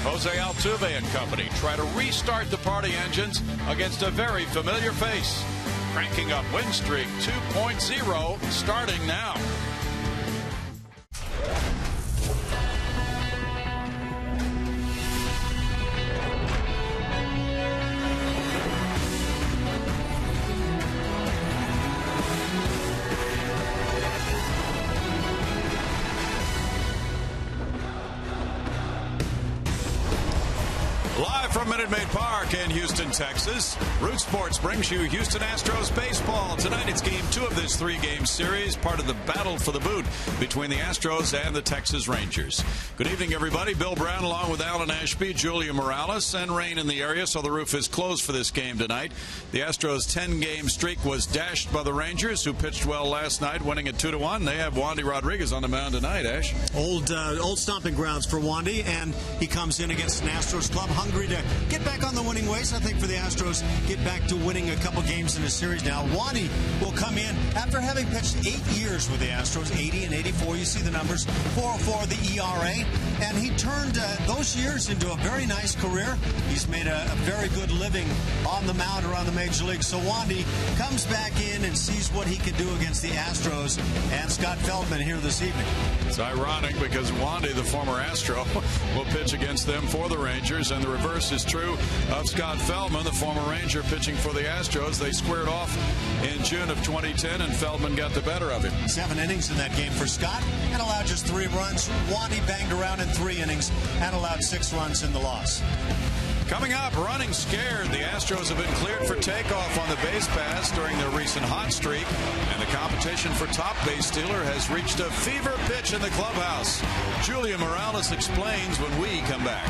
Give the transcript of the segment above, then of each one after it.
Jose Altuve and company try to restart the party engines against a very familiar face. Cranking up win streak 2.0 starting now. Live from Minute Maid Park in Houston, Texas, Root Sports brings you Houston Astros baseball. Tonight it's game 2 of this 3-game series, part of the battle for the boot between the Astros and the Texas Rangers. Good evening, everybody. Bill Brown along with Alan Ashby, Julia Morales, and rain in the area, so the roof is closed for this game tonight. The Astros' 10-game streak was dashed by the Rangers, who pitched well last night, winning at 2-1. They have Wandy Rodriguez on the mound tonight, Ash. Old stomping grounds for Wandy, and he comes in against an Astros club hungry to get back on the winning ways. I think for the Astros, get back to winning a couple games in a series now. Wandy will come in after having pitched 8 years with the Astros, 80 and 84. You see the numbers, 4.04 the ERA, and he turned those years into a very nice career. He's made a very good living on the mound around the major leagues. So Wandy comes back in and sees what he can do against the Astros and Scott Feldman here this evening. It's ironic because Wandy, the former Astro, will pitch against them for the Rangers, and the reverse is true of Scott Feldman, the former Ranger, pitching for the Astros. They squared off in June of 2010, and Feldman got the better of him. 7 innings in that game for Scott and allowed just 3 runs. Wandy banged around in 3 innings and allowed 6 runs in the loss. Coming up, running scared. The Astros have been cleared for takeoff on the base paths during their recent hot streak, and the competition for top base stealer has reached a fever pitch in the clubhouse. Julia Morales explains when we come back.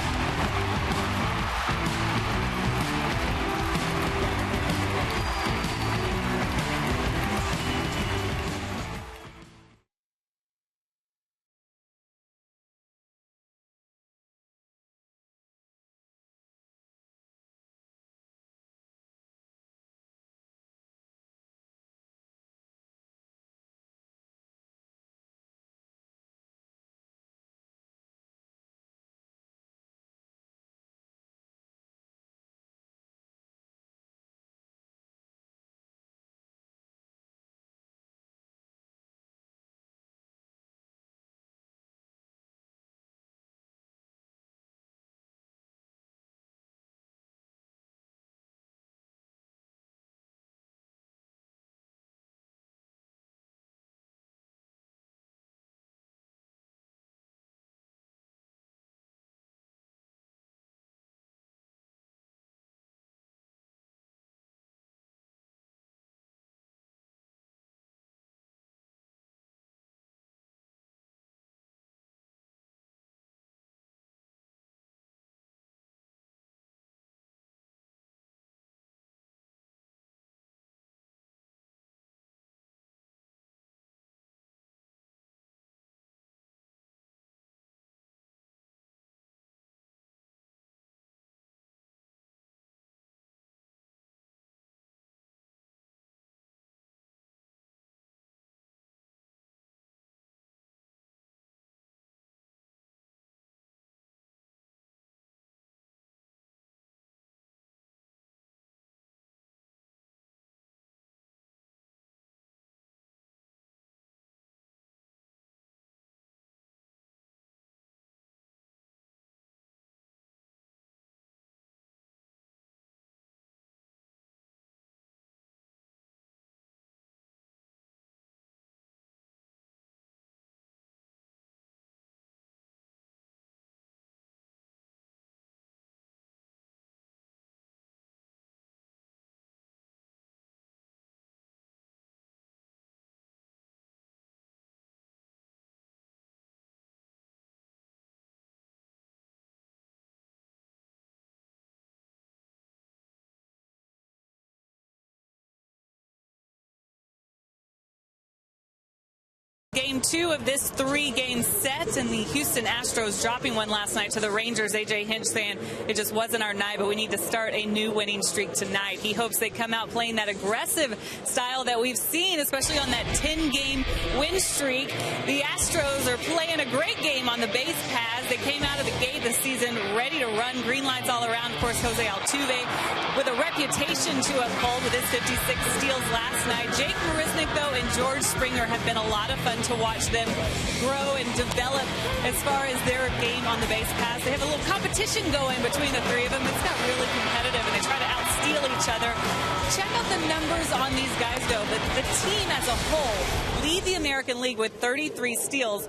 Game 2 of this 3-game set, and the Houston Astros dropping one last night to the Rangers. A.J. Hinch saying it just wasn't our night, but we need to start a new winning streak tonight. He hopes they come out playing that aggressive style that we've seen, especially on that 10-game win streak. The Astros are playing a great game on the base paths. They came out of the gate this season ready to run, green lights all around. Of course, Jose Altuve with a reputation to uphold with his 56 steals last night. Jake Marisnick, though, and George Springer have been a lot of fun to watch them grow and develop as far as their game on the base paths. They have a little competition going between the three of them. It's got really competitive, and they try to outsteal each other. Check out the numbers on these guys, though. The team as a whole lead the American League with 33 steals.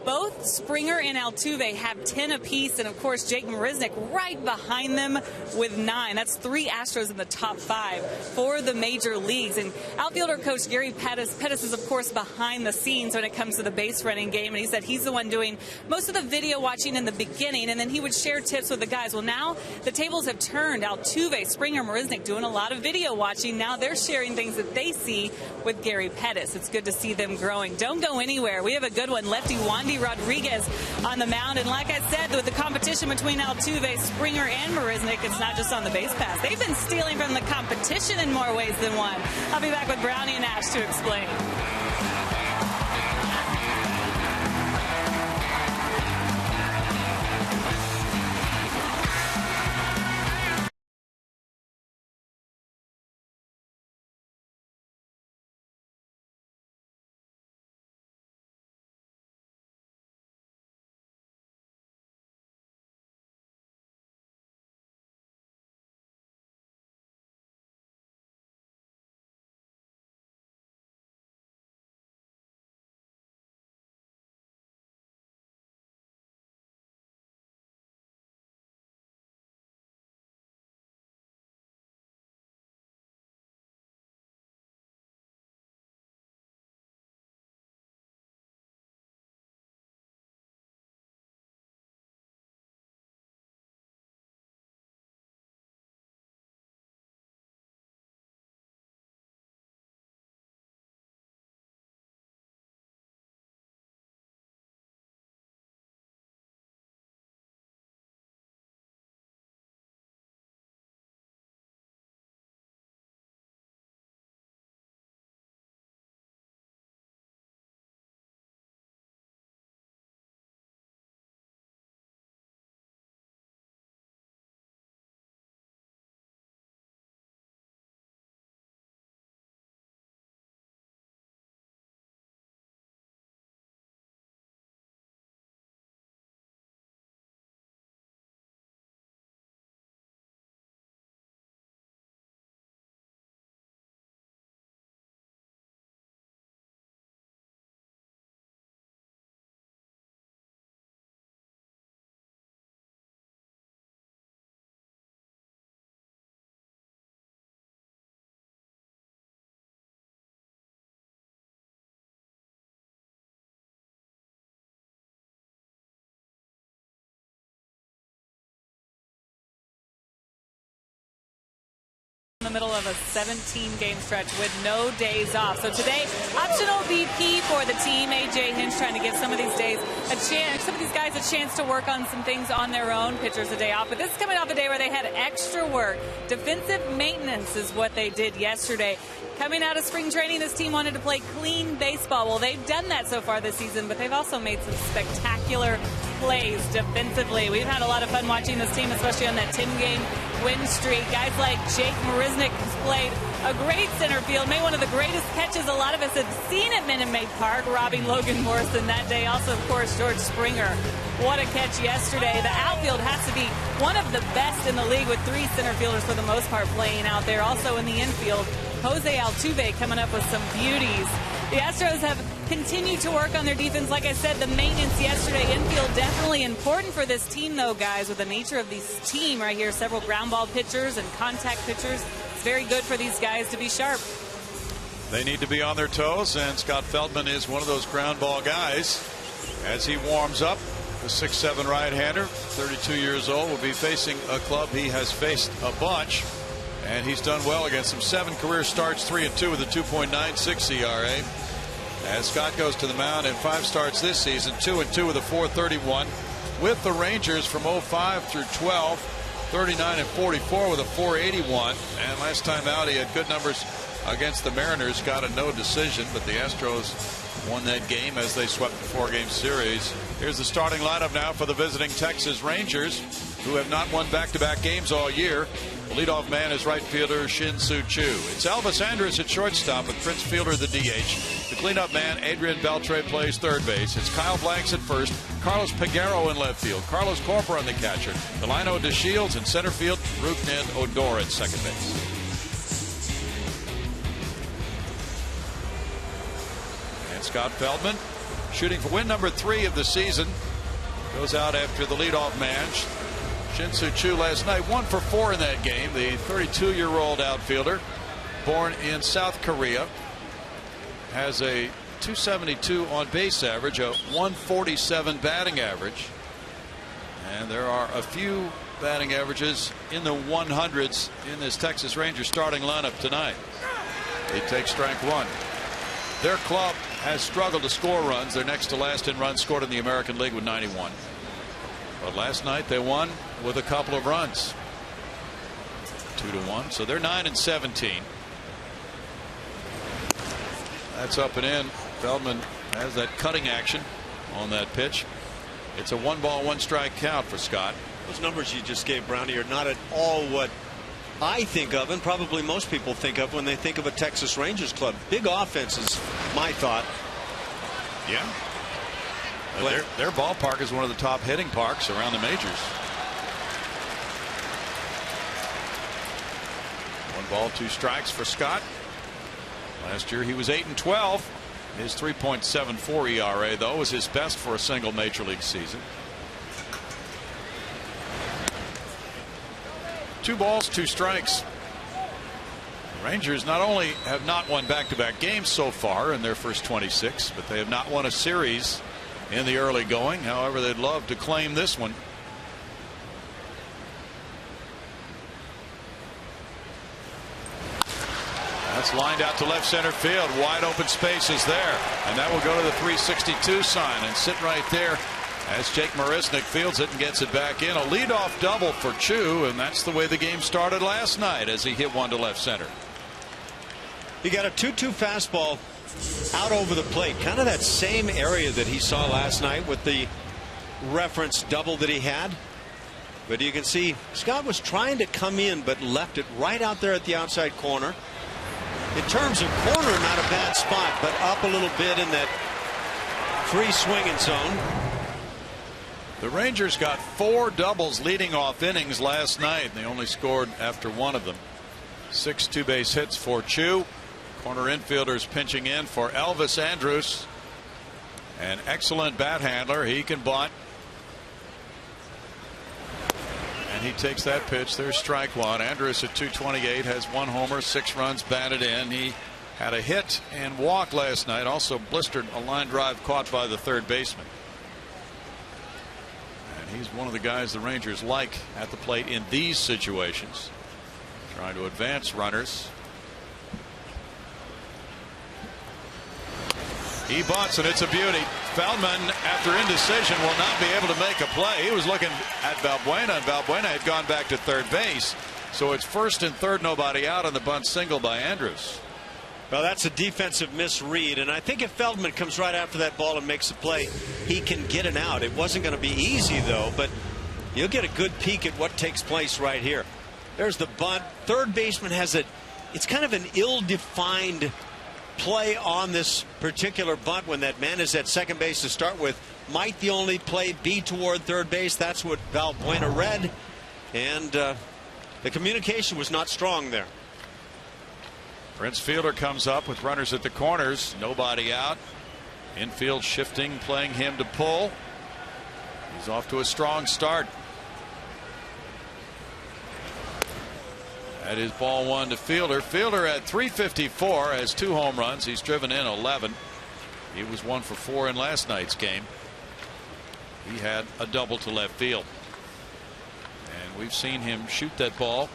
Both Springer and Altuve have 10 apiece, and of course Jake Marisnick right behind them with 9. That's 3 Astros in the top 5 for the major leagues. And outfielder coach Gary Pettis is of course behind the scenes when it comes to the base running game, and he said he's the one doing most of the video watching in the beginning, and then he would share tips with the guys. Well, now the tables have turned. Altuve, Springer, Marisnick doing a lot of video watching. Now they're sharing things that they see with Gary Pettis. It's good to see them growing. Don't go anywhere. We have a good one. Lefty Wandy Rodriguez on the mound, and like I said, with the competition between Altuve, Springer, and Marisnick, it's not just on the base pass. They've been stealing from the competition in more ways than one. I'll be back with Brownie and Ash to explain. In the middle of a 17-game stretch with no days off. So today, optional BP for the team. A.J. Hinch trying to give some of these days a chance, some of these guys a chance to work on some things on their own. Pitchers a day off, but this is coming off a day where they had extra work. Defensive maintenance is what they did yesterday. Coming out of spring training, this team wanted to play clean baseball. Well, they've done that so far this season, but they've also made some spectacular plays defensively. We've had a lot of fun watching this team, especially on that 10-game win streak. Guys like Jake Marisnick has played a great center field, made one of the greatest catches a lot of us have seen at Minute Maid Park, robbing Logan Morrison that day. Also, of course, George Springer. What a catch yesterday. The outfield has to be one of the best in the league with 3 center fielders for the most part playing out there. Also in the infield, Jose Altuve coming up with some beauties. The Astros have continued to work on their defense. Like I said, the maintenance yesterday, infield definitely important for this team, though, guys, with the nature of this team right here. Several ground ball pitchers and contact pitchers. It's very good for these guys to be sharp. They need to be on their toes, and Scott Feldman is one of those ground ball guys. As he warms up, the 6'7" right-hander, 32 years old, will be facing a club he has faced a bunch, and he's done well against them. 7 career starts, 3-2 with a 2.96 ERA. as Scott goes to the mound in 5 starts this season, 2-2 with a .431 with the Rangers from 05 through 12, 39 and 44 with a .481, and last time out he had good numbers against the Mariners. Got a no decision, but the Astros won that game as they swept the 4-game series. Here's the starting lineup now for the visiting Texas Rangers, who have not won back-to-back games all year. The leadoff man is right fielder Shin-Soo Choo. It's Elvis Andrus at shortstop with Prince Fielder the DH. The cleanup man Adrian Beltre plays third base. It's Kyle Blanks at first, Carlos Peguero in left field, Carlos Corporán the catcher, Delino DeShields in center field, Rougned Odor at second base. And Scott Feldman, shooting for win number 3 of the season, goes out after the leadoff man Shin-Soo Choo last night. 1 for 4 in that game. The 32-year-old outfielder, born in South Korea, has a .272 on base average, a .147 batting average, and there are a few batting averages in the 100s in this Texas Rangers starting lineup tonight. He takes strike 1. Their club has struggled to score runs. They're next to last in runs scored in the American League with 91. But last night they won with a couple of runs, 2-1. So they're 9 and 17. That's up and in. Feldman has that cutting action on that pitch. It's a 1-ball 1-strike count for Scott. Those numbers you just gave, Brownie, are not at all what I think of, and probably most people think of when they think of a Texas Rangers club. Big offense is my thought. Yeah. Their ballpark is one of the top hitting parks around the majors. 1 ball 2 strikes for Scott. Last year he was 8-12. His 3.74 ERA though was his best for a single major league season. 2 balls 2 strikes. The Rangers not only have not won back-to-back games so far in their first 26, but they have not won a series in the early going. However, they'd love to claim this one. That's lined out to left center field. Wide open spaces there, and that will go to the 362 sign and sit right there as Jake Marisnick fields it and gets it back in. A leadoff double for Choo, and that's the way the game started last night as he hit one to left center. He got a 2-2 fastball out over the plate, kind of that same area that he saw last night with the reference double that he had. But you can see Scott was trying to come in but left it right out there at the outside corner. In terms of corner, not a bad spot, but up a little bit in that free swinging zone. The Rangers got 4 doubles leading off innings last night, and they only scored after 1 of them. 6 2-base hits for Choo. Corner infielders pitching in for Elvis Andrus. An excellent bat handler. He can bunt. And he takes that pitch. There's strike 1. Andrus at 228 has 1 homer, 6 runs batted in. He had a hit and walk last night. Also blistered a line drive caught by the third baseman. And he's one of the guys the Rangers like at the plate in these situations, trying to advance runners. He bunts, and it's a beauty. Feldman, after indecision, will not be able to make a play. He was looking at Valbuena, and Valbuena had gone back to third base. So it's first and third, nobody out on the bunt single by Andrus. Well, that's a defensive misread, and I think if Feldman comes right after that ball and makes a play, he can get an out. It wasn't going to be easy, though, but you'll get a good peek at what takes place right here. There's the bunt. Third baseman has it's kind of an ill-defined play on this particular bunt when that man is at second base to start with. Might the only play be toward third base? That's what Valbuena read, and the communication was not strong there. Prince Fielder comes up with runners at the corners, nobody out. Infield shifting, playing him to pull. He's off to a strong start. That is ball 1 to Fielder. Fielder at 354 has 2 home runs. He's driven in 11. He was 1 for 4 in last night's game. He had a double to left field. And we've seen him shoot that ball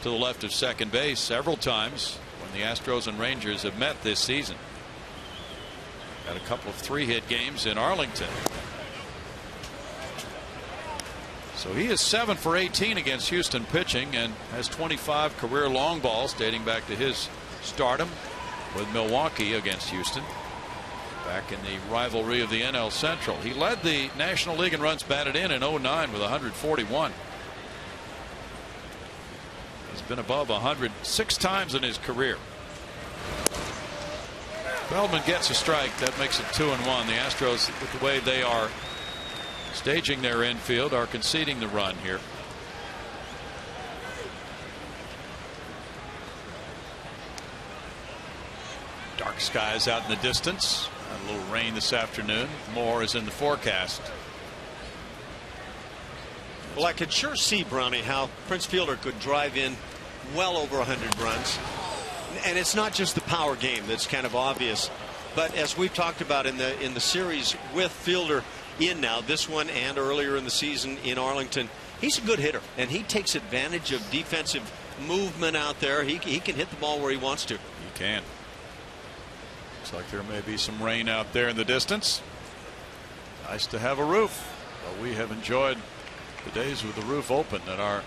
to the left of second base several times when the Astros and Rangers have met this season. Had a couple of 3-hit games in Arlington. So he is 7 for 18 against Houston pitching and has 25 career long balls dating back to his stardom with Milwaukee against Houston back in the rivalry of the NL Central. He led the National League in runs batted in 09 with 141. He's been above 100 6 times in his career. Feldman gets a strike. That makes it 2-1. The Astros, with the way they are staging their infield, are conceding the run here. Dark skies out in the distance. A little rain this afternoon. More is in the forecast. Well, I could sure see, Brownie, how Prince Fielder could drive in well over 100 runs. And it's not just the power game that's kind of obvious, but as we've talked about in the series with Fielder in now, this one and earlier in the season in Arlington, he's a good hitter and he takes advantage of defensive movement out there. He can hit the ball where he wants to. He can. Looks like there may be some rain out there in the distance. Nice to have a roof. But we have enjoyed the days with the roof open that are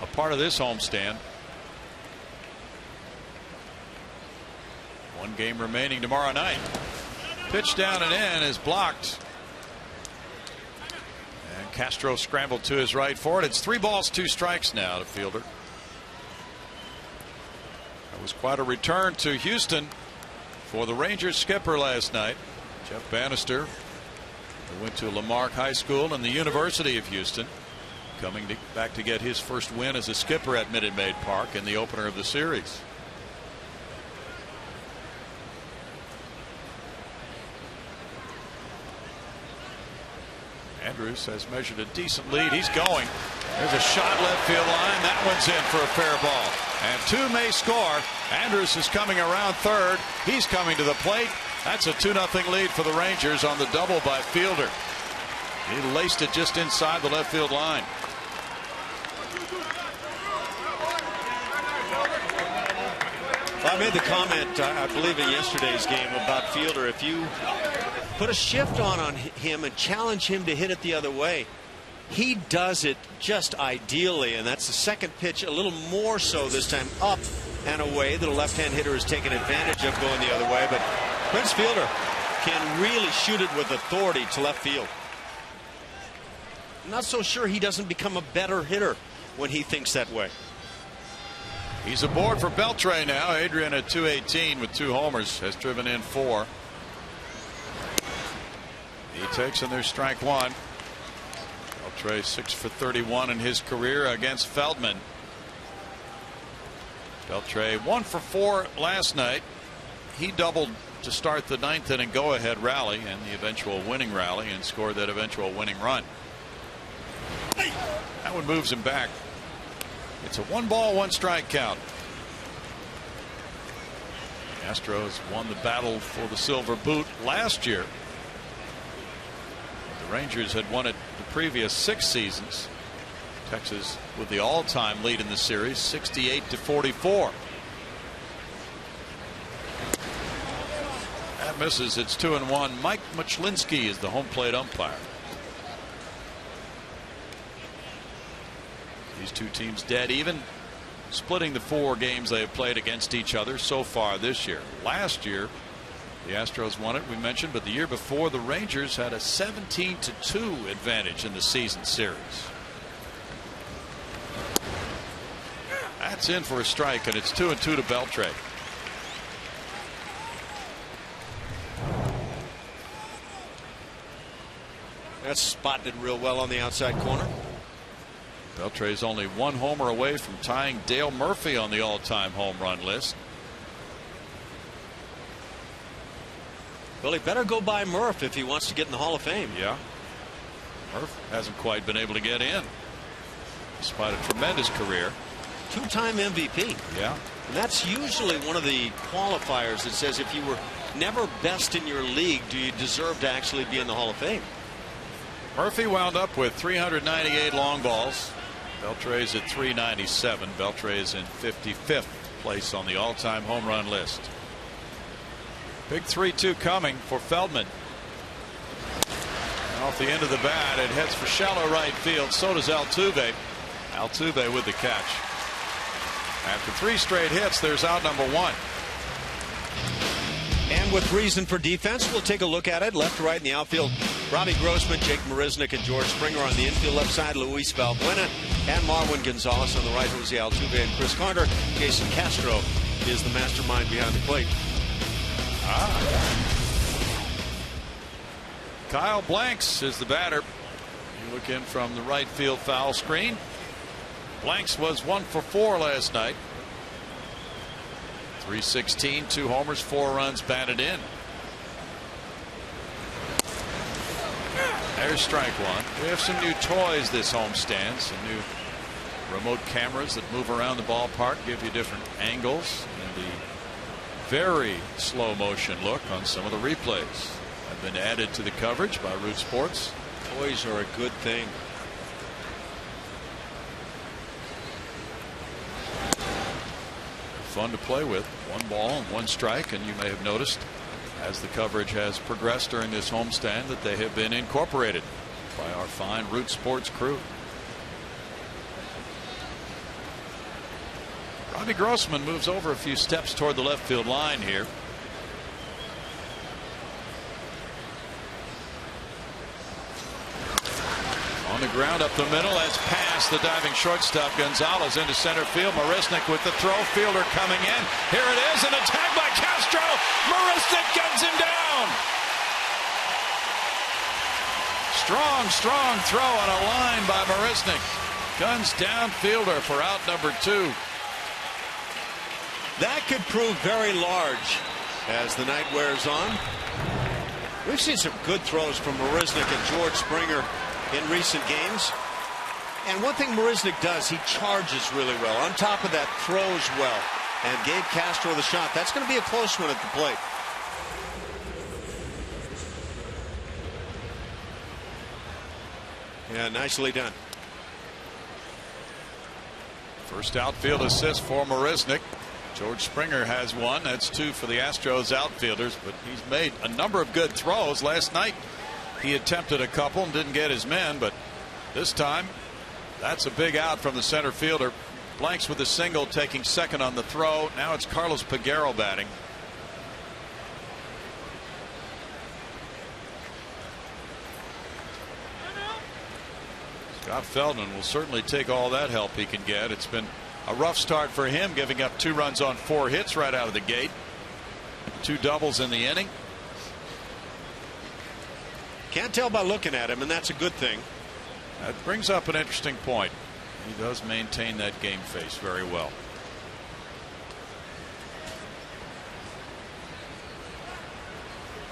a part of this homestand. One game remaining tomorrow night. Pitch down and in is blocked. And Castro scrambled to his right for it. It's 3 balls 2 strikes now to Fielder. That was quite a return to Houston for the Rangers skipper last night. Jeff Bannister, who went to Lamarck High School and the University of Houston, coming back to get his first win as a skipper at Minute Maid Park in the opener of the series. Andrews has measured a decent lead. He's going. There's a shot left field line. That one's in for a fair ball. And 2 may score. Andrews is coming around third. He's coming to the plate. That's a 2-0 lead for the Rangers on the double by Fielder. He laced it just inside the left field line. I made the comment, I believe, in yesterday's game about Fielder. If you put a shift on him and challenge him to hit it the other way, he does it just ideally. And that's the second pitch, a little more so this time, up and away. The left-hand hitter has taken advantage of going the other way. But Prince Fielder can really shoot it with authority to left field. I'm not so sure he doesn't become a better hitter when he thinks that way. He's aboard for Beltre now. Adrian at 218 with 2 homers has driven in 4. He takes and there's strike 1. Beltre 6 for 31 in his career against Feldman. Beltre 1 for 4 last night. He doubled to start the 9th inning go-ahead rally and the eventual winning rally and scored that eventual winning run. That one moves him back. It's a 1-ball 1-strike count. The Astros won the battle for the silver boot last year. The Rangers had won it the previous 6 seasons. Texas with the all-time lead in the series, 68-44. That misses. It's 2-1. Mike Muchlinski is the home plate umpire. These 2 teams dead even, splitting the 4 games they have played against each other so far this year. Last year the Astros won it, we mentioned, but the year before the Rangers had a 17-2 advantage in the season series. That's in for a strike, and it's 2-2 to Beltre. That's spotted real well on the outside corner. Beltre is only 1 homer away from tying Dale Murphy on the all-time home run list. Well, he better go by Murph if he wants to get in the Hall of Fame. Yeah. Murph hasn't quite been able to get in, despite a tremendous career. 2-time MVP. Yeah. And that's usually one of the qualifiers that says if you were never best in your league, do you deserve to actually be in the Hall of Fame? Murphy wound up with 398 long balls. Beltre is at 397. Beltre is in 55th place on the all-time home run list. Big 3-2 coming for Feldman. And off the end of the bat, it heads for shallow right field. So does Altuve. Altuve with the catch. After 3 straight hits, there's out number 1. And with reason for defense, we'll take a look at it. Left to right in the outfield, Robbie Grossman, Jake Marisnick, and George Springer. On the infield left side, Luis Valbuena and Marwin Gonzalez. On the right, Jose Altuve and Chris Carter. Jason Castro is the mastermind behind the plate. Kyle Blanks is the batter. You look in from the right field foul screen. Blanks was 1 for 4 last night. 316, 2 homers, 4 runs batted in. There's strike 1. We have some new toys this homestand. Some new remote cameras that move around the ballpark, give you different angles, and the very slow motion look on some of the replays have been added to the coverage by Root Sports. Toys are a good thing. Fun to play with. 1 ball and 1 strike, and you may have noticed as the coverage has progressed during this homestand that they have been incorporated by our fine Root Sports crew. Robbie Grossman moves over a few steps toward the left field line here. On the ground up the middle, that's past the diving shortstop Gonzalez into center field. Marisnick with the throw, fielder coming in. Here it is, an attack by Castro. Marisnick guns him down. Strong throw on a line by Marisnick. Guns down fielder for out number 2. That could prove very large as the night wears on. We've seen some good throws from Marisnick and George Springer in recent games. And one thing Marisnick does, he charges really well. On top of that, throws well and gave Castro the shot. That's going to be a close one at the plate. Yeah, nicely done. First outfield assist for Marisnick. George Springer has 1. That's 2 for the Astros outfielders, but he's made a number of good throws. Last night he attempted a couple and didn't get his men, but this time that's a big out from the center fielder. Blanks with a single, taking second on the throw. Now it's Carlos Peguero batting. Scott Feldman will certainly take all that help he can get. It's been a rough start for him, giving up 2 runs on 4 hits right out of the gate. 2 doubles in the inning. Can't tell by looking at him, and that's a good thing. That brings up an interesting point. He does maintain that game face very well.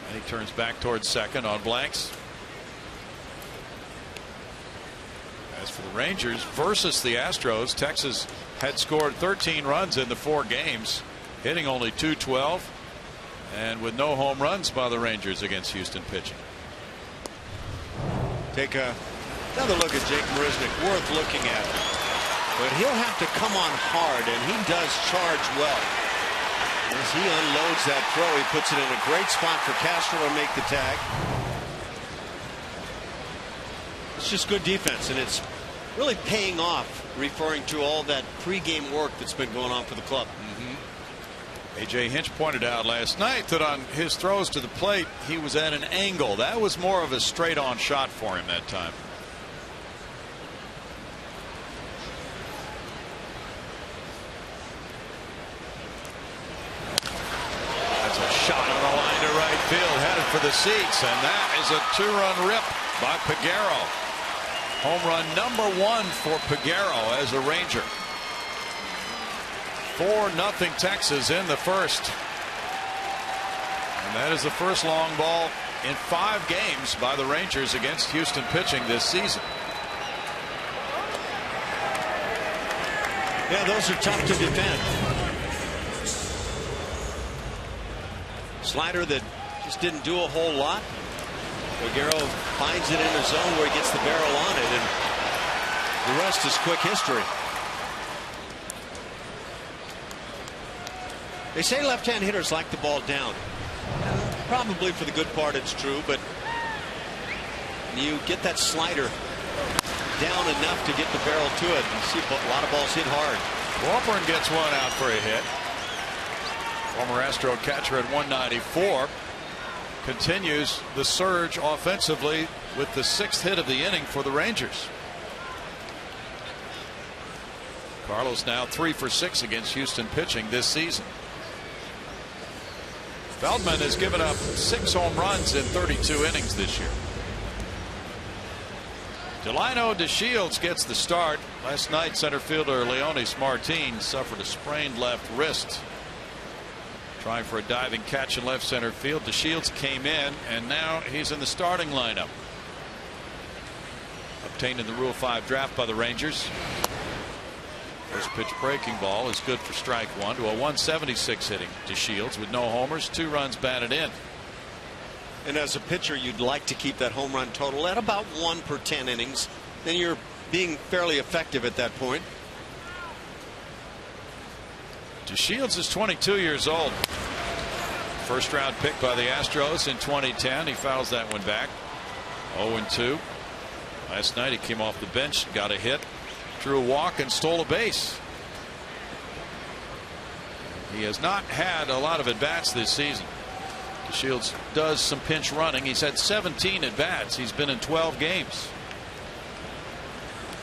And he turns back towards second on Blanks. As for the Rangers versus the Astros, Texas had scored 13 runs in the 4 games, hitting only .212, and with no home runs by the Rangers against Houston pitching. Take another look at Jake Marisnick, worth looking at. But he'll have to come on hard, and he does charge well. As he unloads that throw, he puts it in a great spot for Castro to make the tag. It's just good defense, and it's really paying off, referring to all that pregame work that's been going on for the club. A.J. Hinch pointed out last night that on his throws to the plate, he was at an angle. That was more of a straight-on shot for him that time. That's a shot on the line to right field, headed for the seats, and that is a 2-run rip by Peguero. Home run number 1 for Peguero as a Ranger. 4-0 Texas in the first. And that is the first long ball in 5 games by the Rangers against Houston pitching this season. Yeah, those are tough to defend. Slider that just didn't do a whole lot. Peguero finds it in a zone where he gets the barrel on it, and the rest is quick history. They say left-hand hitters like the ball down. And Probably for the good part it's true, but you get that slider down enough to get the barrel to it. You see a lot of balls hit hard. Warburton gets one out for a hit. Former Astro catcher at 194 continues the surge offensively with the 6th hit of the inning for the Rangers. Carlos now 3 for 6 against Houston pitching this season. Feldman has given up 6 home runs in 32 innings this year. Delino DeShields gets the start. Last night, center fielder Leonis Martin suffered a sprained left wrist. Trying for a diving catch in left center field. DeShields came in, and now he's in the starting lineup. Obtained in the Rule 5 draft by the Rangers. First pitch breaking ball is good for strike one to a 176 hitting DeShields with no homers, 2 runs batted in. And as a pitcher, you'd like to keep that home run total at about 1 per 10 innings. Then you're being fairly effective at that point. DeShields is 22 years old. First round pick by the Astros in 2010. He fouls that one back. 0-2. Last night he came off the bench, got a hit, drew a walk, and stole a base. He has not had a lot of at bats this season. DeShields does some pinch running. He's had 17 at bats. He's been in 12 games,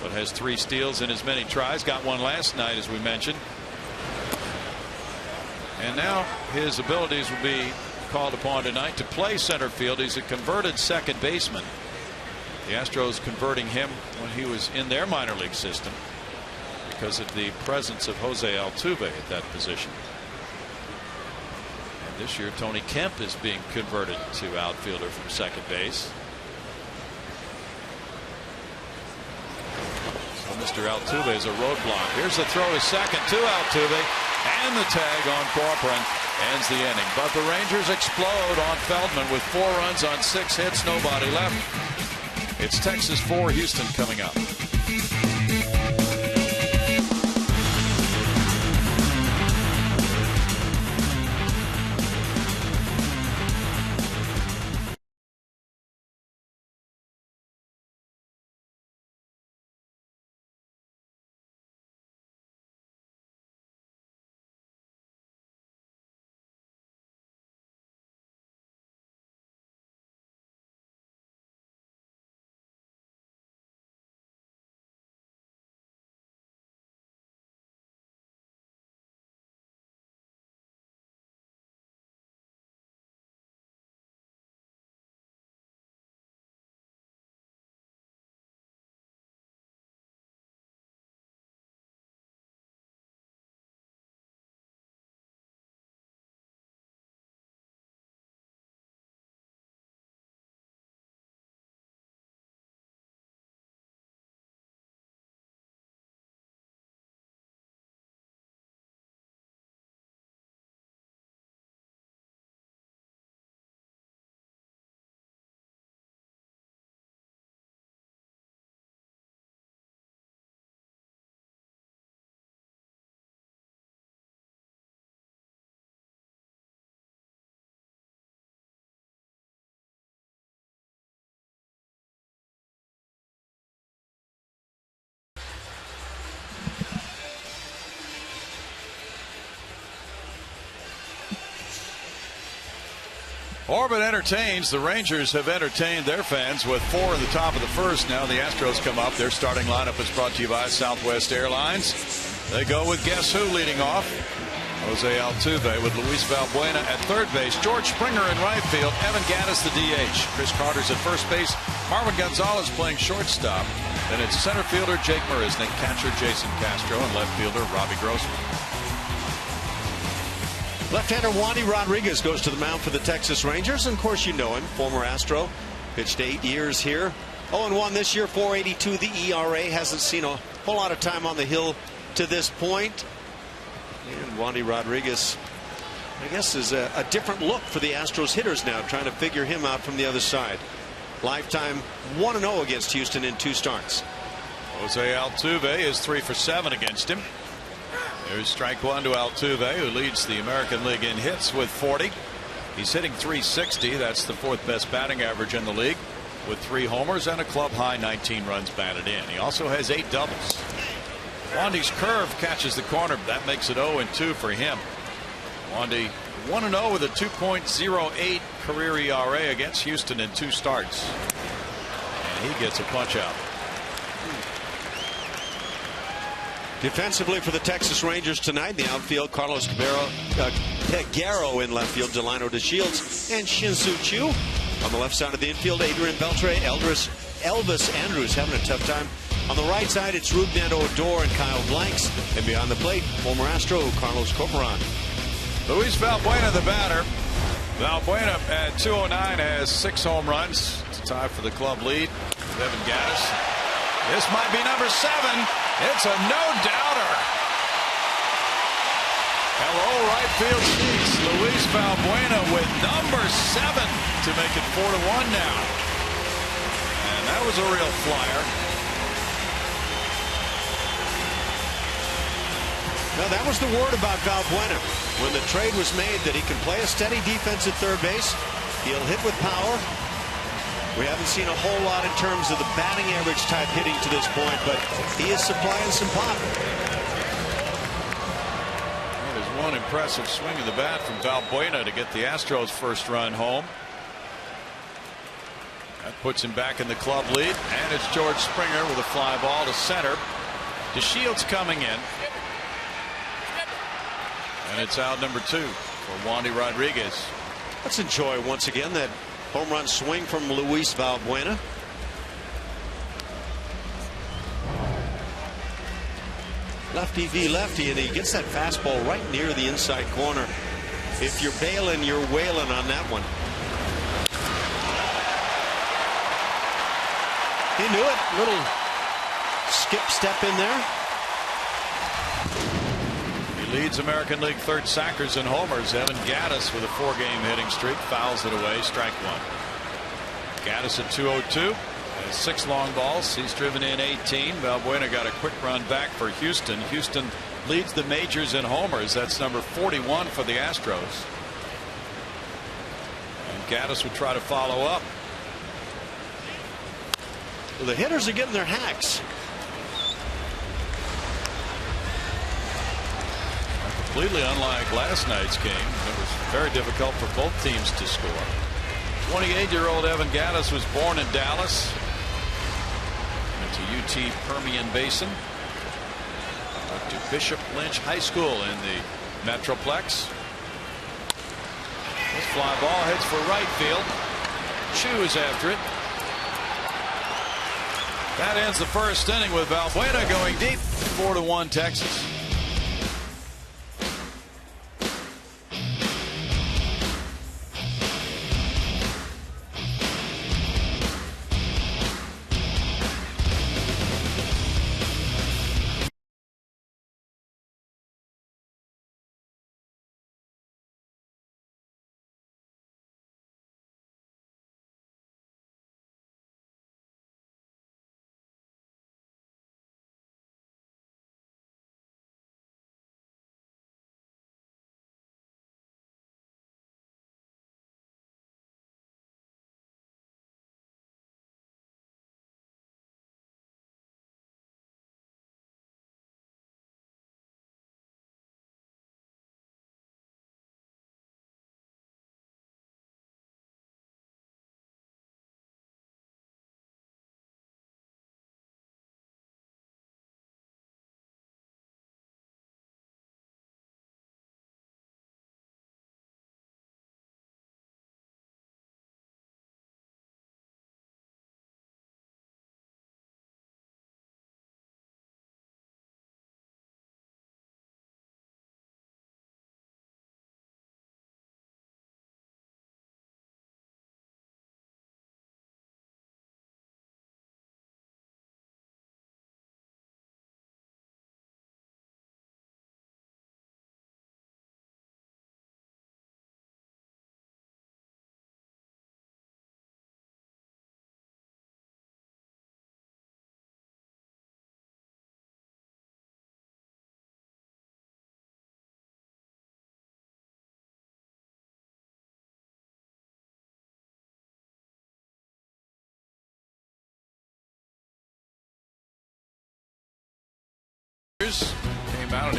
but has 3 steals in as many tries. Got one last night, as we mentioned. And now his abilities will be called upon tonight to play center field. He's a converted second baseman. The Astros converting him when he was in their minor league system because of the presence of Jose Altuve at that position. And this year Tony Kemp is being converted to outfielder from second base. So Mr. Altuve is a roadblock. Here's the throw to second to Altuve. And the tag on Corcoran ends the inning. But the Rangers explode on Feldman with 4 runs on 6 hits, nobody left. It's Texas 4, Houston coming up. Orbit entertains. The Rangers have entertained their fans with 4 in the top of the first. Now the Astros come up. Their starting lineup is brought to you by Southwest Airlines. They go with guess who leading off? Jose Altuve with Luis Valbuena at third base. George Springer in right field. Evan Gattis the DH. Chris Carter's at first base. Marvin Gonzalez playing shortstop. Then it's center fielder Jake Marisnick, catcher Jason Castro, and left fielder Robbie Grossman. Left-hander Wandy Rodriguez goes to the mound for the Texas Rangers. And of course, you know him, former Astro. Pitched 8 years here. 0-1 this year, 4.82 the ERA. Hasn't seen a whole lot of time on the hill to this point. And Wandy Rodriguez, I guess, is a different look for the Astros hitters now, trying to figure him out from the other side. Lifetime 1-0 against Houston in 2 starts. Jose Altuve is 3 for 7 against him. There's strike one to Altuve, who leads the American League in hits with 40. He's hitting .360. That's the 4th best batting average in the league, with 3 homers and a club high 19 runs batted in. He also has 8 doubles. Wandy's curve catches the corner. That makes it 0-2 for him. Wandy 1-0 with a 2.08 career ERA against Houston in 2 starts. And he gets a punch out. Defensively for the Texas Rangers tonight, in the outfield, Carlos Peguero in left field, Delino DeShields, and Shin-Soo Choo. On the left side of the infield, Adrian Beltre, Elvis Andrus having a tough time. On the right side, it's Rougned Odor and Kyle Blanks. And behind the plate, former Astro Carlos Corporan. Luis Valbuena, the batter. Valbuena at 209 has 6 home runs. It's a tie for the club lead. Evan Gattis. This might be number 7. It's a no-doubter. Hello, right field seats. Luis Valbuena with number 7 to make it 4-1 now. And that was a real flyer. Now, that was the word about Valbuena. When the trade was made that he can play a steady defense at third base, he'll hit with power. We haven't seen a whole lot in terms of the batting average type hitting to this point, but he is supplying some pop. Well, there's one impressive swing of the bat from Valbuena to get the Astros' first run home. That puts him back in the club lead, and it's George Springer with a fly ball to center. DeShields coming in. And it's out number 2 for Wandy Rodriguez. Let's enjoy once again that home run swing from Luis Valbuena. Lefty v lefty, and he gets that fastball right near the inside corner. If you're bailing, you're wailing on that one. He knew it. Little skip step in there. Leads American League third sackers and homers. Evan Gattis with a 4-game hitting streak fouls it away. Strike 1. Gattis at 202 has 6 long balls. He's driven in 18. Valbuena got a quick run back for Houston. Houston leads the majors in homers. That's number 41 for the Astros. And Gattis would try to follow up. Well, the hitters are getting their hacks. Completely unlike last night's game. It was very difficult for both teams to score. 28-year-old Evan Gattis was born in Dallas. Went to UT Permian Basin. Went to Bishop Lynch High School in the Metroplex. This fly ball heads for right field. Choo is after it. That ends the first inning with Valbuena going deep. 4-1 Texas.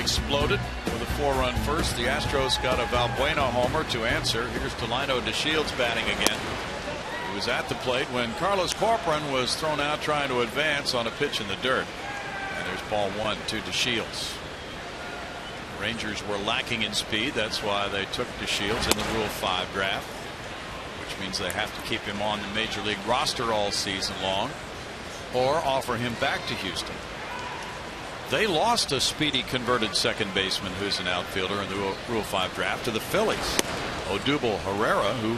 exploded with a 4-run first. The Astros got a Valbuena homer to answer. Here's Delino DeShields batting again. He was at the plate when Carlos Corcoran was thrown out trying to advance on a pitch in the dirt. And there's ball 1 to DeShields. The Rangers were lacking in speed. That's why they took DeShields in the Rule 5 draft, which means they have to keep him on the major league roster all season long or offer him back to Houston. They lost a speedy converted second baseman who's an outfielder in the Rule 5 draft to the Phillies. Odubel Herrera, who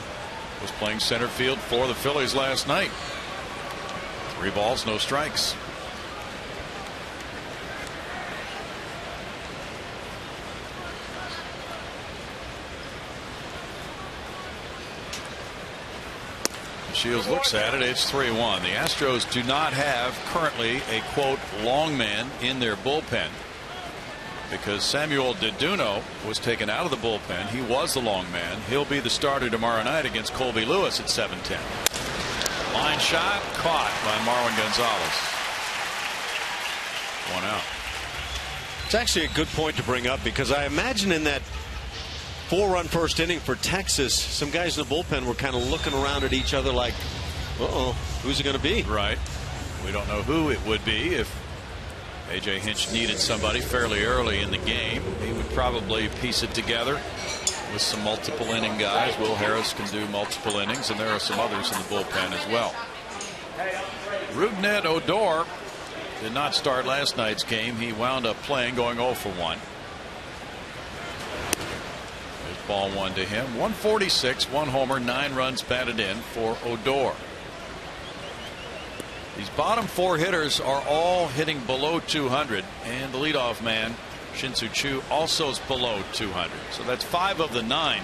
was playing center field for the Phillies last night. 3 balls, no strikes. Shields looks at it. It's 3-1. The Astros do not have currently a quote long man in their bullpen because Samuel DeDuno was taken out of the bullpen. He was the long man. He'll be the starter tomorrow night against Colby Lewis at 7:10. Line shot caught by Marwin Gonzalez. 1 out. It's actually a good point to bring up because I imagine in that 4-run first inning for Texas, some guys in the bullpen were kind of looking around at each other like, uh-oh, who's it going to be? Right. We don't know who it would be. If A.J. Hinch needed somebody fairly early in the game, he would probably piece it together with some multiple inning guys. Will Harris can do multiple innings, and there are some others in the bullpen as well. Rougned Odor did not start last night's game. He wound up playing, going 0 for 1. Ball 1 to him. 146, 1 homer, 9 runs batted in for Odor. These bottom 4 hitters are all hitting below 200, and the leadoff man Shin-Soo Choo also is below 200. So that's 5 of the 9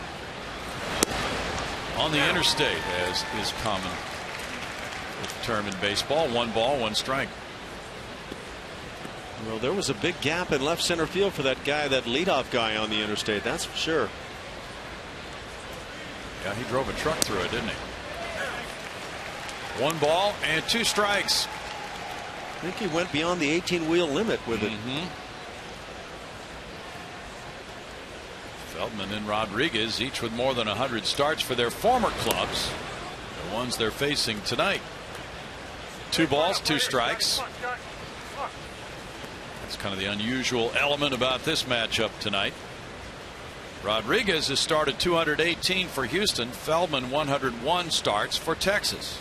on the interstate, as is common with the term in baseball. 1 ball, 1 strike. Well, there was a big gap in left center field for that guy, that leadoff guy on the interstate. That's for sure. Yeah, he drove a truck through it, didn't he? 1 ball and 2 strikes. I think he went beyond the 18-wheel limit with it. Feldman and Rodriguez, each with more than 100 starts for their former clubs, the ones they're facing tonight. 2 balls, 2 strikes. That's kind of the unusual element about this matchup tonight. Rodriguez has started 218 for Houston. Feldman 101 starts for Texas.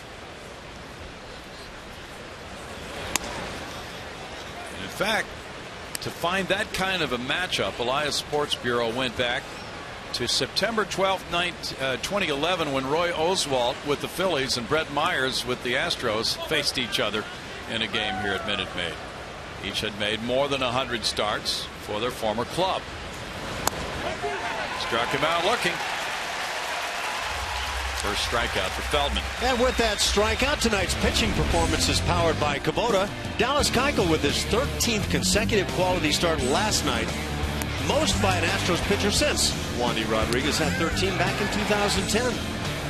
And in fact, to find that kind of a matchup, Elias Sports Bureau went back to September 12th, 2011, when Roy Oswalt with the Phillies and Brett Myers with the Astros faced each other in a game here at Minute Maid. Each had made more than 100 starts for their former club. Struck him out looking. First strikeout for Feldman. And with that strikeout, tonight's pitching performance is powered by Kubota. Dallas Keuchel with his 13th consecutive quality start last night. Most by an Astros pitcher since Wandy Rodriguez had 13 back in 2010.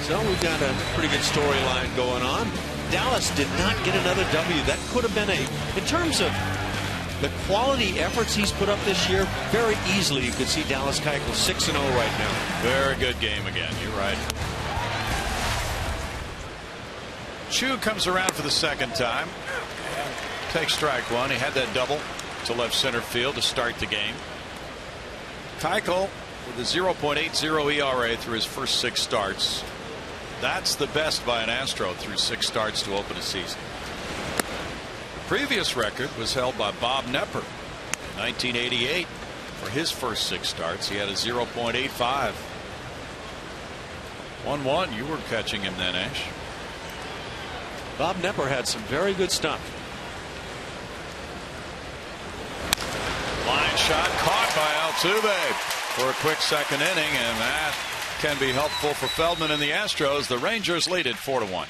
So we've got a pretty good storyline going on. Dallas did not get another W. That could have been in terms of the quality efforts he's put up this year, very easily you could see Dallas Keuchel 6-0 right now. Very good game again. You're right. Choo comes around for the second time and takes strike 1. He had that double to left center field to start the game. Keuchel with a 0.80 ERA through his first 6 starts. That's the best by an Astro through 6 starts to open a season. The previous record was held by Bob Knepper in 1988. For his first 6 starts, he had a 0.85. 1-1. You were catching him then, Ash. Bob Knepper had some very good stuff. Line shot caught by Altuve for a quick second inning, and that can be helpful for Feldman and the Astros. The Rangers lead it 4-1.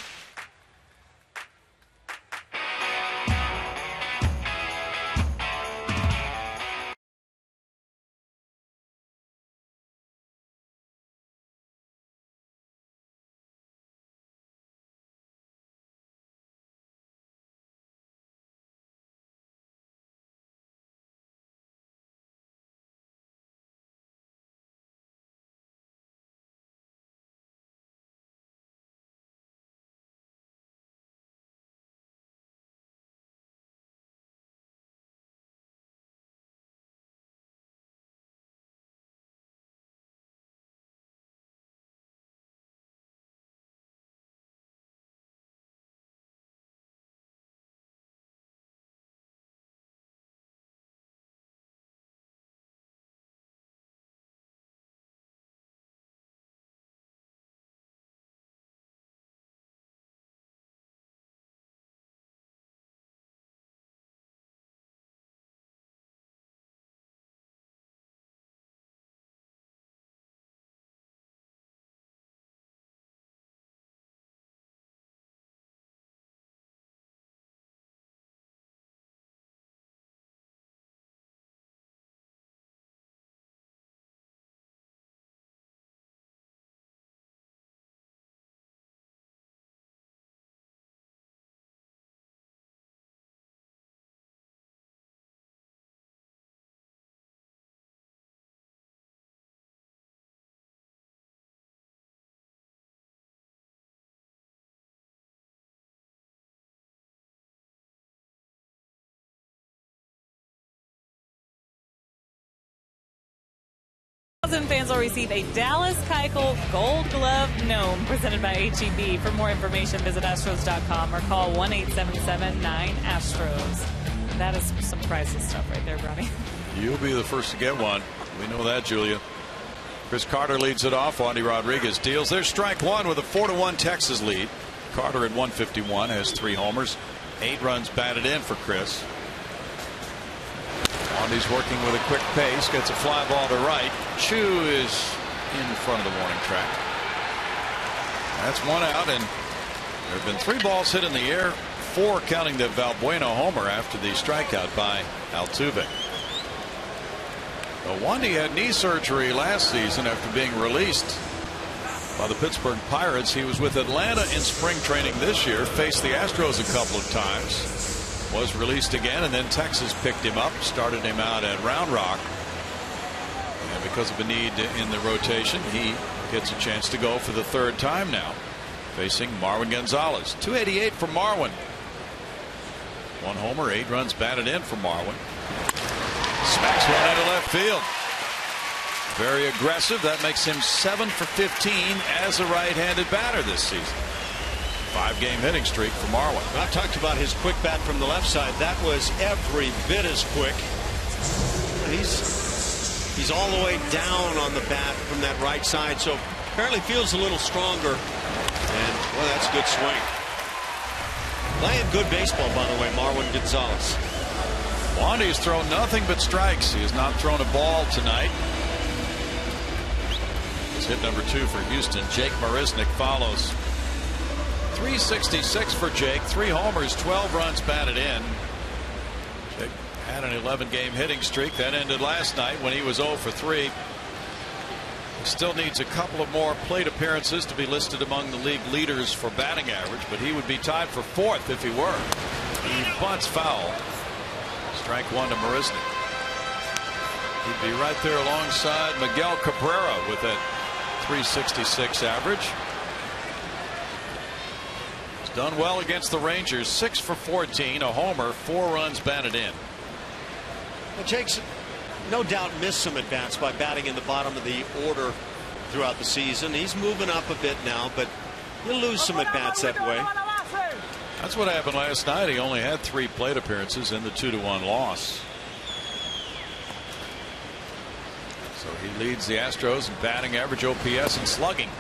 Fans will receive a Dallas Keuchel Gold Glove Gnome presented by HEB. For more information, visit Astros.com or call 1-877-9-ASTROS. That is some priceless stuff right there, Brownie. You'll be the first to get one. We know that, Julia. Chris Carter leads it off. Wandy Rodriguez deals. There's strike one with a 4-1 Texas lead. Carter at 151 has 3 homers. 8 runs batted in for Chris. Wandy's working with a quick pace. Gets a fly ball to right. Chu is in front of the warning track. That's 1 out, and there have been 3 balls hit in the air. 4 counting the Valbuena homer after the strikeout by Altuve. Wandy had knee surgery last season after being released by the Pittsburgh Pirates. He was with Atlanta in spring training this year. Faced the Astros a couple of times. Was released again, and then Texas picked him up, started him out at Round Rock, and because of a need in the rotation, he gets a chance to go for the 3rd time now, facing Marwin Gonzalez. 288 for Marwin. 1 homer, 8 runs batted in for Marwin. Smacks one into left field. Very aggressive. That makes him 7 for 15 as a right-handed batter this season. 5-game hitting streak for Marwin. I talked about his quick bat from the left side. That was every bit as quick. He's all the way down on the bat from that right side, so apparently feels a little stronger. And well, that's a good swing. Playing good baseball, by the way, Marwin Gonzalez. Wandy's thrown nothing but strikes. He has not thrown a ball tonight. It's hit number 2 for Houston. Jake Marisnick follows. 366 for Jake. 3 homers, 12 runs batted in. Jake had an 11-game hitting streak that ended last night when he was 0 for 3. He still needs a couple of more plate appearances to be listed among the league leaders for batting average, but he would be tied for 4th if he were. He bunts foul. Strike 1 to Marisnick. He'd be right there alongside Miguel Cabrera with that 366 average. He's done well against the Rangers. 6 for 14, a homer, 4 runs batted in. Well, Jake's no doubt missed some at bats by batting in the bottom of the order throughout the season. He's moving up a bit now, but he'll lose some at bats that way. That's what happened last night. He only had 3 plate appearances in the 2-1 loss. So he leads the Astros in batting average, OPS, and slugging.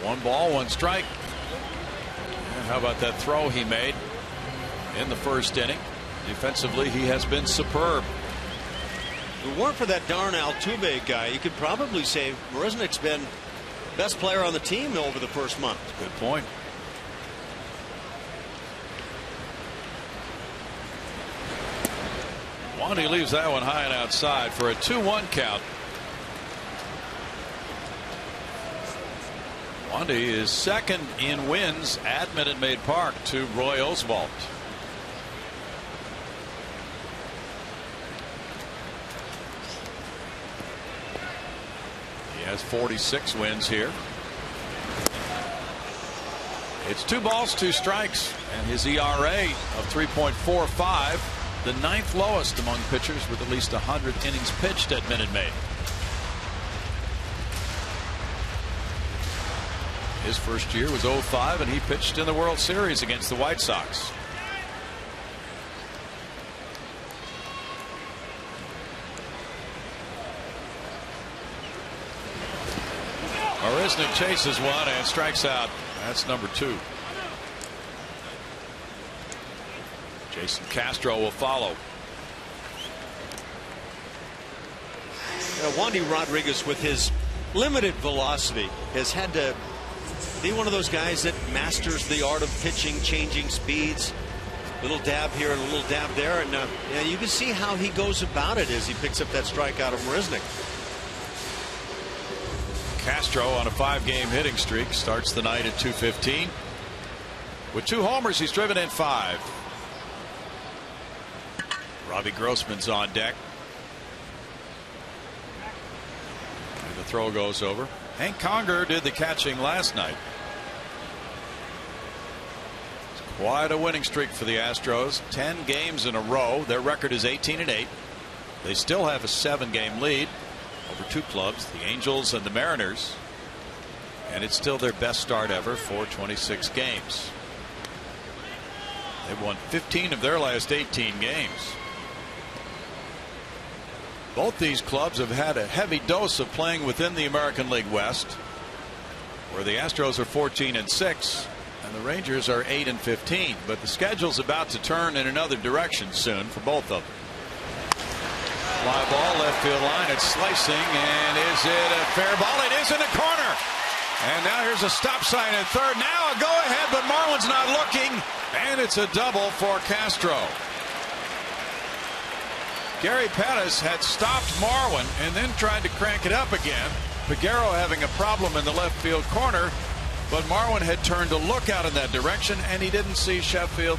1 ball, 1 strike. And how about that throw he made in the 1st inning? Defensively, he has been superb. If it weren't for that darn Altuve guy, you could probably say Marisnick's been best player on the team over the first month. Good point. Wandy leaves that one high and outside for a 2-1 count. Wandy is 2nd in wins at Minute Maid Park to Roy Oswalt. He has 46 wins here. It's 2 balls, 2 strikes, and his ERA of 3.45, the 9th lowest among pitchers with at least 100 innings pitched at Minute Maid. His first year was 05, and he pitched in the World Series against the White Sox. Marisnick chases one and strikes out. That's number 2. Jason Castro will follow. Wandy Rodriguez, with his limited velocity, has had to be one of those guys that masters the art of pitching, changing speeds. Little dab here and a little dab there, and you can see how he goes about it as he picks up that strikeout of Marisnick. Castro on a 5-game hitting streak starts the night at 215. With 2 homers, he's driven in 5. Robbie Grossman's on deck. And the throw goes over. Hank Conger did the catching last night. It's quite a winning streak for the Astros. 10 games in a row. Their record is 18-8. They still have a 7-game lead. for two clubs, the Angels and the Mariners. And it's still their best start ever for 26 games. They've won 15 of their last 18 games. Both these clubs have had a heavy dose of playing within the American League West, where the Astros are 14-6 and the Rangers are 8-15. But the schedule's about to turn in another direction soon for both of them. Fly ball, left field line. It's slicing, and is it a fair ball? It is in the corner. And now here's a stop sign at third. Now a go-ahead, but Marlins not looking, and it's a double for Castro. Gary Pettis had stopped Marwin and then tried to crank it up again. Peguero having a problem in the left field corner, but Marwin had turned to look out in that direction, and he didn't see Sheffield.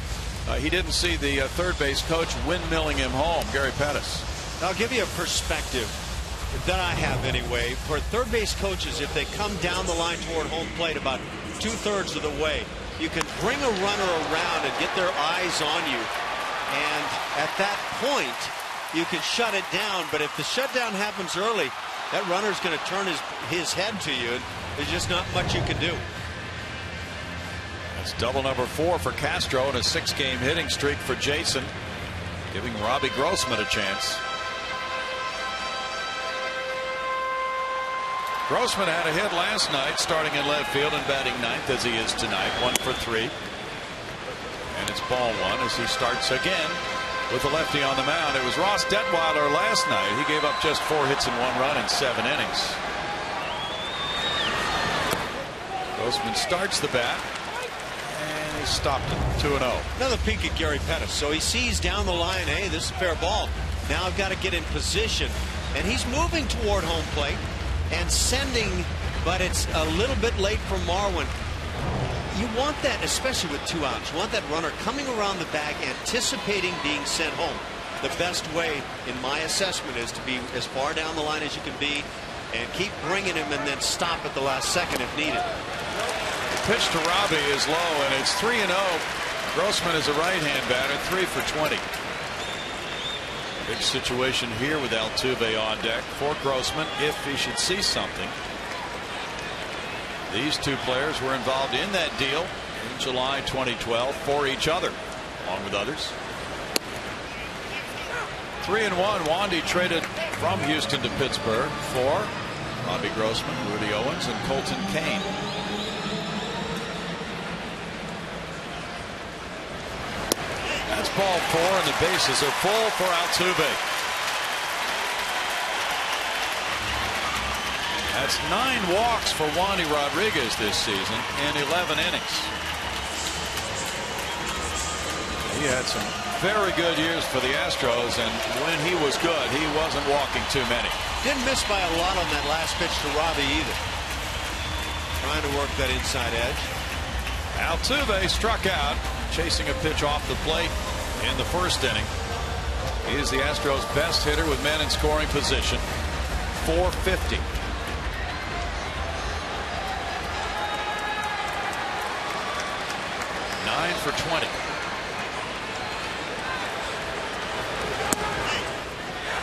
He didn't see the third base coach windmilling him home, Gary Pettis. I'll give you a perspective that I have anyway. For third base coaches, if they come down the line toward home plate about 2/3 of the way, you can bring a runner around and get their eyes on you. And at that point, you can shut it down. But if the shutdown happens early, that runner's going to turn his head to you, and there's just not much you can do. That's double number 4 for Castro and a 6-game hitting streak for Jason, giving Robbie Grossman a chance. Grossman had a hit last night, starting in left field and batting ninth as he is tonight, 1 for 3. And it's ball 1 as he starts again with the lefty on the mound. It was Ross Detweiler last night. He gave up just 4 hits and 1 run in 7 innings. Grossman starts the bat, and he stopped it, 2-0. Another peek at Gary Pettis. So he sees down the line, hey, this is a fair ball. Now I've got to get in position. And he's moving toward home plate and sending, but it's a little bit late for Marwin. You want that, especially with 2 outs. You want that runner coming around the bag, anticipating being sent home. The best way, in my assessment, is to be as far down the line as you can be and keep bringing him and then stop at the last second if needed. The pitch to Robbie is low, and it's 3-0. Grossman is a right-hand batter, 3 for 20. Big situation here with Altuve on deck for Grossman if he should see something. These two players were involved in that deal in July 2012 for each other, along with others. 3-1. Wandy traded from Houston to Pittsburgh for Robbie Grossman, Rudy Owens, and Colton Kane. That's ball 4, and the bases are full for Altuve. That's 9 walks for Wandy Rodriguez this season in 11 innings. He had some very good years for the Astros, and when he was good, he wasn't walking too many. Didn't miss by a lot on that last pitch to Robbie either. Trying to work that inside edge. Altuve struck out, chasing a pitch off the plate in the first inning. He is the Astros' best hitter with men in scoring position, .450. For 20.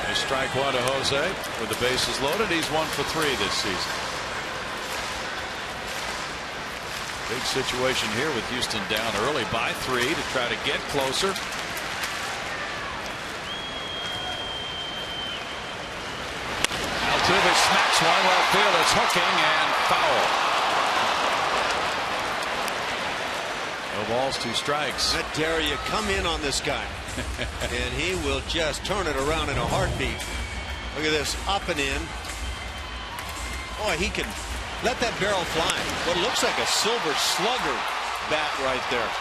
They strike 1 to Jose with the bases loaded. He's 1 for 3 this season. Big situation here with Houston down early by 3 to try to get closer. Altuve smacks one left field. It's hooking and foul. No balls, 2 strikes. I dare you come in on this guy. And he will just turn it around in a heartbeat. Look at this, up and in. Boy, he can let that barrel fly. What looks like a silver slugger bat right there.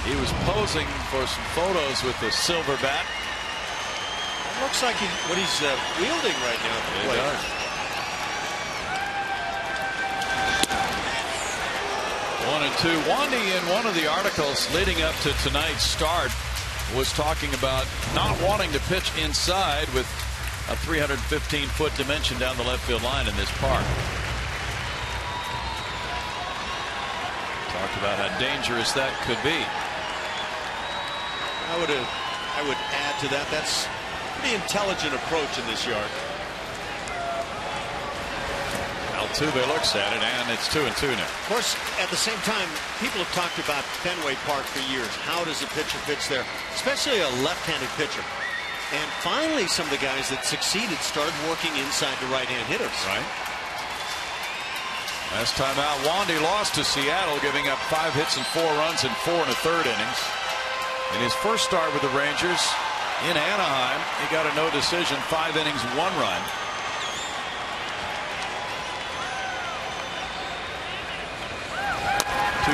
He was posing for some photos with the silver bat. It looks like what he's wielding right now. It does. 1-2. Wandy, in one of the articles leading up to tonight's start, was talking about not wanting to pitch inside with a 315-foot dimension down the left field line in this park. Talked about how dangerous that could be. I would add to that. That's a pretty intelligent approach in this yard. Altuve looks at it, and it's 2-2 now. Of course, at the same time, people have talked about Fenway Park for years. How does a pitcher pitch there, especially a left-handed pitcher? And finally, some of the guys that succeeded started working inside the right-hand hitters. Right. Last time out, Wandy lost to Seattle, giving up 5 hits and 4 runs in 4 1/3 innings. In his first start with the Rangers in Anaheim, he got a no decision, 5 innings, 1 run.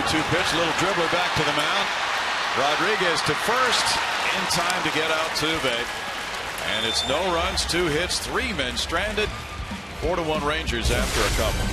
Two pitch, little dribbler back to the mound. Rodriguez to first, in time to get Altuve. And it's no runs, 2 hits, 3 men stranded. 4-1 Rangers after a couple.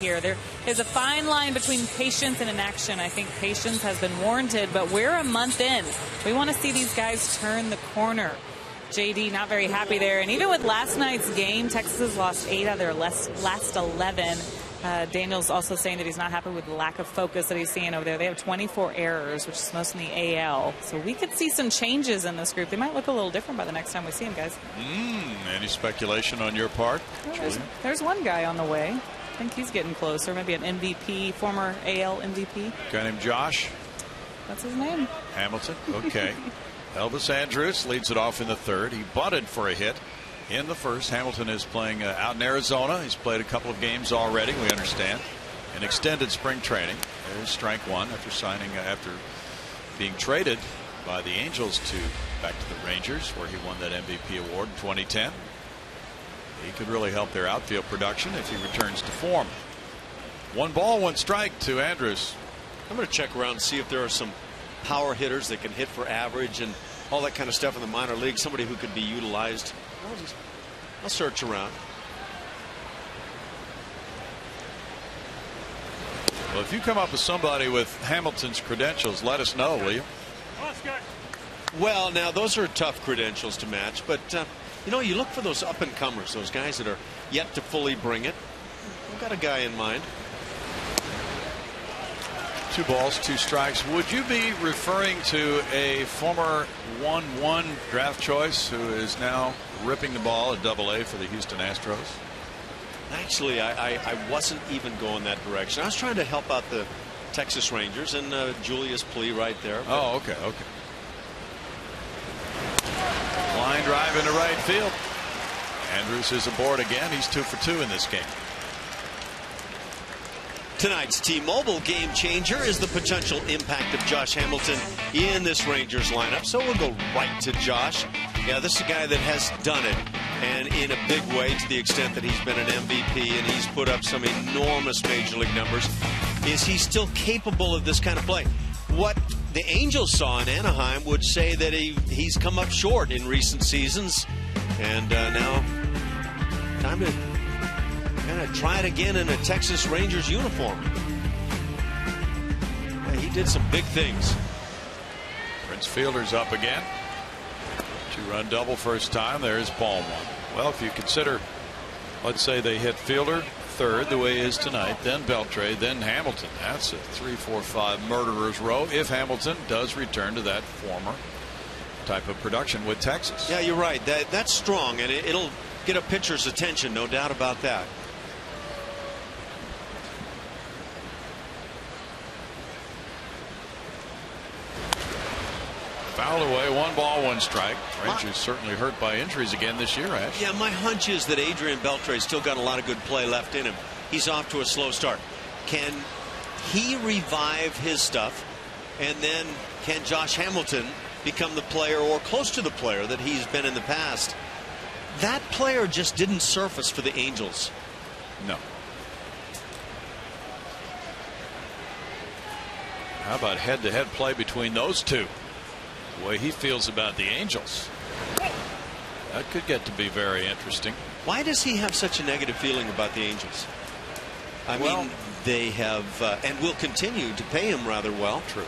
There is a fine line between patience and inaction. I think patience has been warranted, but we're a month in. We want to see these guys turn the corner. JD not very happy there. And even with last night's game, Texas has lost 8 out of their last 11. Daniel's also saying that he's not happy with the lack of focus that he's seeing over there. They have 24 errors, which is most in the AL. So we could see some changes in this group. They might look a little different by the next time we see them, guys. Any speculation on your part? Well, there's one guy on the way. I think he's getting closer. Maybe an MVP, former AL MVP. A guy named Josh? That's his name. Hamilton? Okay. Elvis Andrus leads it off in the 3rd. He bunted for a hit in the 1st. Hamilton is playing out in Arizona. He's played a couple of games already, we understand. An extended spring training. There's strike one after being traded by the Angels back to the Rangers, where he won that MVP award in 2010. He could really help their outfield production if he returns to form. 1 ball, 1 strike to Andrus. I'm going to check around and see if there are some power hitters that can hit for average and all that kind of stuff in the minor league. Somebody who could be utilized. I'll search around. Well, if you come up with somebody with Hamilton's credentials, let us know, will you? Well, now those are tough credentials to match, but you know, you look for those up and comers, those guys that are yet to fully bring it. I've got a guy in mind. 2 balls, 2 strikes. Would you be referring to a former 1-1 draft choice who is now ripping the ball at AA for the Houston Astros? Actually, I wasn't even going that direction. I was trying to help out the Texas Rangers and Julius Plea right there. Oh, okay. Line drive into right field. Andrus is aboard again. He's 2 for 2 in this game. Tonight's T-Mobile game changer is the potential impact of Josh Hamilton in this Rangers lineup. So we'll go right to Josh. Yeah, this is a guy that has done it, and in a big way, to the extent that he's been an MVP and he's put up some enormous major league numbers. Is he still capable of this kind of play? What the Angels saw in Anaheim would say that he's come up short in recent seasons. And now time to kind of try it again in a Texas Rangers uniform. Yeah, he did some big things. Prince Fielder's up again. 2-run double first time. There's ball one. Well, if you consider, let's say they hit Fielder third the way he is tonight, then Beltre, then Hamilton. That's a 3-4-5 murderer's row if Hamilton does return to that former type of production with Texas. Yeah, you're right. That's strong, and it'll get a pitcher's attention, no doubt about that. Fouled away, 1 ball, 1 strike. Rangers certainly hurt by injuries again this year, Ash. Yeah, my hunch is that Adrian Beltre still got a lot of good play left in him. He's off to a slow start. Can he revive his stuff, and then can Josh Hamilton become the player or close to the player that he's been in the past? That player just didn't surface for the Angels. No. How about head-to-head play between those two? The way he feels about the Angels. That could get to be very interesting. Why does he have such a negative feeling about the Angels? I mean, they have and will continue to pay him rather well. True.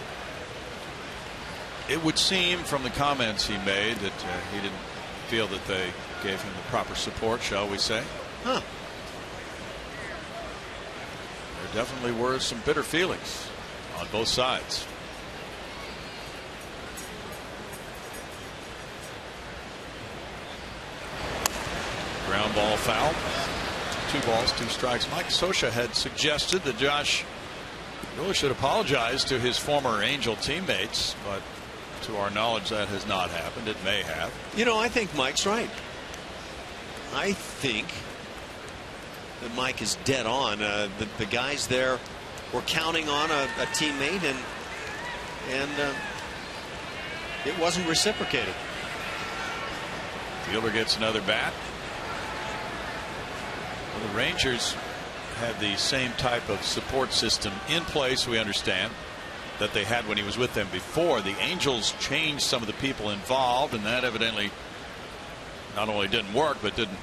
It would seem from the comments he made that he didn't feel that they gave him the proper support, shall we say. Huh. There definitely were some bitter feelings on both sides. Ground ball foul. 2 balls, 2 strikes. Mike Scioscia had suggested that Josh really should apologize to his former Angel teammates, but to our knowledge that has not happened. It may have. You know, I think Mike's right. I think that Mike is dead on. The guys there were counting on a teammate, and it wasn't reciprocated. Fielder gets another bat. Well, the Rangers have the same type of support system in place, we understand, that they had when he was with them before. The Angels changed some of the people involved, and that evidently not only didn't work but didn't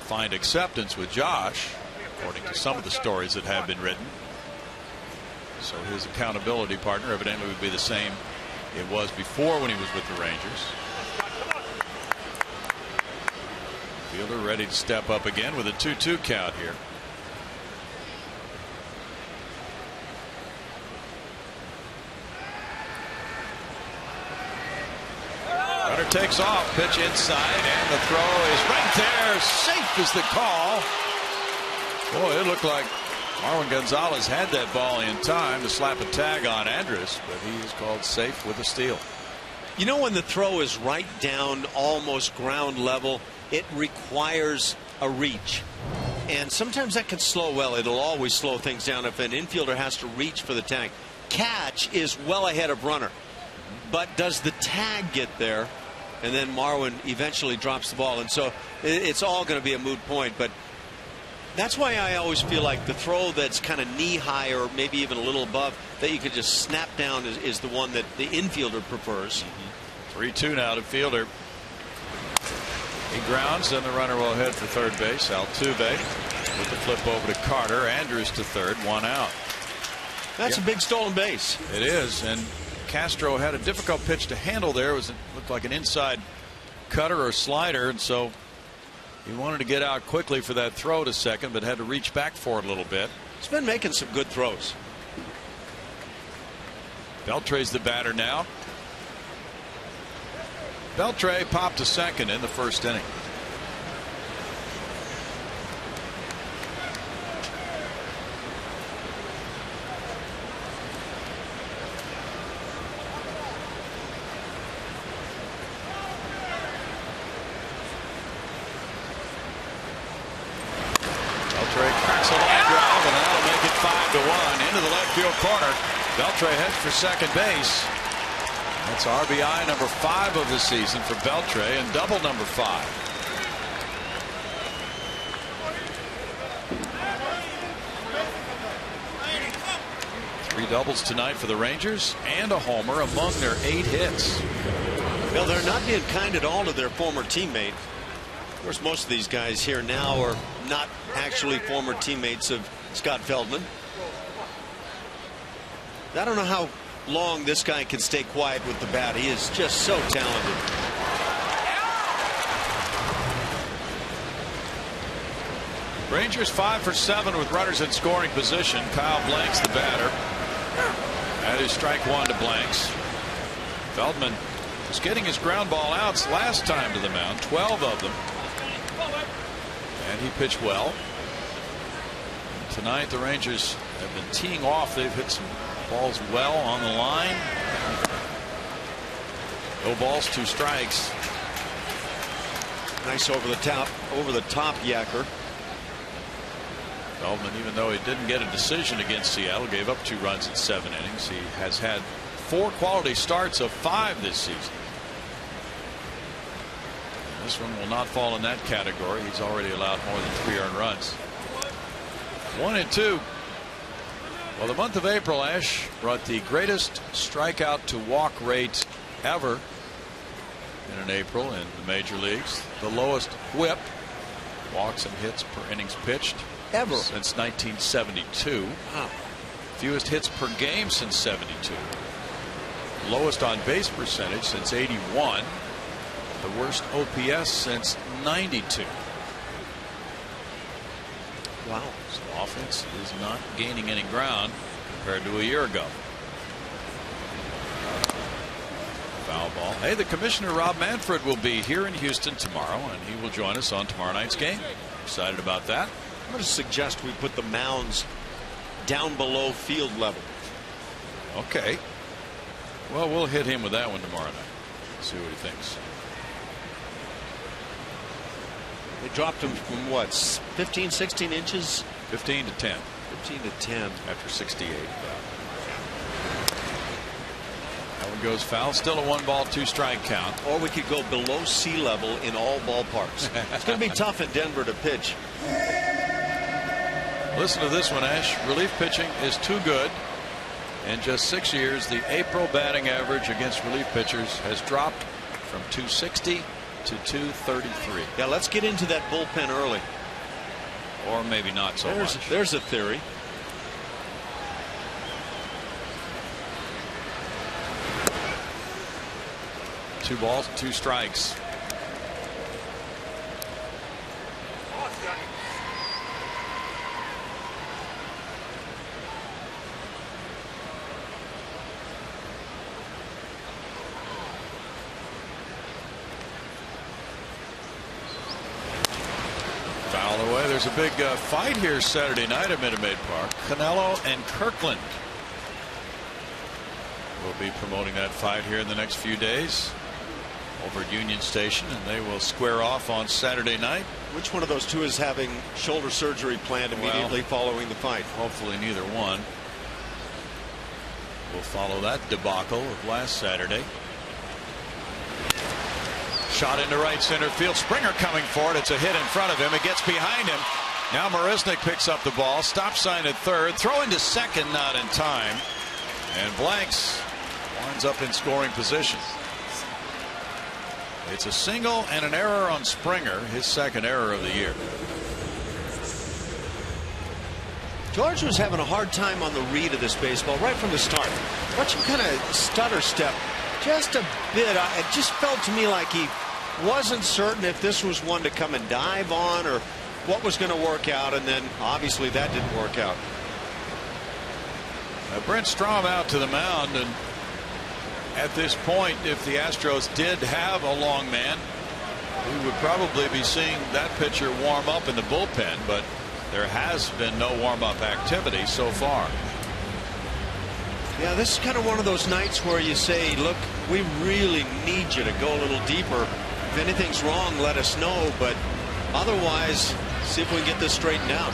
find acceptance with Josh, according to some of the stories that have been written. So his accountability partner evidently would be the same it was before when he was with the Rangers. Fielder ready to step up again with a 2-2 count here. Runner takes off, pitch inside, and the throw is right there. Safe is the call. Boy, it looked like Marwin Gonzalez had that ball in time to slap a tag on Andrus, but he is called safe with a steal. You know, when the throw is right down, almost ground level, it requires a reach. And sometimes that can slow, well, it'll always slow things down if an infielder has to reach for the tag. Catch is well ahead of runner. But does the tag get there? And then Marwin eventually drops the ball. And so it's all going to be a moot point. But that's why I always feel like the throw that's kind of knee high or maybe even a little above that you could just snap down is the one that the infielder prefers. 3-2 now to Fielder. He grounds, and the runner will head for third base. Altuve with the flip over to Carter. Andrus to third, 1 out. That's a big stolen base. It is, and Castro had a difficult pitch to handle there. It looked like an inside cutter or slider, and so he wanted to get out quickly for that throw to second, but had to reach back for it a little bit. He's been making some good throws. Beltre's the batter now. Beltre popped to second in the first inning. Beltre cracks a line drive, and that'll make it 5-1 into the left field corner. Beltre heads for second base. That's RBI number 5 of the season for Beltre and double number 5. 3 doubles tonight for the Rangers and a homer among their 8 hits. Well, they're not being kind at all to their former teammate. Of course, most of these guys here now are not actually former teammates of Scott Feldman. I don't know how long this guy can stay quiet with the bat. He is just so talented. Rangers 5 for 7 with runners in scoring position. Kyle Blanks the batter. That is strike 1 to Blanks. Feldman was getting his ground ball outs last time to the mound, 12 of them, and he pitched well. Tonight the Rangers have been teeing off. They've hit some balls well on the line. No balls, 2 strikes. Nice over the top yacker. Feldman, even though he didn't get a decision against Seattle, gave up 2 runs in 7 innings. He has had 4 quality starts of 5 this season. This one will not fall in that category. He's already allowed more than 3 earned runs. 1-2. Well, the month of April, Ash, brought the greatest strikeout to walk rate ever in an April in the major leagues. The lowest whip, walks and hits per innings pitched, ever since 1972. Wow. Fewest hits per game since 72. Lowest on base percentage since 81. The worst OPS since 92. Wow. So offense is not gaining any ground compared to a year ago. Foul ball. Hey, the commissioner Rob Manfred will be here in Houston tomorrow, and he will join us on tomorrow night's game. Excited about that. I'm going to suggest we put the mounds down below field level. Okay. Well, we'll hit him with that one tomorrow night. See what he thinks. They dropped him from what, 15, 16 inches? 15 to 10. 15 to 10. After 68. That one goes foul. Still a 1-ball, 2-strike count. Or we could go below sea level in all ballparks. It's going to be tough in Denver to pitch. Listen to this one, Ash. Relief pitching is too good. In just 6 years, the April batting average against relief pitchers has dropped from 260 to 233. Yeah, let's get into that bullpen early. Or maybe not so much. There's a theory. Two balls, 2 strikes. There's a big fight here Saturday night at Minute Maid Park. Canelo and Kirkland will be promoting that fight here in the next few days over at Union Station, and they will square off on Saturday night. Which one of those two is having shoulder surgery planned immediately following the fight? Hopefully neither one. We'll follow that debacle of last Saturday. Shot into right center field. Springer coming for it. It's a hit in front of him. It gets behind him. Now Marisnik picks up the ball. Stop sign at third. Throw into second, not in time. And Blanks winds up in scoring position. It's a single and an error on Springer, his second error of the year. George was having a hard time on the read of this baseball right from the start. Watch him kind of stutter step just a bit. It just felt to me like he wasn't certain if this was one to come and dive on or what was going to work out, and then obviously that didn't work out. Brent Strom out to the mound, and at this point, if the Astros did have a long man, we would probably be seeing that pitcher warm up in the bullpen, but there has been no warm-up activity so far. Yeah, this is kind of one of those nights where you say, look, we really need you to go a little deeper. If anything's wrong, let us know, but otherwise, see if we can get this straightened out.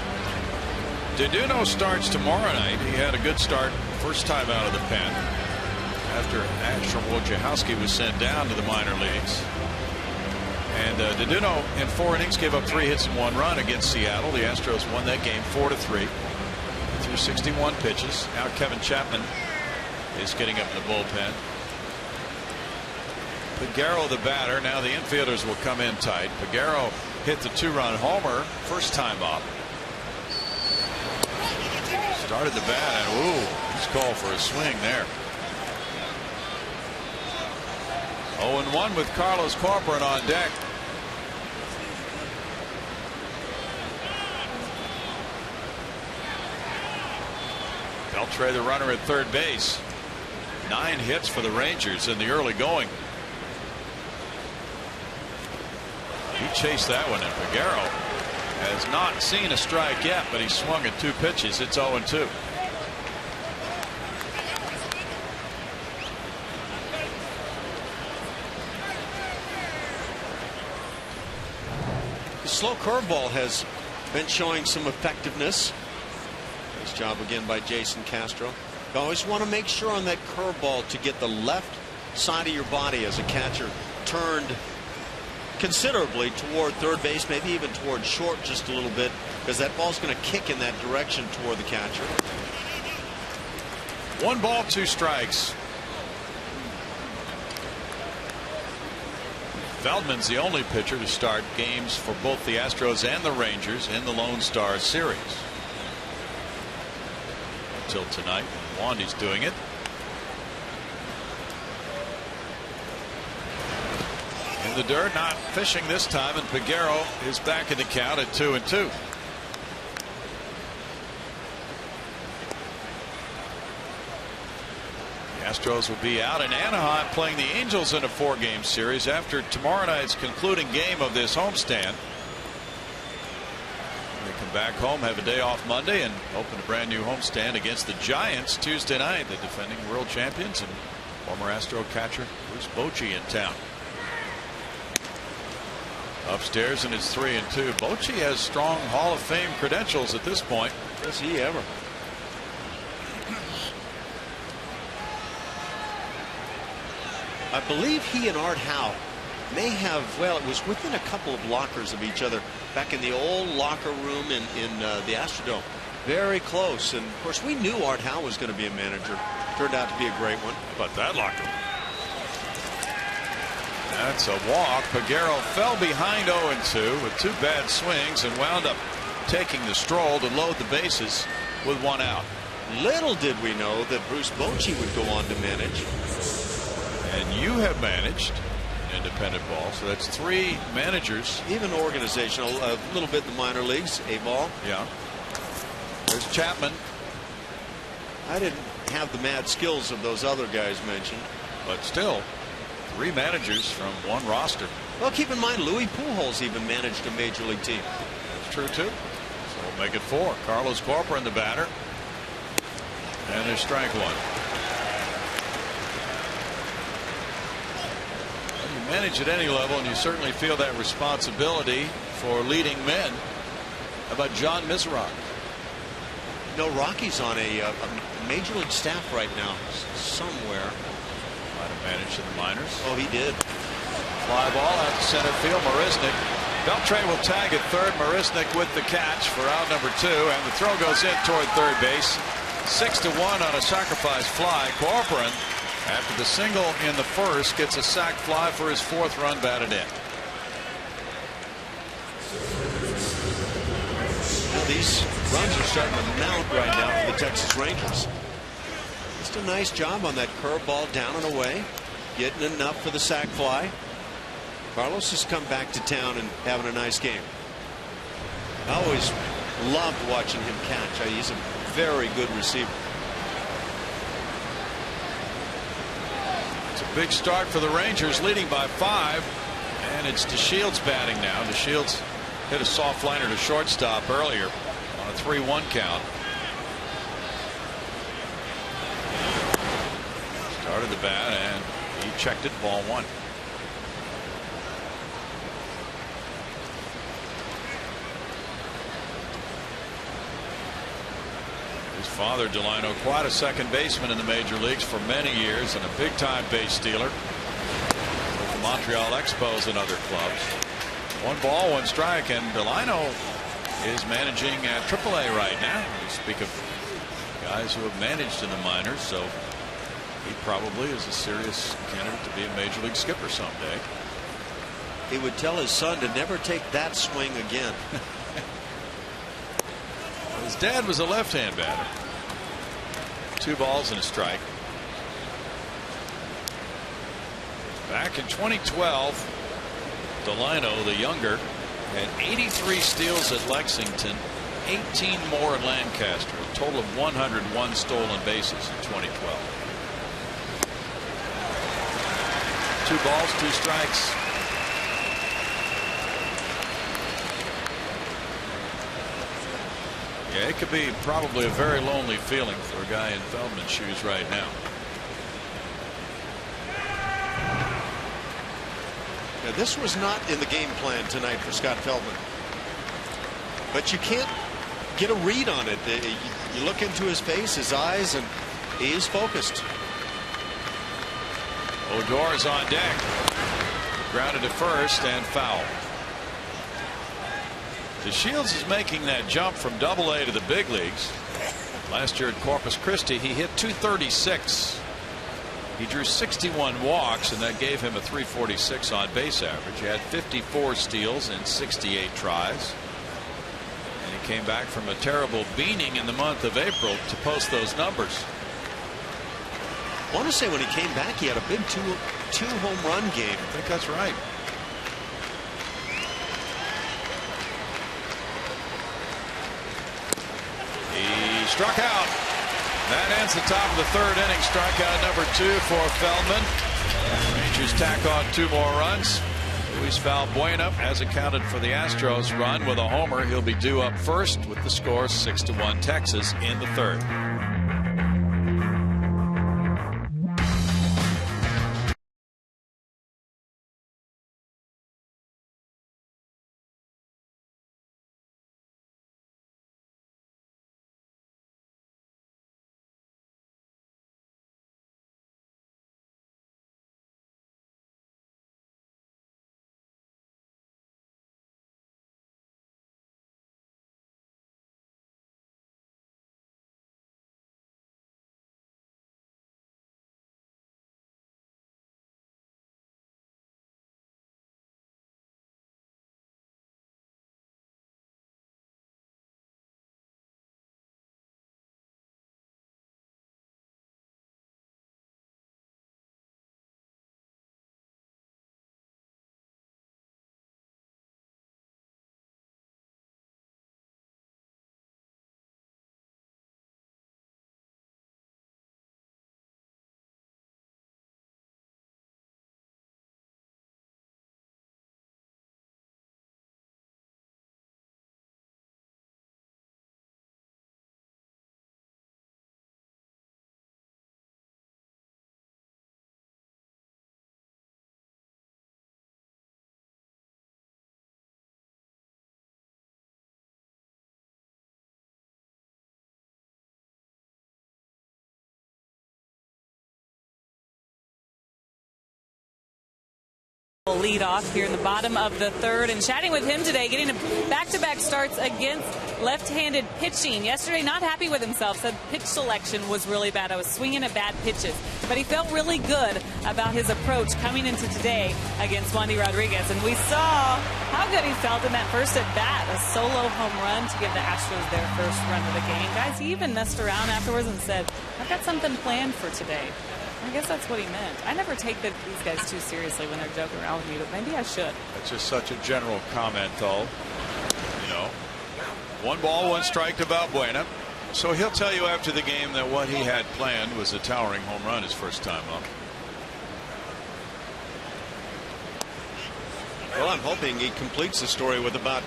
Diduno starts tomorrow night. He had a good start first time out of the pen after Ashram Wojciechowski was sent down to the minor leagues. And Diduno in 4 innings gave up 3 hits and 1 run against Seattle. The Astros won that game 4-3. through 61 pitches. Now Kevin Chapman is getting up in the bullpen. Peguero the batter. Now the infielders will come in tight. Peguero hit the 2-run homer first time up. Started the bat and he's called for a swing there. 0-1 with Carlos Corcoran on deck. Beltre the runner at third base. 9 hits for the Rangers in the early going. He chased that one, and Peguero has not seen a strike yet, but he swung at 2 pitches. It's 0-2. The slow curveball has been showing some effectiveness. Nice job again by Jason Castro. You always want to make sure on that curveball to get the left side of your body as a catcher turned considerably toward third base, maybe even toward short just a little bit, because that ball's going to kick in that direction toward the catcher. 1 ball, 2 strikes. Feldman's the only pitcher to start games for both the Astros and the Rangers in the Lone Star Series. Until tonight, Wandy's doing it. In the dirt, not fishing this time, and Peguero is back in the count at 2-2. The Astros will be out in Anaheim playing the Angels in a 4-game series after tomorrow night's concluding game of this homestand. They come back home, have a day off Monday, and open a brand new homestand against the Giants Tuesday night. The defending world champions and former Astro catcher Bruce Bochy in town. Upstairs, and it's 3-2. Bochy has strong Hall of Fame credentials at this point. Does he ever? I believe he and Art Howe may have, well, it was within a couple of lockers of each other back in the old locker room in the Astrodome. Very close. And of course we knew Art Howe was going to be a manager. Turned out to be a great one. But that locker room. That's a walk. Peguero fell behind 0-2 with 2 bad swings and wound up taking the stroll to load the bases with 1 out. Little did we know that Bruce Bochy would go on to manage. And you have managed independent ball, so that's 3 managers. Even organizational, a little bit in the minor leagues, A-ball. Yeah. There's Chapman. I didn't have the mad skills of those other guys mentioned. But still, 3 managers from 1 roster. Well, keep in mind, Louis Pujols even managed a major league team. That's true, too. So we'll make it 4. Carlos Corcoran, the batter. And there's strike 1. Well, you manage at any level, and you certainly feel that responsibility for leading men. How about John Mizrahi? No, Rockies on a major league staff right now somewhere. Might have managed in the minors. Oh, he did. Fly ball out to center field. Marisnick. Beltre will tag at third. Marisnick with the catch for out number 2, and the throw goes in toward third base. 6-1 on a sacrifice fly. Corcoran, after the single in the first, gets a sac fly for his 4th run batted in. Now these runs are starting to mount right now for the Texas Rangers. Just a nice job on that curveball down and away, getting enough for the sac fly. Carlos has come back to town and having a nice game. I always loved watching him catch. He's a very good receiver. It's a big start for the Rangers, leading by 5, and it's DeShields batting now. DeShields hit a soft liner to shortstop earlier on a 3-1 count. Started the bat, and he checked it, ball 1. His father, Delino, quite a second baseman in the major leagues for many years and a big-time base stealer with the Montreal Expos and other clubs. 1 ball, 1 strike, and Delino is managing at AAA right now. We speak of guys who have managed in the minors, so he probably is a serious candidate to be a major league skipper someday. He would tell his son to never take that swing again. His dad was a left-hand batter. 2 balls and a strike. Back in 2012, Delino, the younger, had 83 steals at Lexington, 18 more at Lancaster, a total of 101 stolen bases in 2012. 2 balls, 2 strikes. Yeah, it could be probably a very lonely feeling for a guy in Feldman's shoes right now. Now, this was not in the game plan tonight for Scott Feldman, but you can't get a read on it. You look into his face, his eyes, and he is focused. Odor's on deck. Grounded to first and foul. DeShields is making that jump from Double-A to the big leagues. Last year at Corpus Christi, he hit .236. He drew 61 walks, and that gave him a .346 on base average. He had 54 steals in 68 tries. And he came back from a terrible beating in the month of April to post those numbers. I want to say when he came back, he had a big two home run game. I think that's right. He struck out. That ends the top of the 3rd inning. Strikeout number 2 for Feldman. Rangers tack on 2 more runs. Luis Valbuena has accounted for the Astros run with a homer. He'll be due up first with the score 6-1 Texas in the 3rd. Lead off here in the bottom of the 3rd, and chatting with him today, getting back-to-back starts against left-handed pitching. Yesterday, not happy with himself, said pitch selection was really bad. I was swinging at bad pitches, but he felt really good about his approach coming into today against Wandy Rodriguez, and we saw how good he felt in that first at bat, a solo home run to give the Astros their first run of the game. Guys, he even messed around afterwards and said, "I've got something planned for today." I guess that's what he meant. I never take these guys too seriously when they're joking around with me, but maybe I should. That's just such a general comment, though. You know, 1 ball, 1 strike to Valbuena. So he'll tell you after the game that what he had planned was a towering home run his first time up. Well, I'm hoping he completes the story with about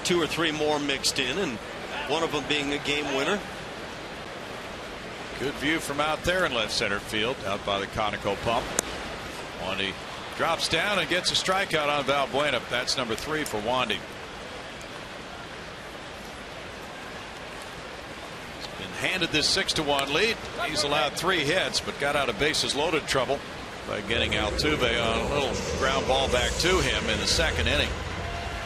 2 or 3 more mixed in, and one of them being a game winner. Good view from out there in left center field, out by the Conoco pump. Wandy drops down and gets a strikeout on Valbuena. That's number 3 for Wandy. He's been handed this 6-1 lead. He's allowed 3 hits, but got out of bases loaded trouble by getting Altuve on a little ground ball back to him in the 2nd inning.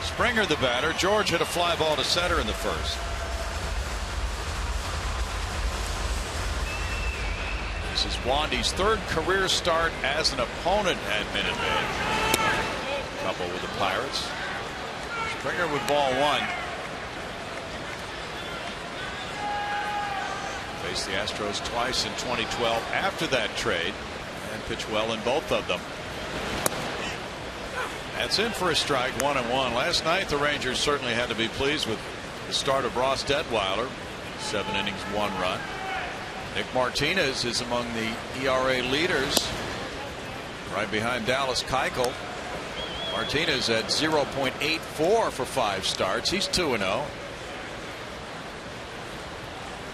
Springer the batter. George hit a fly ball to center in the 1st. This is Wandy's third career start as an opponent at Minute Maid. Couple with the Pirates. Springer with ball one. Faced the Astros twice in 2012 after that trade and pitched well in both of them. That's in for a strike, 1-1. Last night the Rangers certainly had to be pleased with the start of Ross Detweiler. 7 innings, 1 run. Nick Martinez is among the ERA leaders, right behind Dallas Keuchel. Martinez at 0.84 for 5 starts. He's 2-0.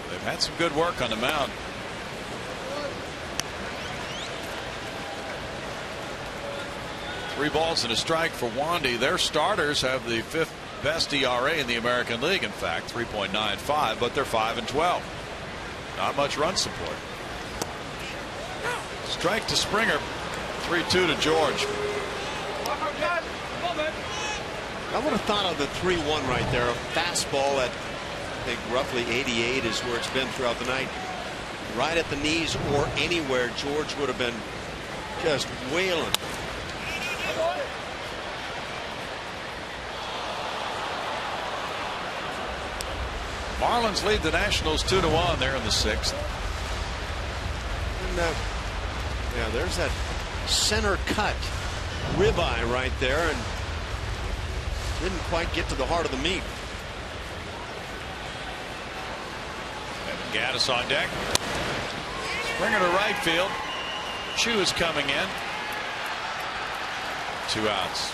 They've had some good work on the mound. Three balls and a strike for Wandy. Their starters have the 5th best ERA in the American League. In fact, 3.95, but they're 5-12. Not much run support. Strike to Springer. 3-2 to George. I would have thought of the 3-1 right there. A fastball at, I think, roughly 88 is where it's been throughout the night. Right at the knees or anywhere, George would have been just wailing. Marlins lead the Nationals 2-1. They're in the 6th. And yeah, there's that center cut ribeye right there, and didn't quite get to the heart of the meat. Evan Gattis on deck. Springer to right field. Chu is coming in. 2 outs.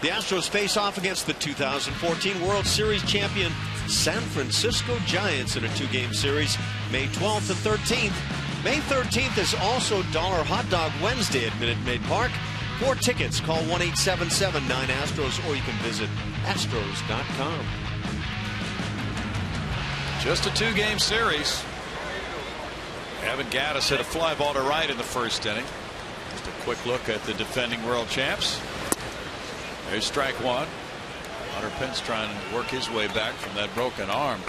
The Astros face off against the 2014 World Series champion San Francisco Giants in a 2-game series, May 12th and 13th. May 13th is also Dollar Hot Dog Wednesday at Minute Maid Park. For tickets, call 1-877-9-ASTROS, or you can visit astros.com. Just a 2-game series. Evan Gattis hit a fly ball to right in the first inning. Just a quick look at the defending world champs. There's strike one. Hunter Pence trying to work his way back from that broken arm.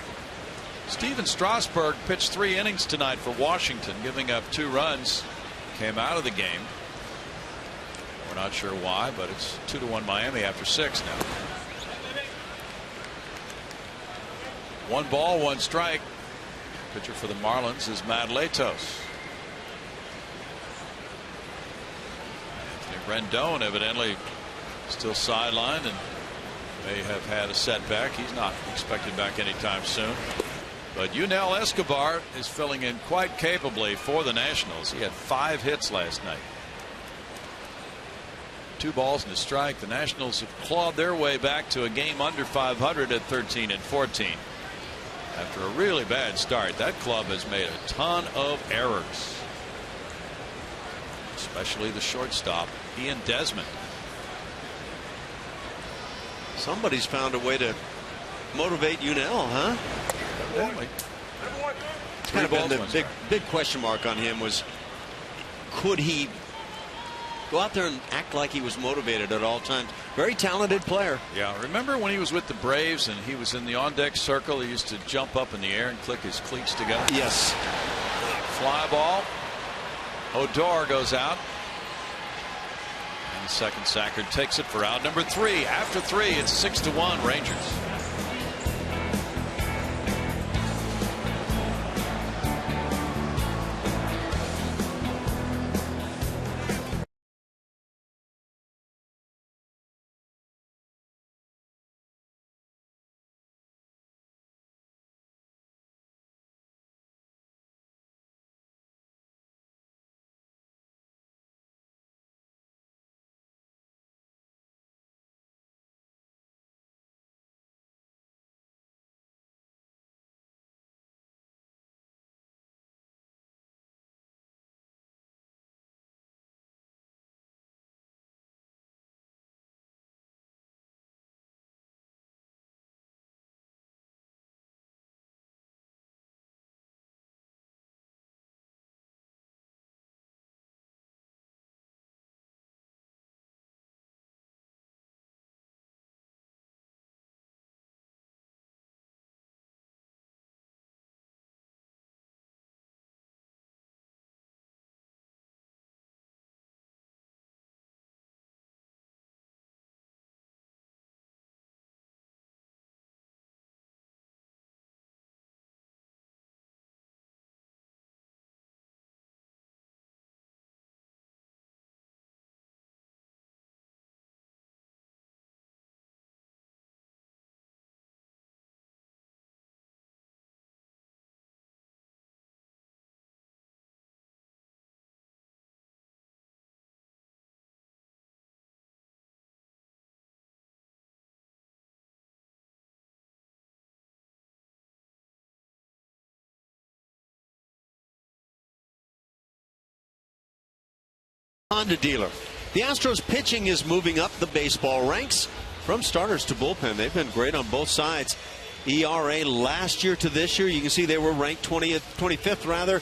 Steven Strasburg pitched 3 innings tonight for Washington, giving up 2 runs. Came out of the game. We're not sure why, but it's 2-1 Miami after 6 now. 1 ball, 1 strike. Pitcher for the Marlins is Matt Latos. Anthony Rendon evidently still sidelined and may have had a setback. He's not expected back anytime soon. But Yunel Escobar is filling in quite capably for the Nationals. He had 5 hits last night. 2 balls and a strike. The Nationals have clawed their way back to a game under 500 at 13-14. After a really bad start, that club has made a ton of errors, especially the shortstop, Ian Desmond. Somebody's found a way to motivate Yunel, huh? Evidently. It's kind of been the big question mark on him was, could he go out there and act like he was motivated at all times? Very talented player. Yeah, remember when he was with the Braves and he was in the on-deck circle? He used to jump up in the air and click his cleats together. Yes. Fly ball. Odor goes out. And the second sacker takes it for out number 3. After 3, it's 6-1 Rangers. Honda dealer. The Astros pitching is moving up the baseball ranks from starters to bullpen. They've been great on both sides. ERA last year to this year, you can see they were ranked 25th rather,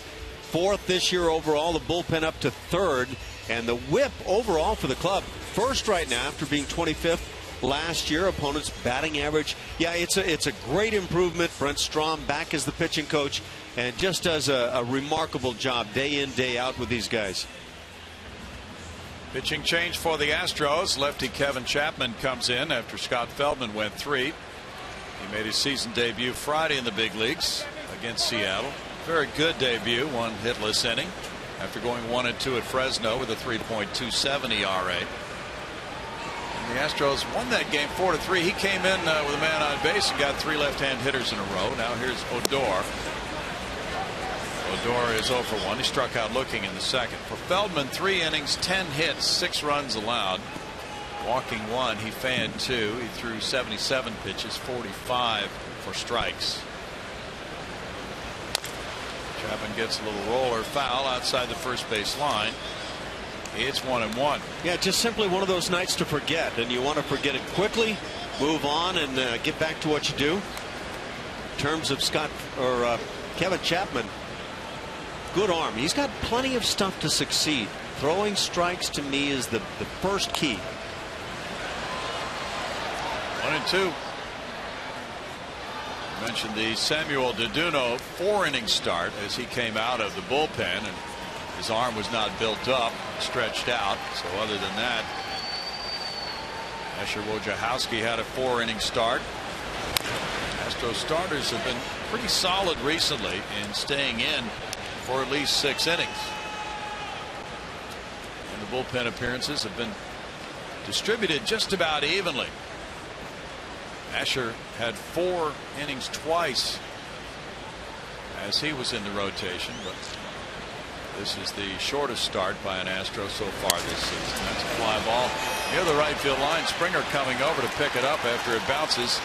4th this year overall. The bullpen up to 3rd, and the WHIP overall for the club 1st right now after being 25th last year. Opponents batting average, yeah, it's a great improvement. Brent Strom back as the pitching coach and just does a remarkable job day in, day out with these guys. Pitching change for the Astros. Lefty Kevin Chapman comes in after Scott Feldman went 3. He made his season debut Friday in the big leagues against Seattle. Very good debut, 1 hitless inning after going 1-2 at Fresno with a 3.27 ERA. And the Astros won that game 4-3. He came in with a man on base and got 3 left-hand hitters in a row. Now here's Odor. Odor is 0 for 1. He struck out looking in the second. For Feldman, 3 innings, 10 hits, 6 runs allowed. Walking 1, he fanned 2. He threw 77 pitches, 45 for strikes. Chapman gets a little roller foul outside the first base line. It's 1-1. Yeah, just simply one of those nights to forget, and you want to forget it quickly, move on, and get back to what you do. In terms of Kevin Chapman, good arm. He's got plenty of stuff to succeed. Throwing strikes to me is the first key. 1-2. I mentioned the Samuel Deduno 4-inning start as he came out of the bullpen, and his arm was not built up, stretched out. So other than that, Asher Wojciechowski had a 4-inning start. Astros starters have been pretty solid recently in staying in for at least 6 innings. And the bullpen appearances have been distributed just about evenly. Asher had 4 innings twice as he was in the rotation, but this is the shortest start by an Astro so far this season. That's a fly ball near the right field line. Springer coming over to pick it up after it bounces.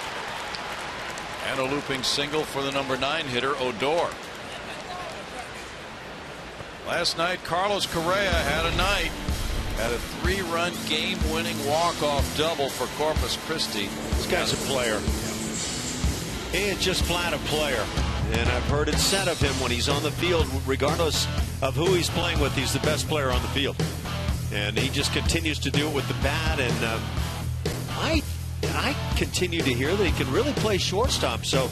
And a looping single for the number 9 hitter, Odor. Last night, Carlos Correa had a night. Had a 3-run game-winning walk-off double for Corpus Christi. This guy's a player. He is just flat a player. And I've heard it said of him when he's on the field, regardless of who he's playing with, he's the best player on the field. And he just continues to do it with the bat. And I continue to hear that he can really play shortstop. So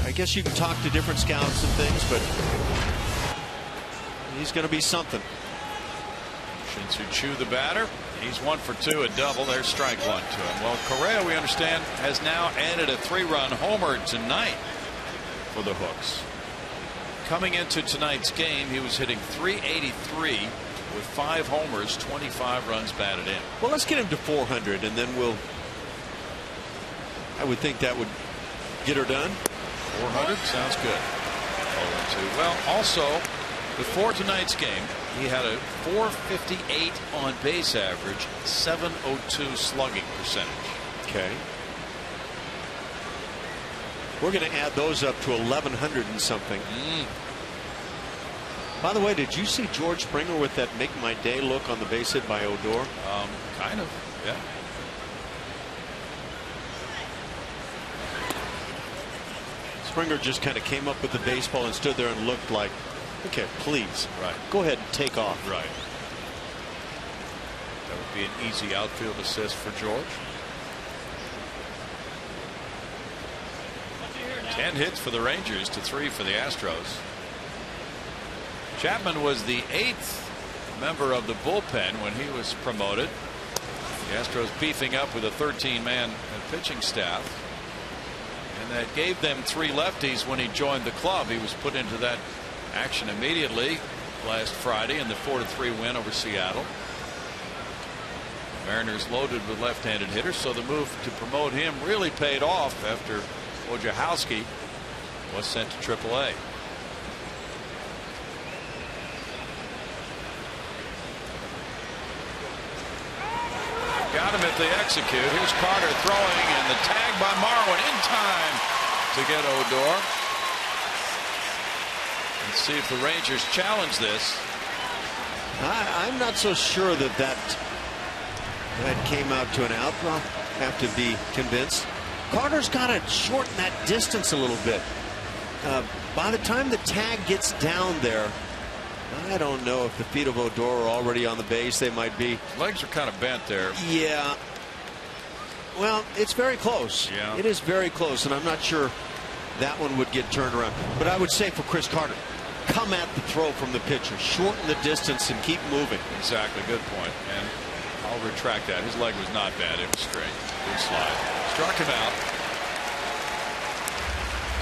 I guess you can talk to different scouts and things, but he's going to be something. Shin-Soo Choo, the batter. He's 1 for 2, a double. There's strike 1 to him. Well, Correa, we understand, has now added a 3-run homer tonight for the Hooks. Coming into tonight's game, he was hitting .383 with 5 homers, 25 runs batted in. Well, let's get him to 400, and then I would think that would get her done. 400 sounds good. 0-2. Well, also before tonight's game, he had a .458 on base average, .702 slugging percentage. Okay. We're going to add those up to 1,100 and something. By the way, did you see George Springer with that make my day look on the base hit by Odor? Kind of, yeah. Springer just kind of came up with the baseball and stood there and looked like, okay, please, right, go ahead and take off. Right. That would be an easy outfield assist for George. 10 hits for the Rangers to 3 for the Astros. Chapman was the 8th member of the bullpen when he was promoted. The Astros beefing up with a 13-man pitching staff, and that gave them 3 lefties when he joined the club. He was put into that action immediately last Friday in the 4-3 win over Seattle. Mariners loaded with left-handed hitters, so the move to promote him really paid off after Wojciechowski was sent to AAA. Got him if they execute. Here's Carter throwing, and the tag by Marwin in time to get Odor. Let's see if the Rangers challenge this. I'm not so sure that came out to an out. I'll have to be convinced. Carter's got to shorten that distance a little bit. By the time the tag gets down there, I don't know if the feet of Odor are already on the base. They might be. Legs are kind of bent there. Yeah. Well, it's very close. Yeah. It is very close, and I'm not sure that one would get turned around. But I would say for Chris Carter, come at the throw from the pitcher, shorten the distance, and keep moving. Exactly. Good point. And I'll retract that. His leg was not bad. It was straight. Good slide. Struck him out.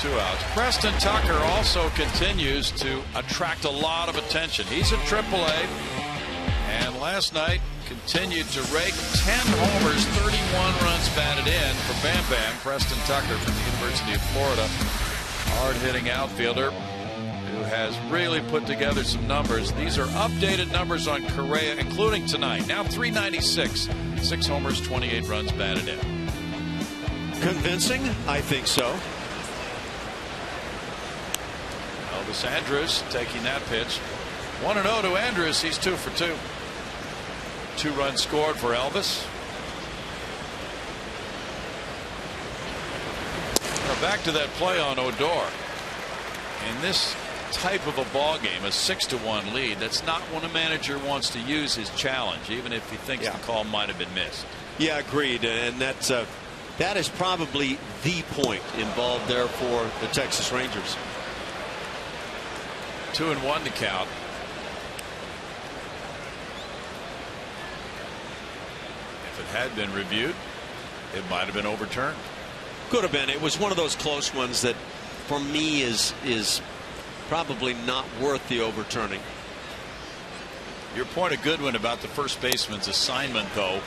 2 outs. Preston Tucker also continues to attract a lot of attention. He's at AAA, and last night continued to rake 10 homers, 31 runs batted in for Bam Bam. Preston Tucker from the University of Florida, hard-hitting outfielder who has really put together some numbers. These are updated numbers on Correa, including tonight. Now 396, 6 homers, 28 runs batted in. Convincing? I think so. Elvis Andrus taking that pitch. 1-0 to Andrus. He's 2 for 2. 2 runs scored for Elvis. Now back to that play on Odor. In this type of a ball game, a 6-1 lead, that's not when a manager wants to use his challenge, even if he thinks the call might have been missed. Yeah, agreed. And that is probably the point involved there for the Texas Rangers. 2-1 to count. If it had been reviewed, it might have been overturned. Could have been. It was one of those close ones that, for me, is probably not worth the overturning. Your point, a good one about the first baseman's assignment, though,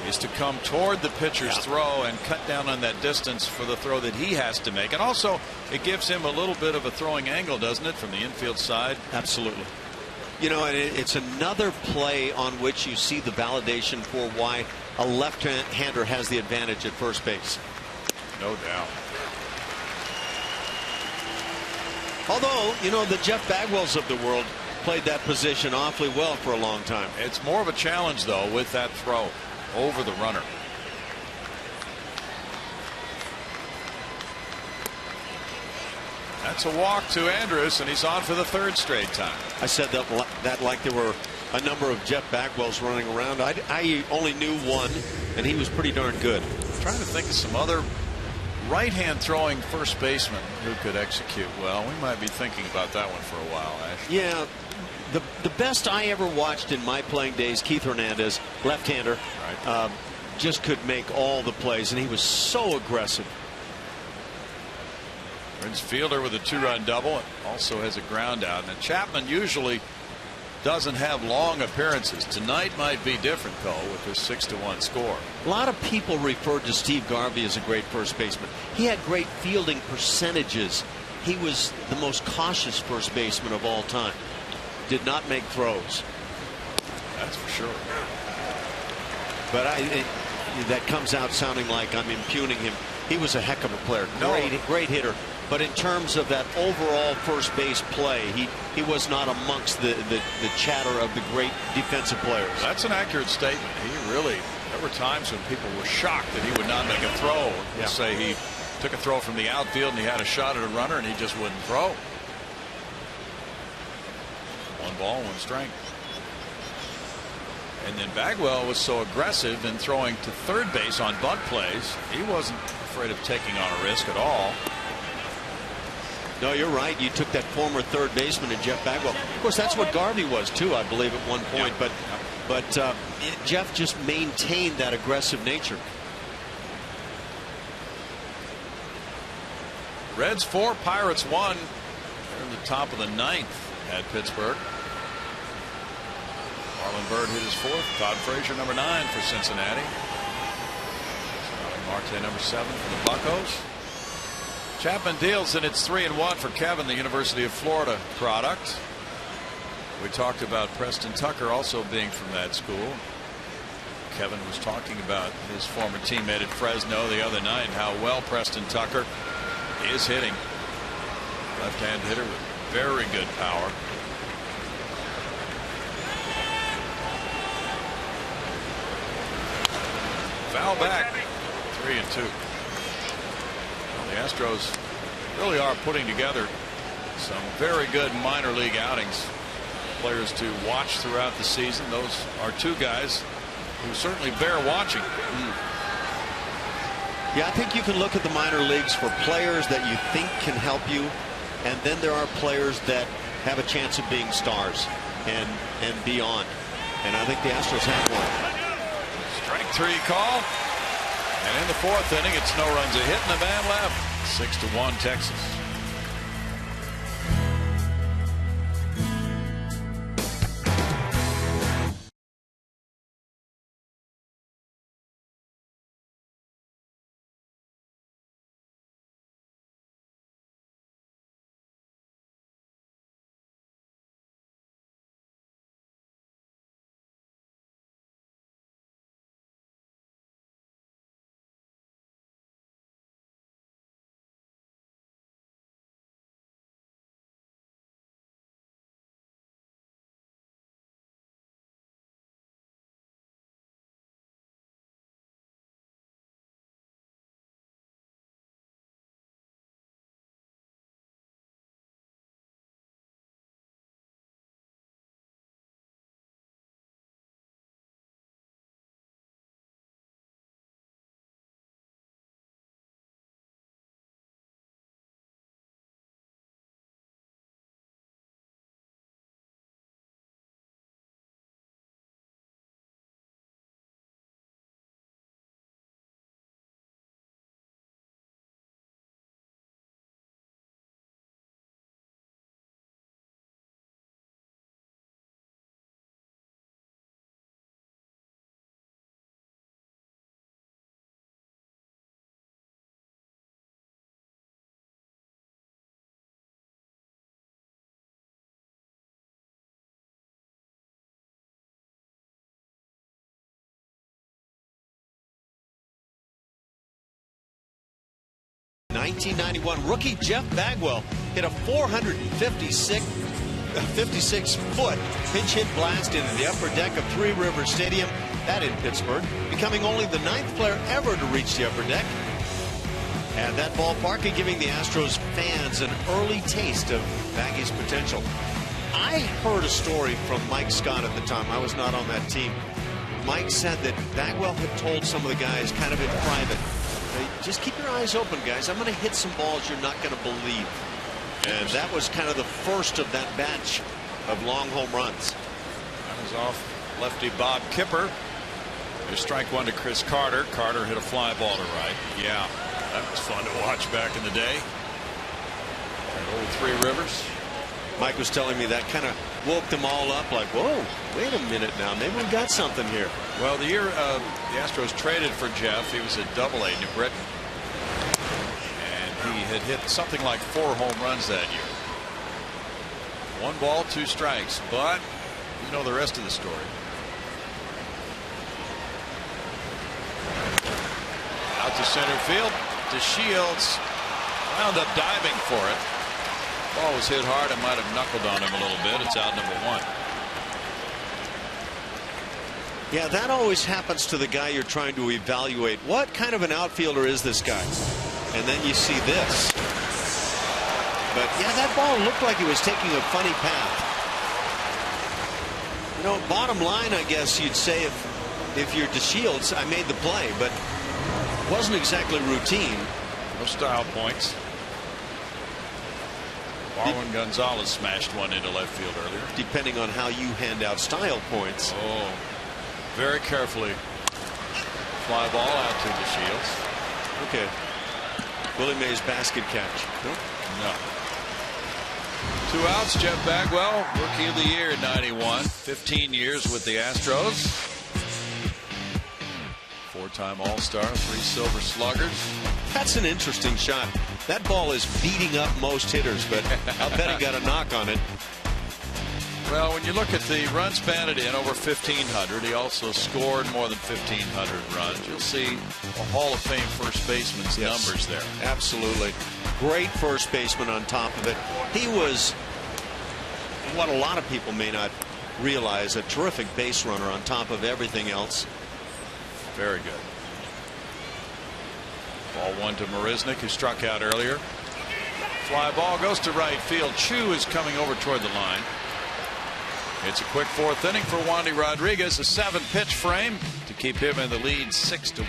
is to come toward the pitcher's throw and cut down on that distance for the throw that he has to make. And also, it gives him a little bit of a throwing angle, doesn't it, from the infield side? Absolutely. You know, and it's another play on which you see the validation for why a left-hander has the advantage at first base. No doubt. Although, you know, the Jeff Bagwells of the world played that position awfully well for a long time. It's more of a challenge, though, with that throw over the runner. That's a walk to Andrus, and he's on for the 3rd straight time. I said that like there were a number of Jeff Bagwells running around. I only knew one, and he was pretty darn good. I'm trying to think of some other right-hand throwing first baseman who could execute well. We might be thinking about that one for a while, Ash. Yeah. The best I ever watched in my playing days, Keith Hernandez, left-hander, just could make all the plays, and he was so aggressive. Prince Fielder with a 2-run double, also has a ground out. And Chapman usually doesn't have long appearances. Tonight might be different, though, with this 6-1 score. A lot of people referred to Steve Garvey as a great first baseman. He had great fielding percentages. He was the most cautious first baseman of all time. Did not make throws. That's for sure. But that comes out sounding like I'm impugning him. He was a heck of a player. Great hitter. But in terms of that overall first base play, he was not amongst the chatter of the great defensive players. That's an accurate statement. There were times when people were shocked that he would not make a throw. Let's say he took a throw from the outfield and he had a shot at a runner and he just wouldn't throw. 1 ball, 1 strike. And then Bagwell was so aggressive in throwing to third base on bunt plays, he wasn't afraid of taking on a risk at all. No, you're right. You took that former third baseman in Jeff Bagwell. Of course, that's what Garvey was too, I believe, at one point. But Jeff just maintained that aggressive nature. Reds 4, Pirates 1. They're in the top of the 9th at Pittsburgh. Marlon Byrd hit his 4th. Todd Frazier, number 9 for Cincinnati. Marte, number 7 for the Buccos. Chapman deals, and it's 3-1 for Kevin, the University of Florida product. We talked about Preston Tucker also being from that school. Kevin was talking about his former teammate at Fresno the other night, how well Preston Tucker is hitting. Left-hand hitter with very good power. Now back 3-2. Well, the Astros really are putting together some very good minor league outings. Players to watch throughout the season. Those are two guys who certainly bear watching. Yeah, I think you can look at the minor leagues for players that you think can help you, and then there are players that have a chance of being stars and beyond. And I think the Astros have one. Strike 3 call. And in the 4th inning, it's no runs, a hit, and a man left. 6-1 Texas. '91 rookie Jeff Bagwell hit a 456-foot pinch hit blast into the upper deck of Three Rivers Stadium, that in Pittsburgh, becoming only the 9th player ever to reach the upper deck. And that ballpark giving the Astros fans an early taste of Baggy's potential. I heard a story from Mike Scott at the time. I was not on that team. Mike said that Bagwell had told some of the guys kind of in private, just keep your eyes open, guys. I'm going to hit some balls you're not going to believe. And that was kind of the first of that batch of long home runs. That was off lefty Bob Kipper. There's strike 1 to Chris Carter. Carter hit a fly ball to right. Yeah, that was fun to watch back in the day. That old Three Rivers. Mike was telling me that kind of woke them all up, like, whoa, wait a minute now, maybe we got something here. Well, the year the Astros traded for Jeff, he was at Double-A New Britain, and he had hit something like 4 home runs that year. 1 ball, 2 strikes, but you know the rest of the story. Out to center field. DeShields wound up diving for it. Ball was hit hard and might have knuckled on him a little bit. It's out number 1. Yeah, that always happens to the guy you're trying to evaluate. What kind of an outfielder is this guy? And then you see this. But yeah, that ball looked like it was taking a funny path. You know, bottom line, I guess you'd say if you're DeShields, I made the play, but it wasn't exactly routine. No style points. Marlon Gonzalez smashed one into left field earlier. Depending on how you hand out style points. Oh, very carefully. Fly ball out to DeShields. Okay. Willie Mays basket catch. Nope. No. 2 outs. Jeff Bagwell, Rookie of the Year in '91. 15 years with the Astros. 4-time All-Star, 3 Silver Sluggers. That's an interesting shot. That ball is beating up most hitters, but I'll bet he got a knock on it. Well, when you look at the runs batted in, over 1,500. He also scored more than 1,500 runs. You'll see a Hall of Fame first baseman's numbers there. Absolutely. Great first baseman on top of it. He was what a lot of people may not realize, a terrific base runner on top of everything else. Very good. Ball one to Marisnick, who struck out earlier. Fly ball goes to right field. Chu is coming over toward the line. It's a quick fourth inning for Wandy Rodriguez. A 7-pitch frame to keep him in the lead 6-1.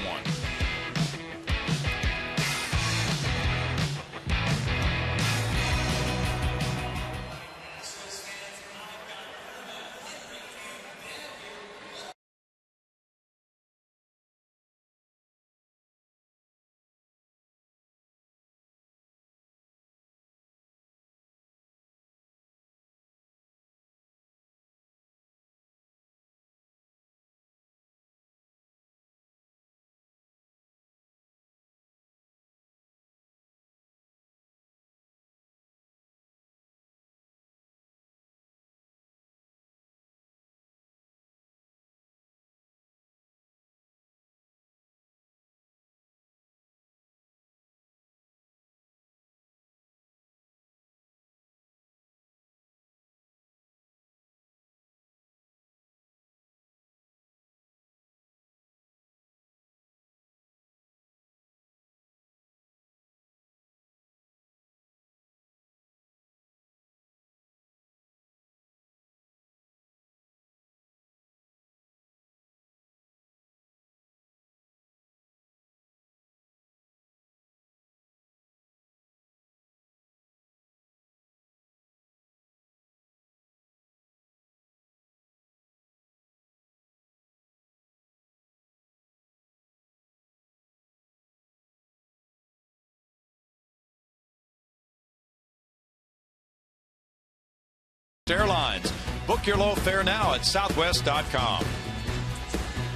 Airlines. Book your low fare now at southwest.com.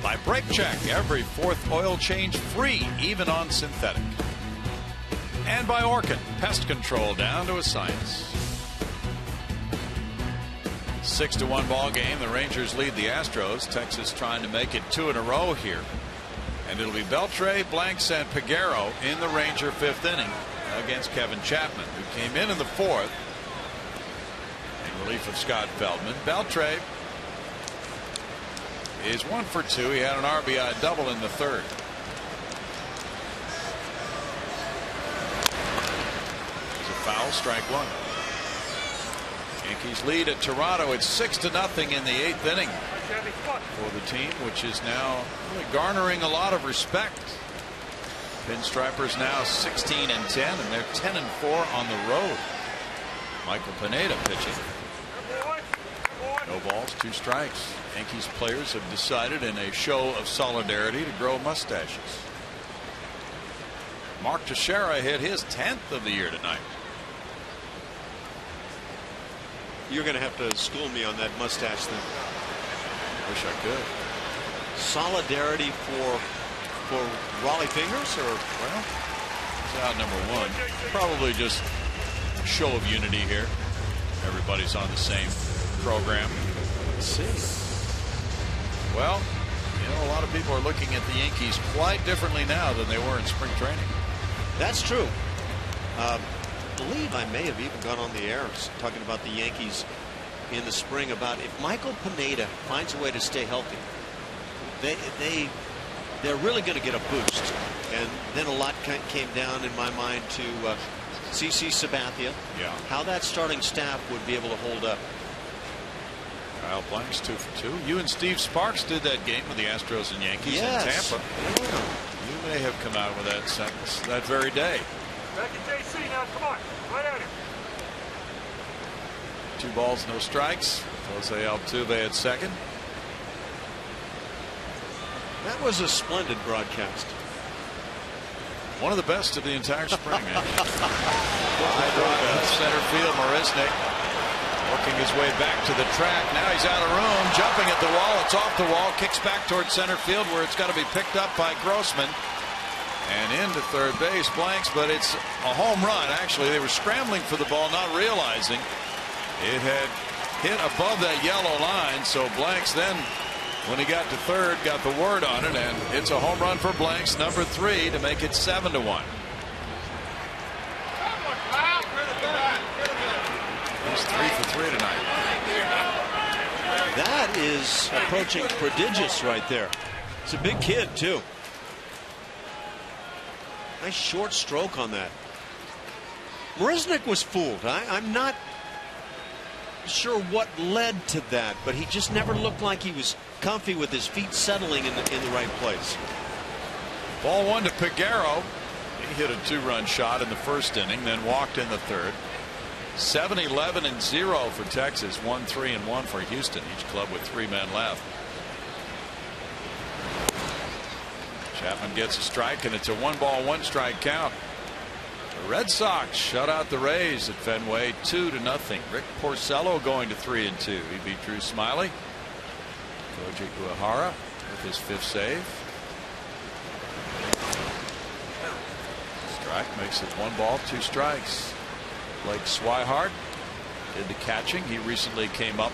By Brake Check, every fourth oil change free, even on synthetic. And by Orkin, pest control down to a science. 6-1 ball game. The Rangers lead the Astros. Texas trying to make it 2 in a row here. And it'll be Beltre, Blanks, and Peguero in the Ranger 5th inning against Kevin Chapman, who came in the 4th. Relief of Scott Feldman. Beltre is 1 for 2. He had an RBI double in the 3rd. It's a foul, strike 1. Yankees lead at Toronto. It's 6-0 in the 8th inning for the team, which is now really garnering a lot of respect. Pinstripers now 16-10, and they're 10-4 on the road. Michael Pineda pitching. No balls, 2 strikes. Yankees players have decided in a show of solidarity to grow mustaches. Mark Teixeira hit his 10th of the year tonight. You're going to have to school me on that mustache thing. Wish I could. Solidarity for Raleigh fingers, or well, it's out number 1. Probably just a show of unity here. Everybody's on the same program. Let's see. Well, you know, a lot of people are looking at the Yankees quite differently now than they were in spring training. That's true. I believe I may have even gone on the air talking about the Yankees in the spring about if Michael Pineda finds a way to stay healthy, they're really going to get a boost. And then a lot came down in my mind to CC Sabathia. Yeah. How that starting staff would be able to hold up. Kyle Blank's 2 for 2. You and Steve Sparks did that game with the Astros and Yankees in Tampa. You may have come out with that sentence that very day. Back at JC now. Come on. Right at him. 2 balls, no strikes. Jose Altuve at second. That was a splendid broadcast. One of the best of the entire spring. Center field, Marisnick working his way back to the track. Now he's out of room, jumping at the wall. It's off the wall, kicks back towards center field where it's got to be picked up by Grossman. And into third base, Blanks, but it's a home run. Actually, they were scrambling for the ball, not realizing it had hit above that yellow line. So Blanks then, when he got to third, got the word on it, and it's a home run for Blanks, number 3, to make it 7-1. He's 3 for 3 tonight. That is approaching prodigious right there. It's a big kid too. Nice short stroke on that. Marisnick was fooled. I'm not sure what led to that, but he just never looked like he was comfy with his feet settling in the right place. Ball one to Peguero. He hit a 2-run shot in the first inning, then walked in the third. 7-11-0 for Texas. 1-3-1 for Houston. Each club with 3 men left. Chapman gets a strike, and it's a 1-ball 1-strike count. The Red Sox shut out the Rays at Fenway 2-0. Rick Porcello going to 3-2. He beat Drew Smiley. Koji Uehara with his 5th save. Strike makes it 1 ball 2 strikes. Blake Swihart did the catching. He recently came up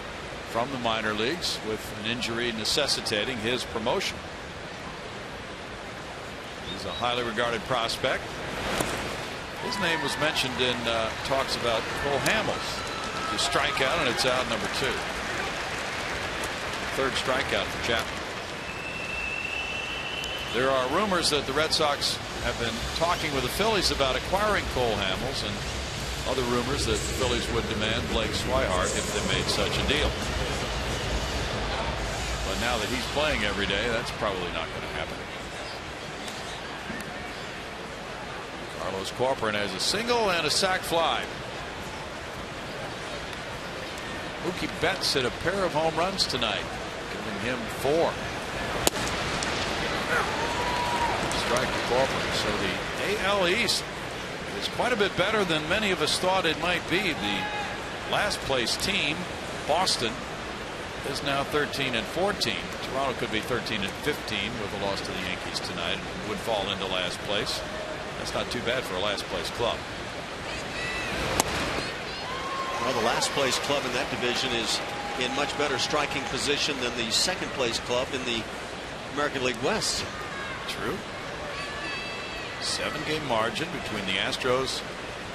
from the minor leagues with an injury necessitating his promotion. He's a highly regarded prospect. His name was mentioned in talks about Cole Hamels. The strikeout, and it's out number 2. 3rd strikeout for Chapman. There are rumors that the Red Sox have been talking with the Phillies about acquiring Cole Hamels, and other rumors that the Phillies would demand Blake Swihart if they made such a deal. But now that he's playing every day, that's probably not going to happen. Carlos Corcoran has a single and a sac fly. Mookie Betts hit a pair of home runs tonight, giving him 4. Strike to Corcoran. So the AL East is quite a bit better than many of us thought it might be. The last place team, Boston, is now 13-14. Toronto could be 13-15 with a loss to the Yankees tonight and would fall into last place. That's not too bad for a last place club. Well, the last place club in that division is in much better striking position than the second place club in the American League West. True. 7-game margin between the Astros.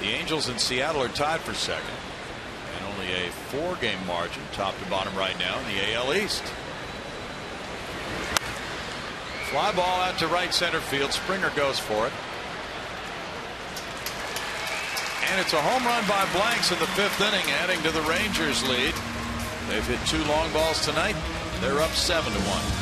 The Angels and Seattle are tied for second, and only a 4-game margin top to bottom right now in the AL East. Fly ball out to right center field. Springer goes for it. And it's a home run by Blanks in the 5th inning, adding to the Rangers' lead. They've hit 2 long balls tonight. They're up 7-1.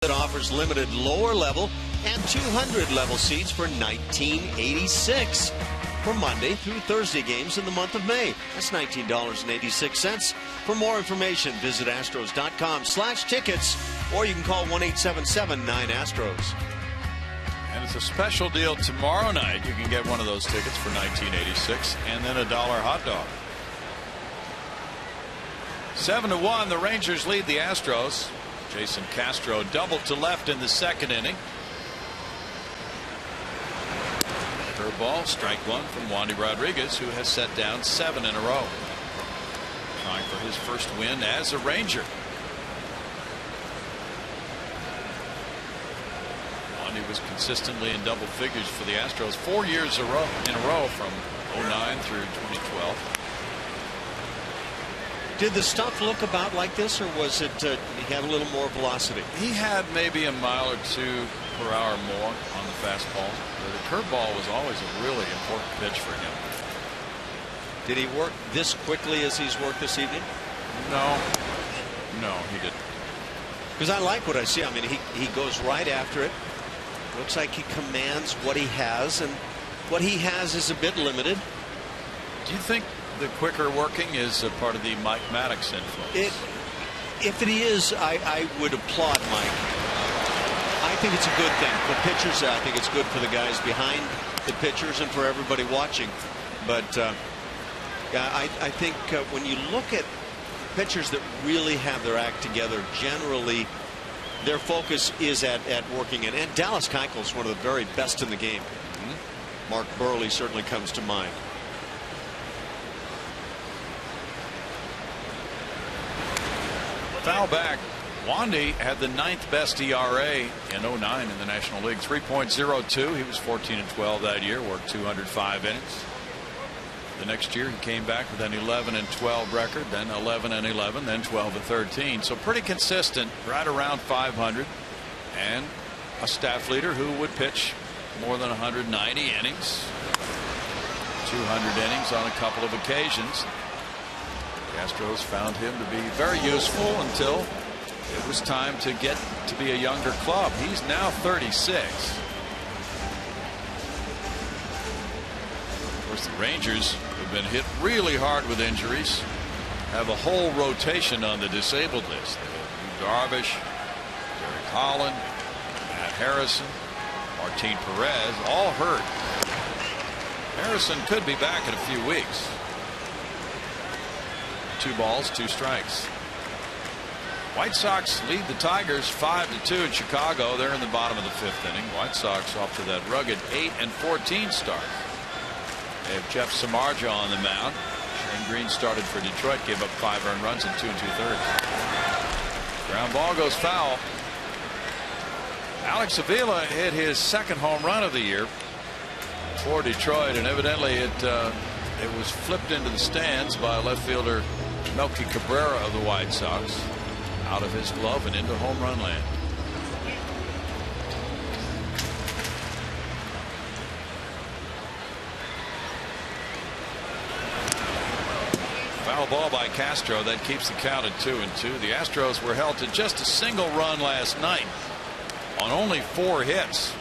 That offers limited lower level and 200 level seats for 1986 for Monday through Thursday games in the month of May. That's $19.86. For more information, visit astros.com/tickets, or you can call 1-877-9-ASTROS. And it's a special deal tomorrow night. You can get one of those tickets for $19.86 and then $1 hot dog. 7-1, the Rangers lead the Astros. Jason Castro doubled to left in the second inning. Curveball, strike one from Wandy Rodriguez, who has set down 7 in a row. Trying for his first win as a Ranger. Wandy was consistently in double figures for the Astros 4 years in a row from 09 through 2012. Did the stuff look about like this, or was it he had a little more velocity? He had maybe a mile or 2 per hour more on the fastball. But the curveball was always a really important pitch for him. Did he work this quickly as he's worked this evening? No, he didn't. Because I like what I see. I mean, he goes right after it. Looks like he commands what he has, and what he has is a bit limited. Do you think the quicker working is a part of the Mike Maddox influence? If it is, I would applaud Mike. I think it's a good thing for pitchers. I think it's good for the guys behind the pitchers and for everybody watching. But I think when you look at pitchers that really have their act together, generally their focus is at working it. And Dallas Keuchel's one of the very best in the game. Mark Burley certainly comes to mind. Foul back. Wandy had the 9th best ERA in 09 in the National League, 3.02. He was 14-12 that year, worked 205 innings. The next year he came back with an 11-12 record, then 11-11, then 12-13. So pretty consistent, right around 500, and a staff leader who would pitch more than 190 innings, 200 innings on a couple of occasions. The Astros found him to be very useful until it was time to get to be a younger club. He's now 36. Of course, the Rangers have been hit really hard with injuries, have a whole rotation on the disabled list. Yu Darvish, Derek Holland, Matt Harrison, Martin Perez, all hurt. Harrison could be back in a few weeks. 2 balls, 2 strikes. White Sox lead the Tigers 5-2 in Chicago. They're in the bottom of the 5th inning. White Sox off to that rugged 8-14 start. They have Jeff Samardzija on the mound. Shane Green started for Detroit, gave up 5 earned runs in 2 2/3. Ground ball goes foul. Alex Avila hit his 2nd home run of the year for Detroit, and evidently it was flipped into the stands by left fielder Melky Cabrera of the White Sox, out of his glove and into home run land. Foul ball by Castro. That keeps the count at 2-2. The Astros were held to just a single run last night on only 4 hits,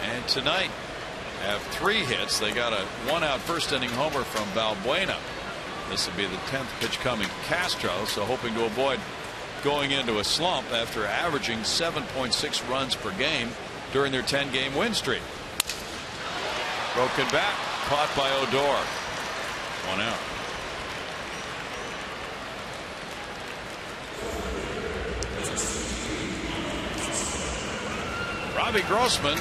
and tonight have 3 hits. They got a 1-out 1st inning homer from Valbuena. This will be the 10th pitch coming to Castro, so hoping to avoid going into a slump after averaging 7.6 runs per game during their 10-game win streak. Broken bat, caught by Odor. 1 out. Robbie Grossman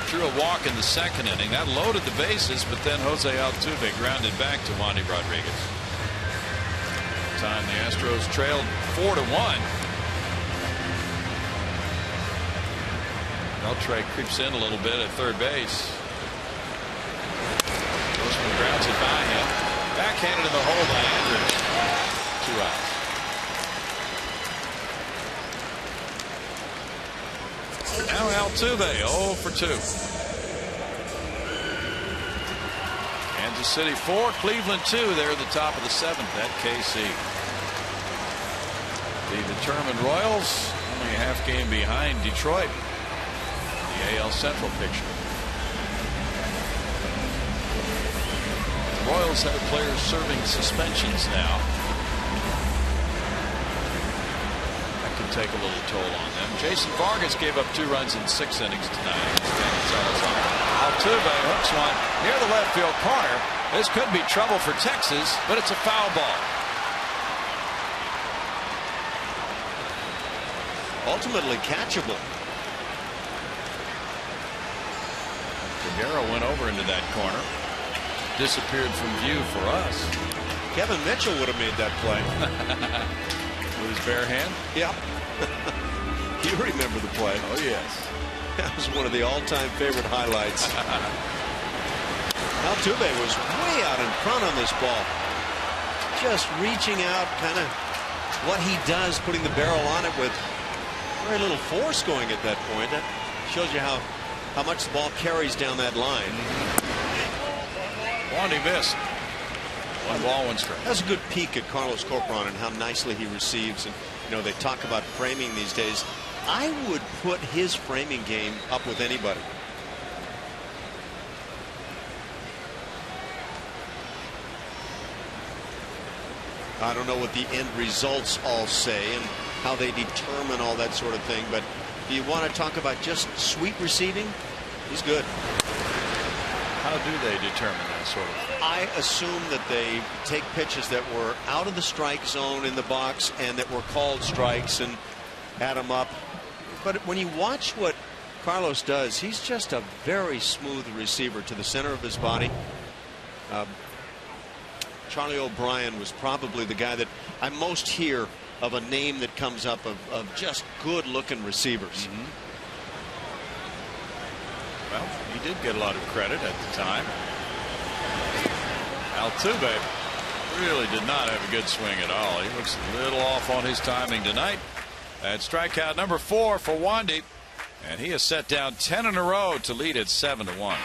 drew a walk in the 2nd inning. That loaded the bases, but then Jose Altuve grounded back to Wandy Rodriguez. Time the Astros trailed 4-1. Beltre creeps in a little bit at third base. Grossman grounds it by him. Backhanded in the hole by Andrews. 2 outs. Now Altuve 0 for 2. Kansas City 4, Cleveland 2. They're at the top of the 7th at KC. The determined Royals only a half game behind Detroit. The AL Central picture. The Royals have players serving suspensions now. Take a little toll on them. Jason Vargas gave up 2 runs in 6 innings tonight. Altuve hooks one near the left field corner. This could be trouble for Texas, but it's a foul ball. ultimately catchable. Guerrero went over into that corner. Disappeared from view for us. Kevin Mitchell would have made that play. With his bare hand? Yeah. You remember the play. Oh, yes. That was one of the all-time favorite highlights. Altuve was way out in front on this ball. Just reaching out, kind of what he does, putting the barrel on it with very little force going at that point. That shows you how much the ball carries down that line. Wandy missed. 1 ball, 1 strike. That's a good peek at Carlos Corcoran and how nicely he receives. And you know, they talk about framing these days. I would put his framing game up with anybody. I don't know what the end results all say and how they determine all that sort of thing, but do you want to talk about just sweet receiving? He's good. How do they determine that sort of thing? I assume that they take pitches that were out of the strike zone in the box and that were called strikes and add them up. But when you watch what Carlos does, he's just a very smooth receiver to the center of his body. Charlie O'Brien was probably the guy that I most hear of, a name that comes up of just good looking receivers. Well, he did get a lot of credit at the time. Altuve really did not have a good swing at all. He looks a little off on his timing tonight. That's strikeout number 4 for Wandy, and he has set down 10 in a row to lead at 7-1.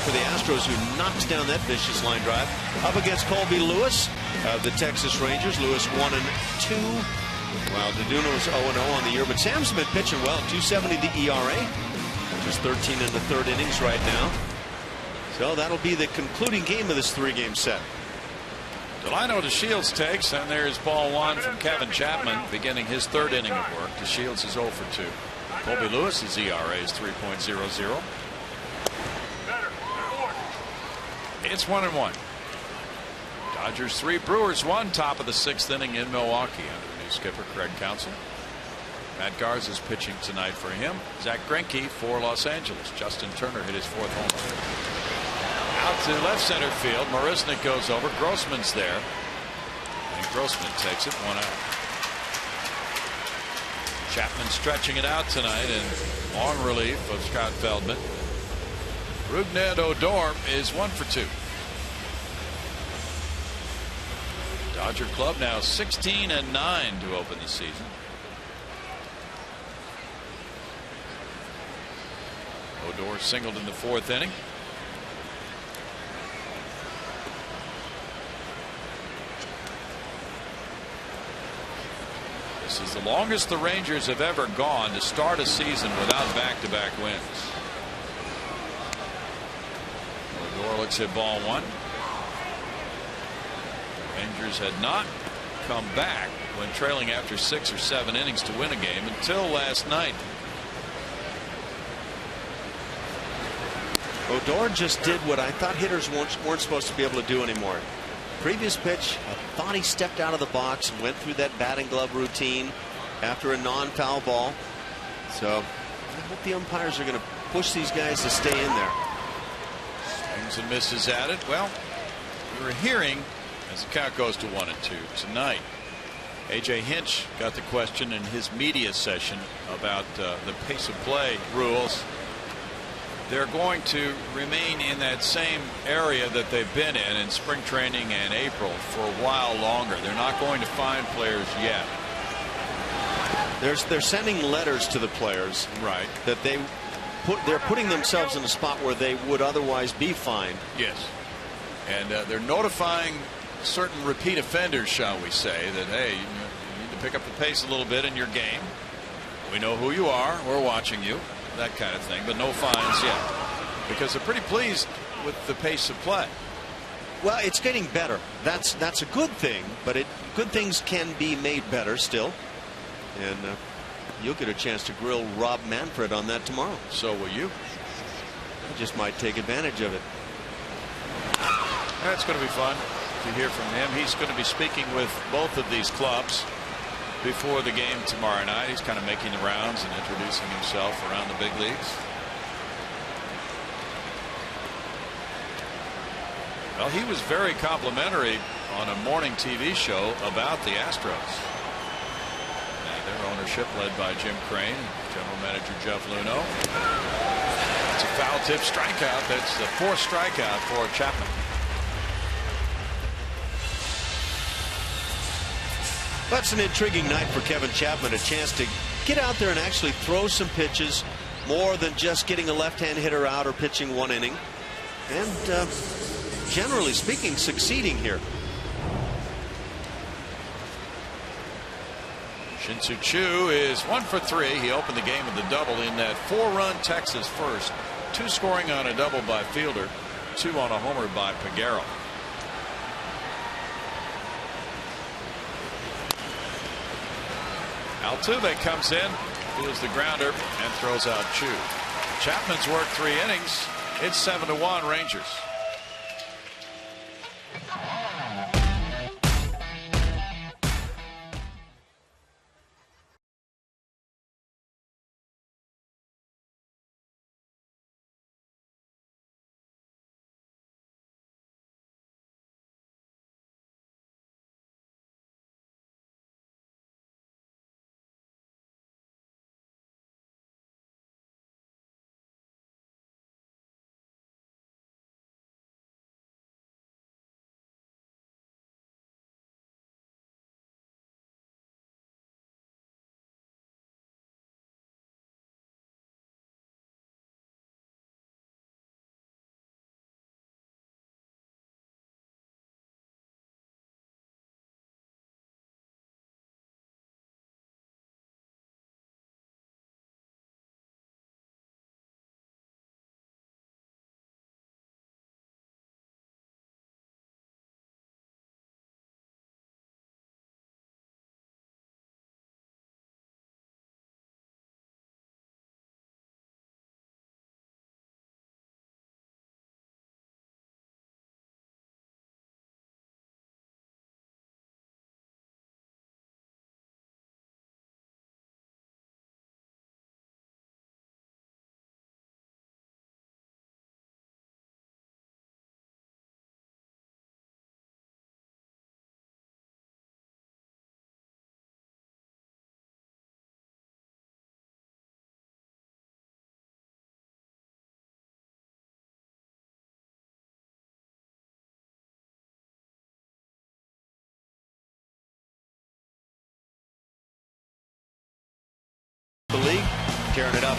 For the Astros, who knocks down that vicious line drive. Up against Colby Lewis of the Texas Rangers. Lewis 1-2. While Deduno's 0-0 on the year. But Sam's been pitching well. 2.70 the ERA. Just 13 in the 3rd innings right now. So that'll be the concluding game of this 3-game set. Delino to Shields takes, and there's ball 1 from Kevin Chapman, beginning his 3rd inning of work. To Shields is 0 for 2. Colby Lewis's ERA is 3.00. It's 1-1. Dodgers 3, Brewers 1, top of the 6th inning in Milwaukee under new skipper Craig Counsell. Matt Garza is pitching tonight for him. Zach Greinke for Los Angeles. Justin Turner hit his 4th home run. Out to left center field. Marisnik goes over. Grossman's there. And Grossman takes it 1 out. Chapman stretching it out tonight in long relief of Scott Feldman. Rougned Odor is 1 for 2. Dodger club now 16-9 to open the season. Odor singled in the 4th inning. This This is the longest the Rangers have ever gone to start a season without back-to-back wins. Odor looks at ball one. Rangers had not come back when trailing after 6 or 7 innings to win a game until last night. Odor just did what I thought hitters weren't supposed to be able to do anymore. Previous pitch, I thought he stepped out of the box and went through that batting glove routine after a non-foul ball. So I hope the umpires are going to push these guys to stay in there. Swings and misses at it. Well, we were hearing as the count goes to 1-2 tonight. A.J. Hinch got the question in his media session about the pace of play rules. They're going to remain in that same area that they've been in spring training and April for a while longer. They're not going to find players yet. They're sending letters to the players, right, that they're putting themselves in a spot where they would otherwise be fined. Yes, and they're notifying certain repeat offenders, shall we say, that hey, you need to pick up the pace a little bit in your game. We know who you are. We're watching you. That kind of thing, but no fines yet because they're pretty pleased with the pace of play. Well, it's getting better. That's a good thing, but good things can be made better still. And you'll get a chance to grill Rob Manfred on that tomorrow. So will you. I just might take advantage of it. That's going to be fun to hear from him. He's going to be speaking with both of these clubs before the game tomorrow night. He's kind of making the rounds and introducing himself around the big leagues. Well, he was very complimentary on a morning TV show about the Astros. And their ownership led by Jim Crane, general manager Jeff Luhnow. It's a foul tip strikeout. That's the 4th strikeout for Chapman. That's an intriguing night for Kevin Chapman. A chance to get out there and actually throw some pitches, more than just getting a left-hand hitter out or pitching 1 inning. And generally speaking, succeeding here. Shin-Soo Choo is 1 for 3. He opened the game with a double in that 4-run Texas first. 2 scoring on a double by Fielder, 2 on a homer by Peguero. Altuve comes in, feels the grounder, and throws out Choo. Chapman's worked 3 innings. It's 7-1 Rangers. The league tearing it up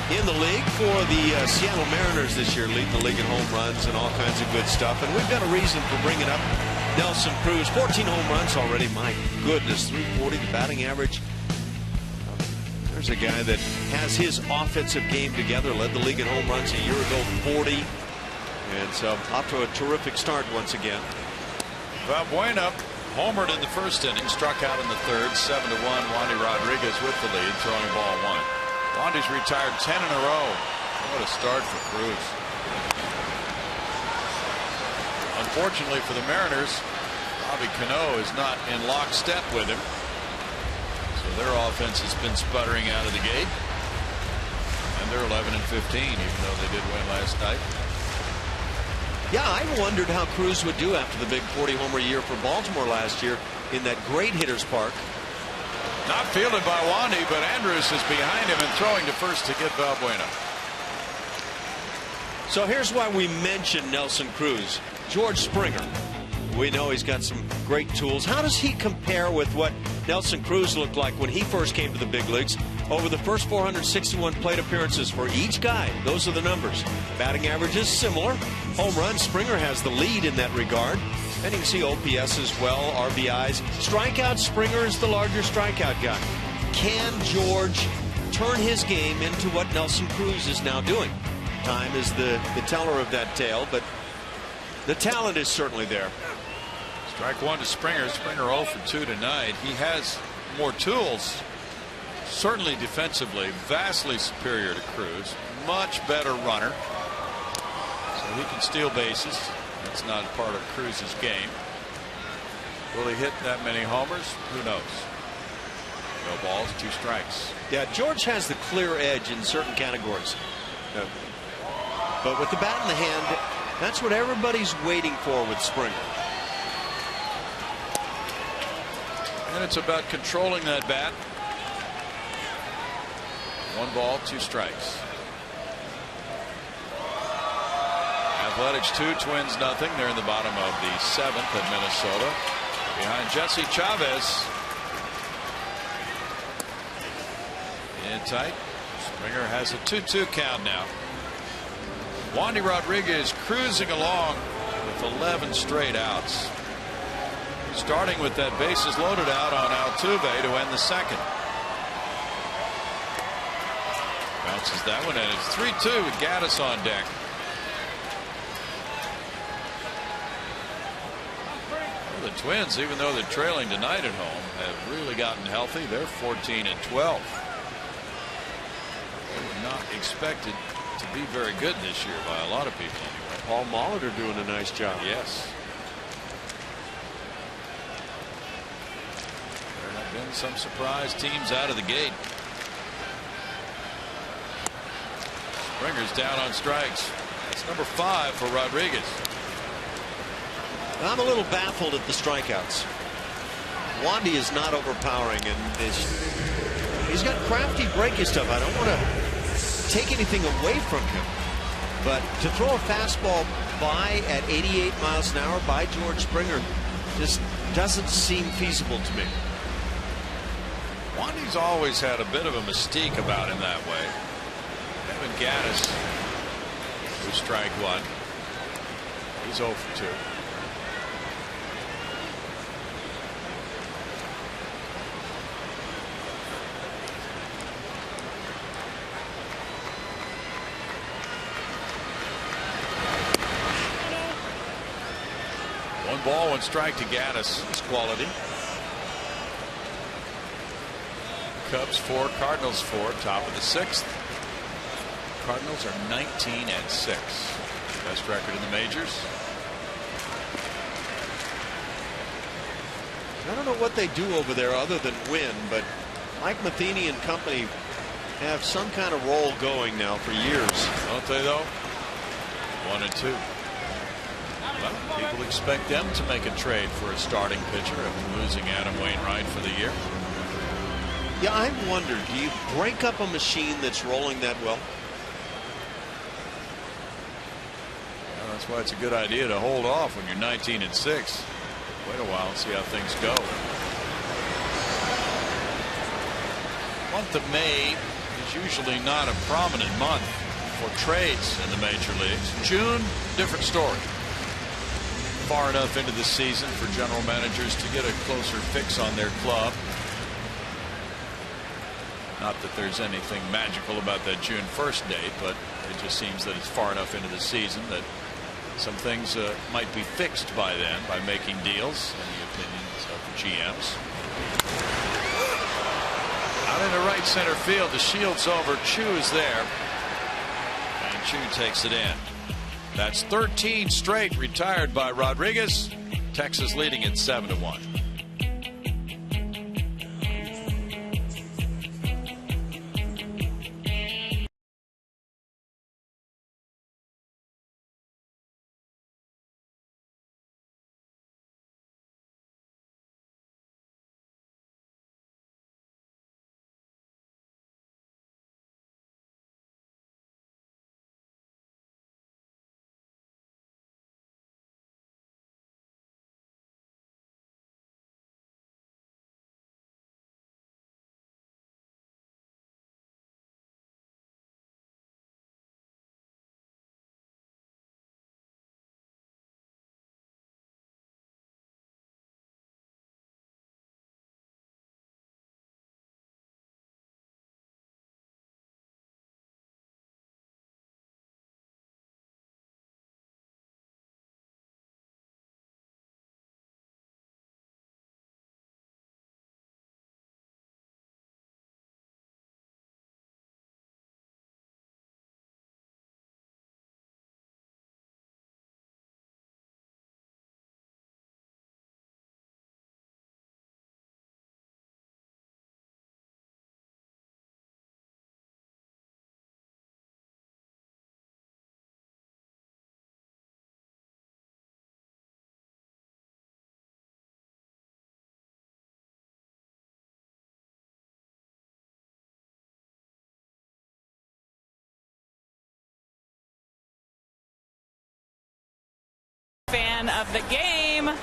in the league for the Seattle Mariners this year, leading the league in home runs and all kinds of good stuff. And we've got a reason for bringing up Nelson Cruz, 14 home runs already. My goodness, 340 the batting average. There's a guy that has his offensive game together, led the league in home runs a year ago, 40. And so off to a terrific start once again. Valbuena homered in the first inning, struck out in the third, 7-1. Wandy Rodriguez with the lead, throwing ball 1. Wandy's retired 10 in a row. What a start for Cruz. Unfortunately for the Mariners, Bobby Cano is not in lockstep with him. So their offense has been sputtering out of the gate. And they're 11-15, even though they did win last night. Yeah, I wondered how Cruz would do after the big 40-homer year for Baltimore last year in that great hitter's park. Not fielded by Wandy, but Andrus is behind him and throwing to first to get Valbuena. So here's why we mentioned Nelson Cruz. George Springer. We know he's got some great tools. How does he compare with what Nelson Cruz looked like when he first came to the big leagues? Over the first 461 plate appearances for each guy, those are the numbers. Batting average is similar. Home runs, Springer has the lead in that regard. And you can see OPS as well, RBIs. Strikeouts, Springer is the larger strikeout guy. Can George turn his game into what Nelson Cruz is now doing? Time is the teller of that tale, but the talent is certainly there. Strike 1 to Springer. Springer 0 for 2 tonight. He has more tools. Certainly defensively, vastly superior to Cruz. Much better runner. So he can steal bases. That's not part of Cruz's game. Will he hit that many homers? Who knows? No balls, 2 strikes. Yeah, George has the clear edge in certain categories. But with the bat in the hand, that's what everybody's waiting for with Springer. And it's about controlling that bat. 1 ball, 2 strikes. Athletics 2, Twins nothing. They're in the bottom of the 7th at Minnesota. Behind Jesse Chavez. In tight. Springer has a 2-2 count now. Wandy Rodriguez cruising along with 11 straight outs. Starting with that bases loaded out on Altuve to end the second. Bounces that one, and it's 3-2 with Gaddis on deck. Well, the Twins, even though they're trailing tonight at home, have really gotten healthy. They're 14-12. They were not expected to be very good this year by a lot of people anyway. Paul Molitor doing a nice job. Yes. There have been some surprise teams out of the gate. Springer's down on strikes. That's number 5 for Rodriguez. I'm a little baffled at the strikeouts. Wandy is not overpowering, and he's got crafty breaking stuff. I don't want to take anything away from him, but to throw a fastball by at 88 miles an hour by George Springer just doesn't seem feasible to me. Wandy's always had a bit of a mystique about him that way. Evan Gaddis, who's strike 1. He's 0 for 2. Ball, 1 strike to Gaddis. It's quality. Cubs 4, Cardinals 4, top of the 6th. Cardinals are 19-6. Best record in the majors. I don't know what they do over there other than win, but Mike Matheny and company have some kind of role going now for years. Don't they, though? 1-2. Well, people expect them to make a trade for a starting pitcher after losing Adam Wainwright for the year. Yeah, I wonder, do you break up a machine that's rolling that well? Well, that's why it's a good idea to hold off when you're 19-6. Wait a while and see how things go. The month of May is usually not a prominent month for trades in the major leagues. June, different story. far enough into the season for general managers to get a closer fix on their club. Not that there's anything magical about that June 1st date, but it just seems that it's far enough into the season that some things might be fixed by then by making deals, in the opinions of the GMs. Out into right center field, the shield's over. Chu is there, and Chu takes it in. That's 13 straight retired by Rodriguez. Texas leading it 7-1. Fan of the game, and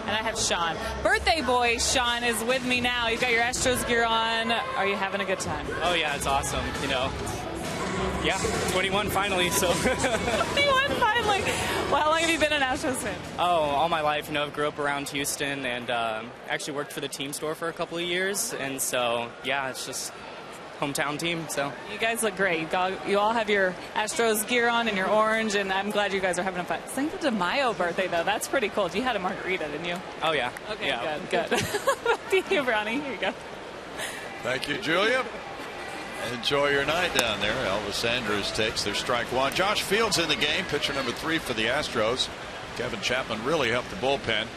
I have Sean. Birthday boy Sean is with me now. You've got your Astros gear on. Are you having a good time? Oh yeah, it's awesome. You know, yeah, 21 finally. So 21 finally. Well, how long have you been an Astros fan? Oh, all my life. You know, I grew up around Houston and actually worked for the team store for a couple of years, and so yeah, it's just hometown team. So you guys look great. You all have your Astros gear on and your orange, and I'm glad you guys are having a fun. Cinco de Mayo birthday though. That's pretty cool. You had a margarita, didn't you? Oh yeah. Okay, yeah. Good. Thank you, Brownie. Here you go. Thank you, Julia. Enjoy your night down there. Elvis Andrews takes their strike one. Josh Fields in the game, pitcher number 3 for the Astros. Kevin Chapman really helped the bullpen.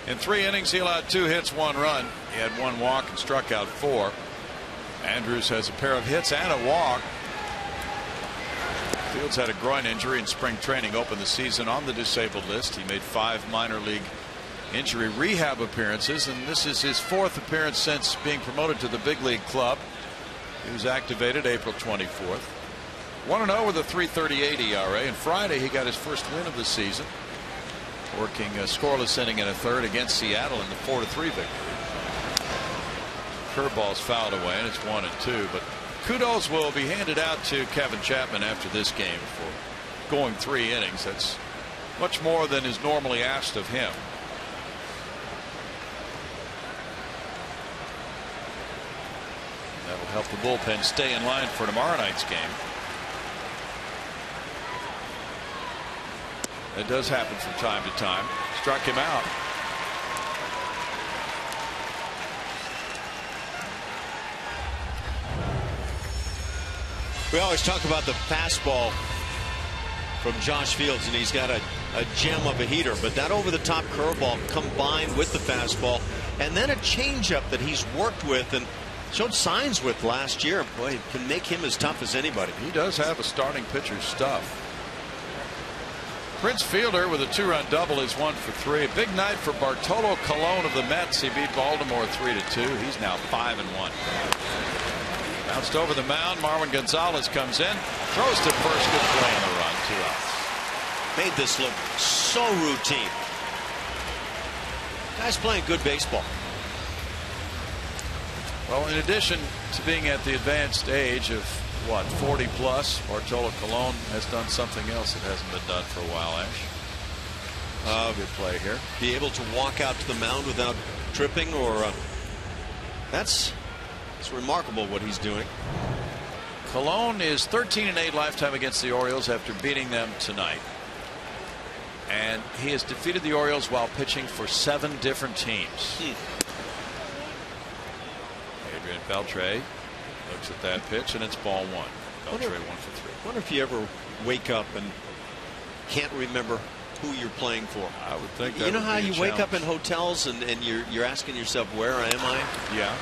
In 3 innings, he allowed 2 hits, 1 run. He had 1 walk and struck out 4. Andrews has a pair of hits and a walk. Fields had a groin injury in spring training, opened the season on the disabled list. He made 5 minor league injury rehab appearances, and this is his 4th appearance since being promoted to the big league club. He was activated April 24th. 1-0 with a 3.38 ERA, and Friday he got his first win of the season, working a scoreless inning in a third against Seattle in the 4-3 victory. Curveball's fouled away, and it's 1-2. But kudos will be handed out to Kevin Chapman after this game for going 3 innings. That's much more than is normally asked of him. That'll help the bullpen stay in line for tomorrow night's game. It does happen from time to time. Struck him out. We always talk about the fastball from Josh Fields, and he's got a gem of a heater, but that over-the-top curveball combined with the fastball, and then a changeup that he's worked with and showed signs with last year. Boy, it can make him as tough as anybody. He does have a starting pitcher's stuff. Prince Fielder with a 2-run double is 1 for 3. A big night for Bartolo Colon of the Mets. He beat Baltimore 3-2. He's now 5-1. Bounced over the mound. Marwin Gonzalez comes in, throws to first. Good play on the run. 2 outs. Made this look so routine. Guy's playing good baseball. Well, in addition to being at the advanced age of 40 plus, Bartolo Colon has done something else that hasn't been done for a while, Ash. Good play here. Be able to walk out to the mound without tripping, or it's remarkable what he's doing. Colon is 13-8 lifetime against the Orioles after beating them tonight. And he has defeated the Orioles while pitching for 7 different teams. Adrian Beltre looks at that pitch, and it's ball 1. Beltre 1 for 3. I wonder if you ever wake up and can't remember who you're playing for. I would think that you know would how be a you wake up in challenge. hotels and you're asking yourself, where am I? Yeah.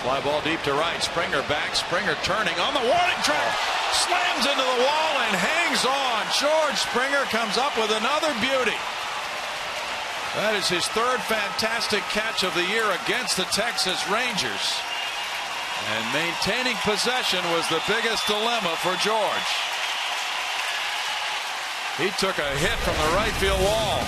Fly ball deep to right. Springer back. Springer turning on the warning track. Slams into the wall and hangs on. George Springer comes up with another beauty. That is his 3rd fantastic catch of the year against the Texas Rangers. And maintaining possession was the biggest dilemma for George. He took a hit from the right field wall.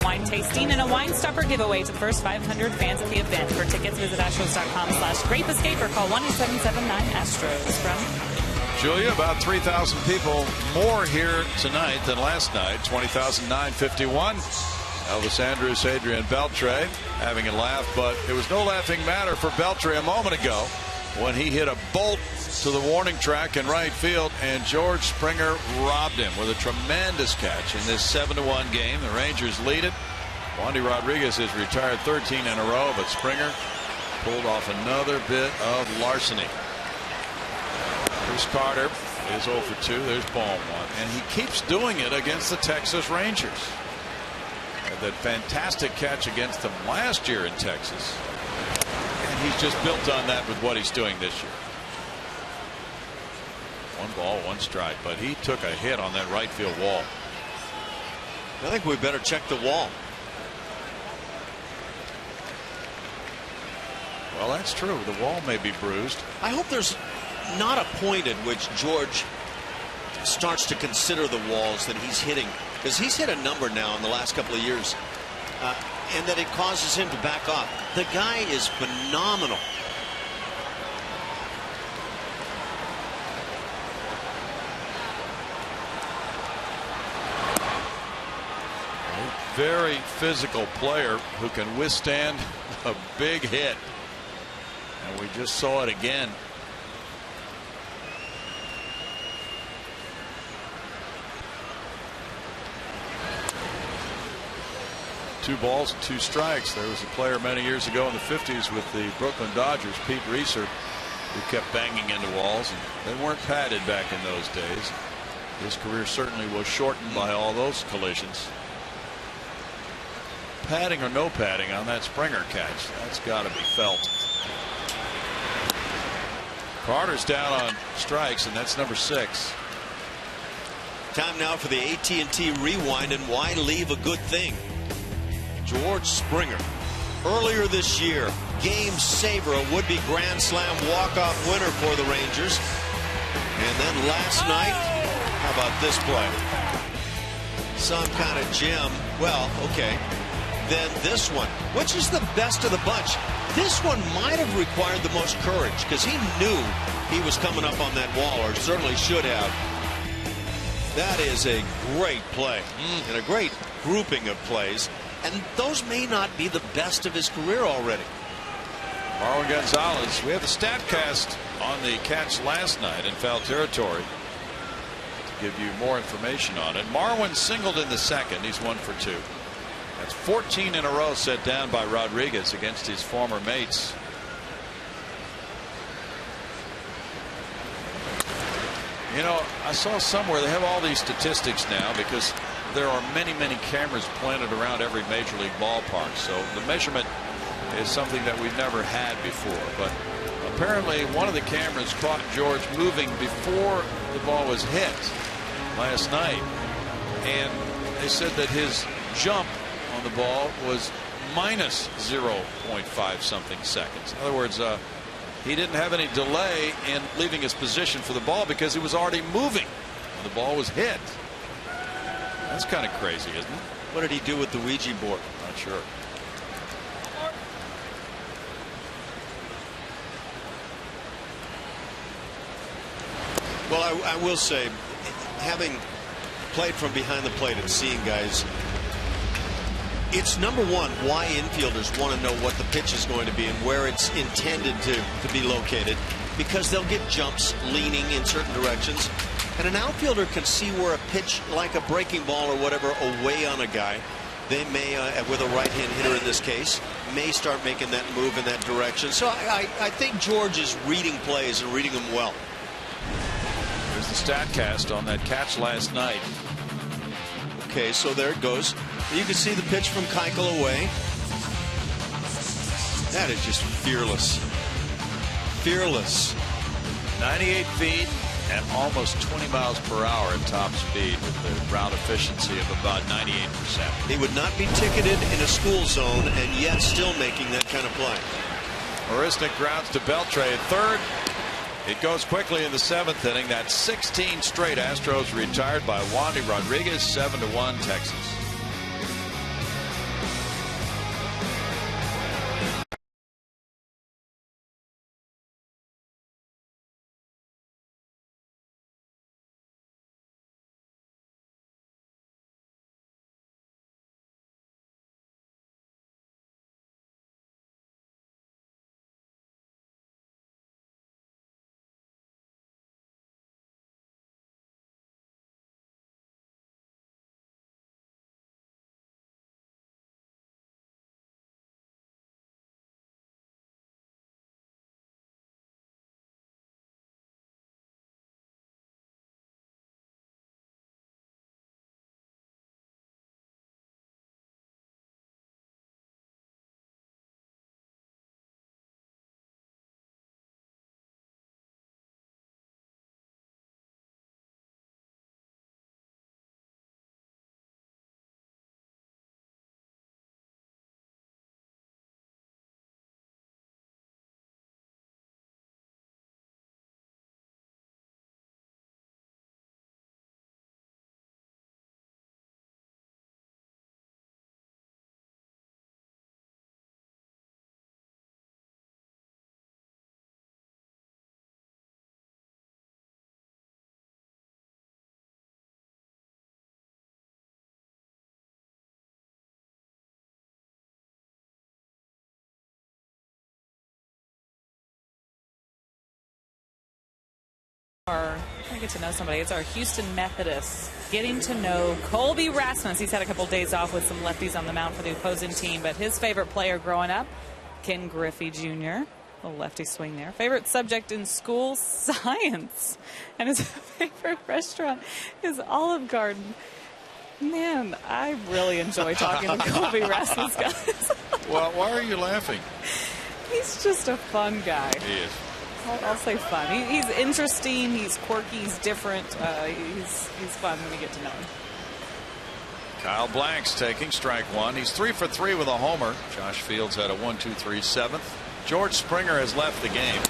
Wine tasting and a wine stopper giveaway to the first 500 fans at the event. For tickets, visit Astros.com/Grape Escape or call 1-8779-ASTROS. From Julia, about 3,000 people more here tonight than last night. 20,951. Elvis Andrus, Adrian Beltre having a laugh, but it was no laughing matter for Beltre a moment ago when he hit a bolt to the warning track in right field, and George Springer robbed him with a tremendous catch in this 7-1 game. The Rangers lead it. Wandy Rodriguez has retired 13 in a row, but Springer pulled off another bit of larceny. Bruce Carter is 0 for 2. There's ball 1, and he keeps doing it against the Texas Rangers. Had that fantastic catch against them last year in Texas, and he's just built on that with what he's doing this year. 1 ball, 1 strike, but he took a hit on that right field wall. I think we better check the wall. Well, that's true. The wall may be bruised. I hope there's not a point at which George starts to consider the walls that he's hitting, because he's hit a number now in the last couple of years, and that it causes him to back off. The guy is phenomenal. Very physical player who can withstand a big hit, and we just saw it again. Two balls and 2 strikes. There was a player many years ago in the 50s with the Brooklyn Dodgers, Pete Reeser, who kept banging into walls, and they weren't padded back in those days. His career certainly was shortened by all those collisions. Padding or no padding on that Springer catch, that's got to be felt. Carter's down on strikes, and that's number 6. Time now for the AT&T Rewind, and why leave a good thing? George Springer, earlier this year, game saver, a would-be Grand Slam walk-off winner for the Rangers. And then last night, how about this play? Some kind of gem. Well, okay. Then this one, which is the best of the bunch. This one might have required the most courage because he knew he was coming up on that wall, or certainly should have. That is a great play and a great grouping of plays. And those may not be the best of his career already. Marwin Gonzalez, we have the StatCast on the catch last night in foul territory to give you more information on it. Marwin singled in the second. He's 1 for 2. That's 14 in a row set down by Rodriguez against his former mates. You know, I saw somewhere they have all these statistics now because there are many cameras planted around every major league ballpark. So the measurement is something that we've never had before. But apparently one of the cameras caught George moving before the ball was hit last night. And they said that his jump on the ball was minus 0.5 something seconds. In other words, he didn't have any delay in leaving his position for the ball because he was already moving when the ball was hit. That's kind of crazy, isn't it? What did he do with the Ouija board? Not sure. Well, I will say, having played from behind the plate and seeing guys, it's number one why infielders want to know what the pitch is going to be and where it's intended to be located, because they'll get jumps leaning in certain directions, and an outfielder can see where a pitch, like a breaking ball or whatever, away on a guy. They may, with a right-hand hitter in this case, may start making that move in that direction. So I think George is reading plays and reading them well. There's the StatCast on that catch last night. Okay, so there it goes. You can see the pitch from Keuchel away. That is just fearless. Fearless. 98 feet and almost 20 miles per hour at top speed with the ground efficiency of about 98%. He would not be ticketed in a school zone and yet still making that kind of play. Marisnik grounds to Beltre at third. It goes quickly in the 7th inning. That's 16 straight Astros retired by Wandy Rodriguez. 7-1 Texas. I get to know somebody. It's our Houston Methodists getting to know Colby Rasmus. He's had a couple days off with some lefties on the mound for the opposing team, but his favorite player growing up, Ken Griffey Jr., a lefty swing there. Favorite subject in school, science. And his favorite restaurant is Olive Garden. Man, I really enjoy talking to Colby Rasmus, guys. Well, why are you laughing? He's just a fun guy. He is. I'll say fun. He's interesting. He's quirky. He's different. He's fun when you get to know him. Kyle Blank's taking strike one. He's 3 for 3 with a homer. Josh Fields had a 1-2-3 seventh. George Springer has left the game.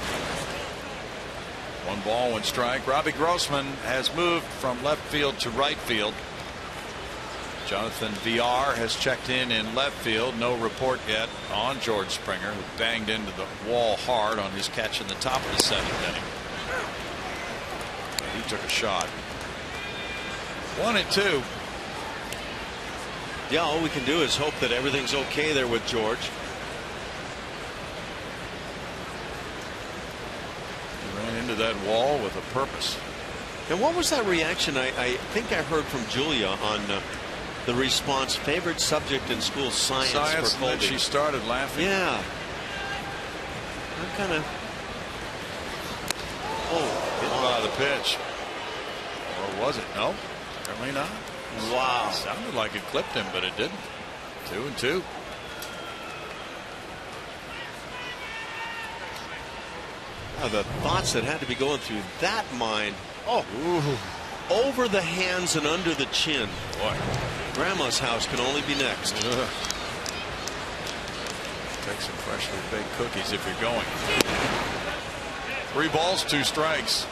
1 ball, 1 strike. Robbie Grossman has moved from left field to right field. Jonathan VR has checked in left field. No report yet on George Springer, who banged into the wall hard on his catch in the top of the 7th inning. He took a shot. 1-2. Yeah, all we can do is hope that everything's okay there with George. He ran into that wall with a purpose. And what was that reaction? I think I heard from Julia on the response. Favorite subject in school, science for and Colby. then she started laughing. Yeah. I'm kind of. Oh, hit by the pitch. Or was it? No, apparently not. Wow. It sounded like it clipped him, but it didn't. 2-2. Now the thoughts that had to be going through that mind. Oh, ooh. Over the hands and under the chin. Boy. Grandma's house can only be next. Ugh. Take some freshly baked cookies if you're going. 3 balls, 2 strikes.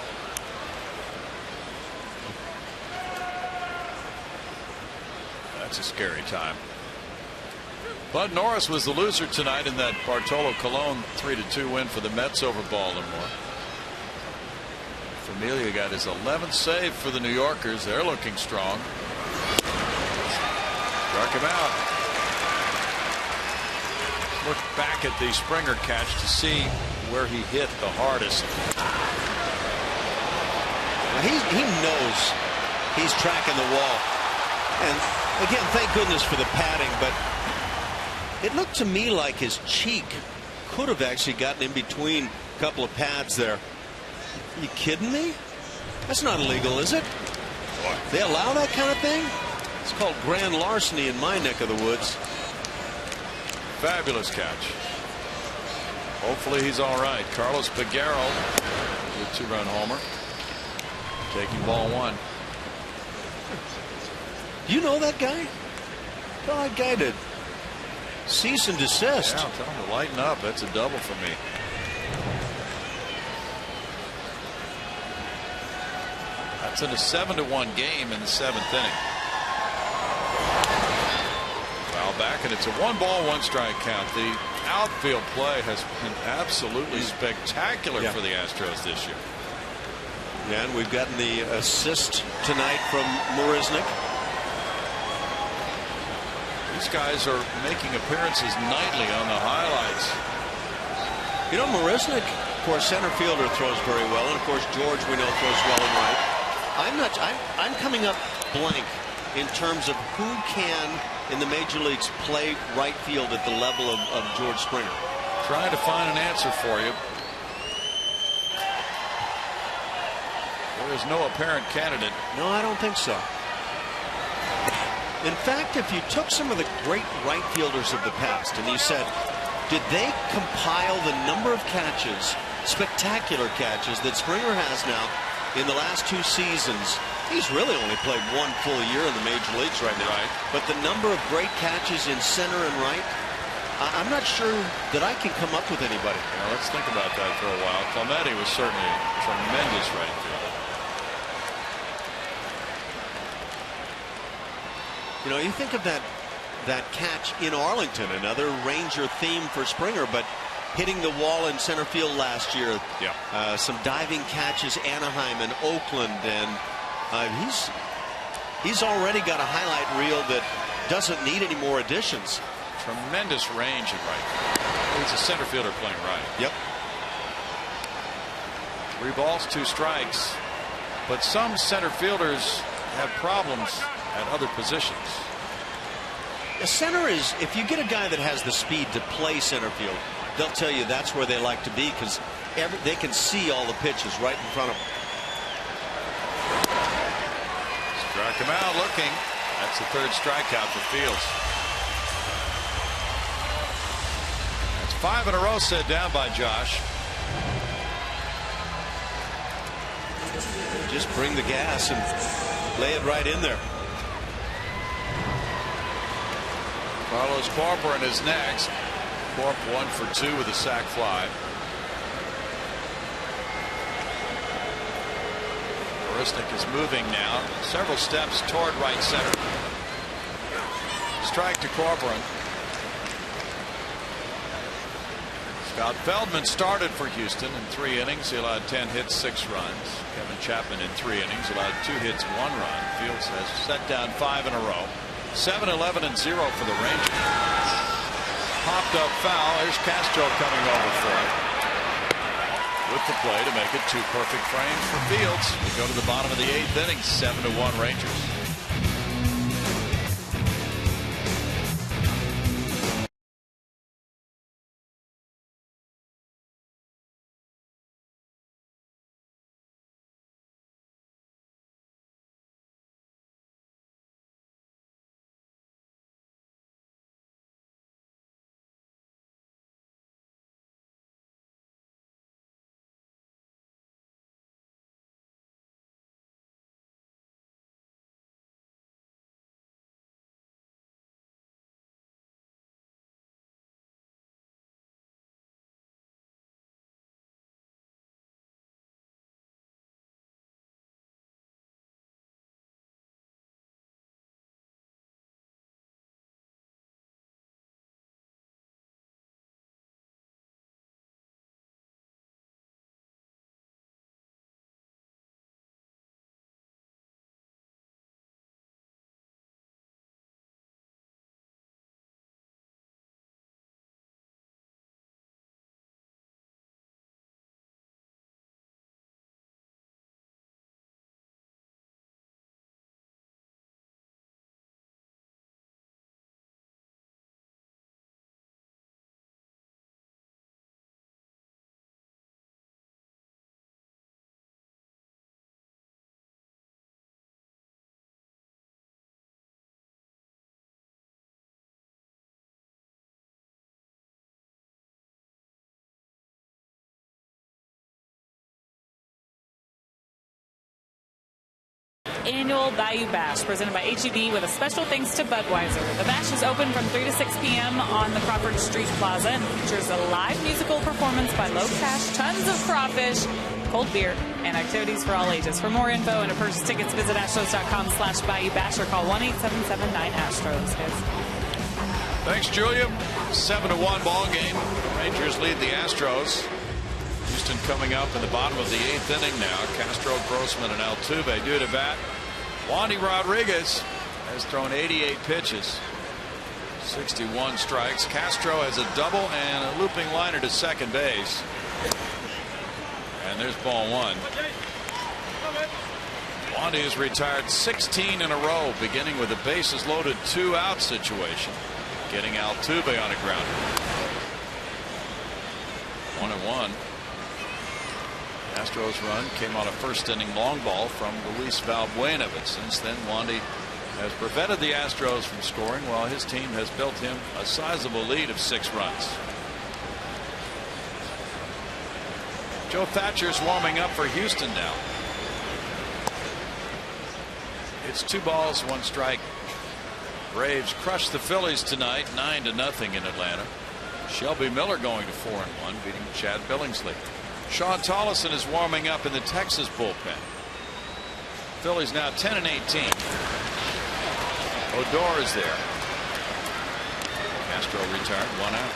That's a scary time. Bud Norris was the loser tonight in that Bartolo Colon 3-2 win for the Mets over Baltimore. Familia got his 11th save for the New Yorkers. They're looking strong. Struck him out. Look back at the Springer catch to see where he hit the hardest. He knows he's tracking the wall. And again, thank goodness for the padding, but it looked to me like his cheek could have actually gotten in between a couple of pads there. Are you kidding me? That's not illegal, is it? They allow that kind of thing? It's called grand larceny in my neck of the woods. Fabulous catch. Hopefully he's all right. Carlos Peguero with 2-run homer. Taking ball 1. You know that guy? Tell that guy to cease and desist. Yeah, tell him to lighten up. That's a double for me. That's in a 7-1 game in the 7th inning. Foul back, and it's a 1 ball, 1 strike count. The outfield play has been absolutely spectacular for the Astros this year. Yeah, and we've gotten the assist tonight from Marisnick. These guys are making appearances nightly on the highlights. You know, Marisnick, of course, center fielder, throws very well, and of course George, we know, throws well in right. I'm coming up blank in terms of who can in the major leagues play right field at the level of George Springer. Trying to find an answer for you. There is no apparent candidate. No, I don't think so. In fact, if you took some of the great right fielders of the past and you said, did they compile the number of catches, spectacular catches that Springer has now in the last 2 seasons? He's really only played 1 full year in the major leagues right now. Right. But the number of great catches in center and right, I'm not sure that I can come up with anybody. Now, let's think about that for a while. Clemente was certainly a tremendous right fielder. You know, you think of that catch in Arlington, another Ranger theme for Springer, but hitting the wall in center field last year. Yeah. Some diving catches, Anaheim and Oakland, and he's already got a highlight reel that doesn't need any more additions. Tremendous range in right. He's a center fielder playing right. Yep. 3 balls, 2 strikes. But some center fielders have problems at other positions. A center is, if you get a guy that has the speed to play center field, they'll tell you that's where they like to be because they can see all the pitches right in front of them. Struck him out looking. That's the 3rd strikeout for Fields. That's 5 in a row set down by Josh. Just bring the gas and lay it right in there. Carlos Corcoran is next. Corp 1 for 2 with a sac fly. Baristic is moving now several steps toward right center. Strike to Corcoran. Scott Feldman started for Houston in 3 innings. He allowed 10 hits, 6 runs. Kevin Chapman in 3 innings allowed 2 hits, 1 run. Fields has set down 5 in a row. 7-11 and 0 for the Rangers. Popped up foul. Here's Castro coming over for it. With the play to make it 2 perfect frames for Fields. We go to the bottom of the 8th inning. 7-1 Rangers. Annual Bayou Bash presented by HEB with a special thanks to Budweiser. The bash is open from 3 to 6 p.m. on the Crawford Street Plaza and features a live musical performance by Low Cash, tons of crawfish, cold beer, and activities for all ages. For more info and to purchase tickets, visit Astros.com/Bayou Bash or call 1-877-9-ASTROS. Thanks, Julia. 7-1 ball game. Rangers lead the Astros. Houston coming up in the bottom of the 8th inning now. Castro, Grossman, and Altuve due to bat. Wandy Rodriguez has thrown 88 pitches, 61 strikes. Castro has a double and a looping liner to second base. And there's ball 1. Wandy has retired 16 in a row, beginning with a bases loaded 2-out situation, getting Altuve on a grounder. 1-1. Astros run came on a first inning long ball from Luis Valbuena, but since then Wandy has prevented the Astros from scoring while his team has built him a sizable lead of 6 runs. Joe Thatcher's warming up for Houston now. It's 2 balls, 1 strike. Braves crushed the Phillies tonight 9-0 in Atlanta. Shelby Miller going to 4-1, beating Chad Billingsley. Sean Tollison is warming up in the Texas bullpen. Phillies now 10-18. Odor is there. Castro retired, 1 out.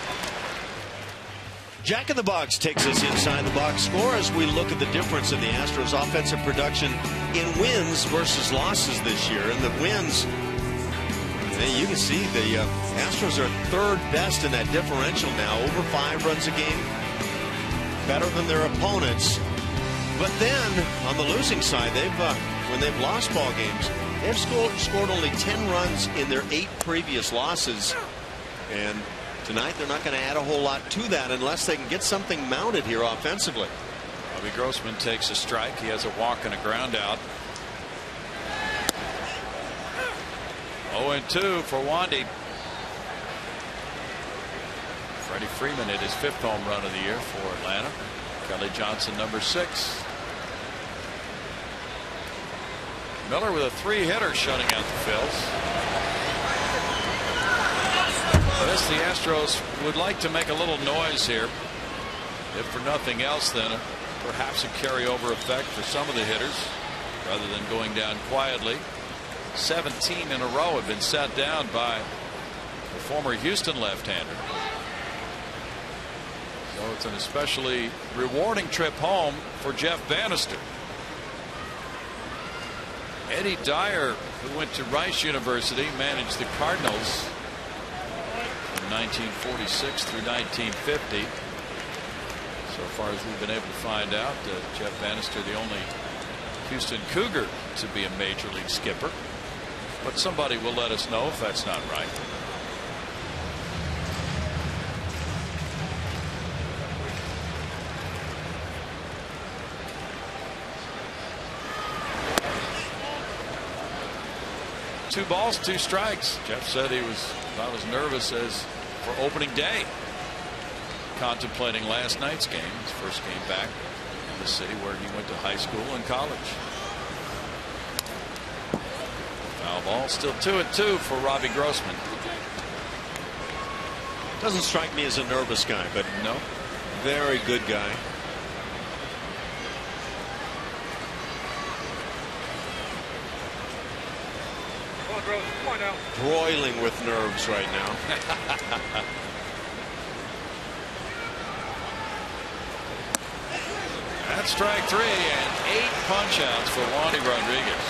Jack in the Box takes us inside the box score as we look at the difference in the Astros offensive production in wins versus losses this year. And the wins, you can see the Astros are 3rd best in that differential now, over 5 runs a game, better than their opponents. But then on the losing side, when they've lost ball games, they've scored only 10 runs in their 8 previous losses. And tonight they're not going to add a whole lot to that unless they can get something mounted here offensively. Bobby Grossman takes a strike. He has a walk and a ground out. 0-2 for Wandy. Freddie Freeman hit his 5th home run of the year for Atlanta. Kelly Johnson, number 6. Miller with a 3-hitter shutting out the Phils. Yes, the Astros would like to make a little noise here. If for nothing else, then perhaps a carryover effect for some of the hitters rather than going down quietly. 17 in a row have been set down by the former Houston left-hander. So it's an especially rewarding trip home for Jeff Bannister. Eddie Dyer, who went to Rice University, managed the Cardinals from 1946 through 1950. So far as we've been able to find out, Jeff Bannister, the only Houston Cougar to be a major league skipper. But somebody will let us know if that's not right. Two balls, 2 strikes. Jeff said he was about as nervous as for opening day, contemplating last night's game, his first game back in the city where he went to high school and college. Foul ball, still 2-2 for Robbie Grossman. Doesn't strike me as a nervous guy, but no, very good guy. Broiling with nerves right now. That's strike 3 and 8 punch outs for Wandy Rodriguez.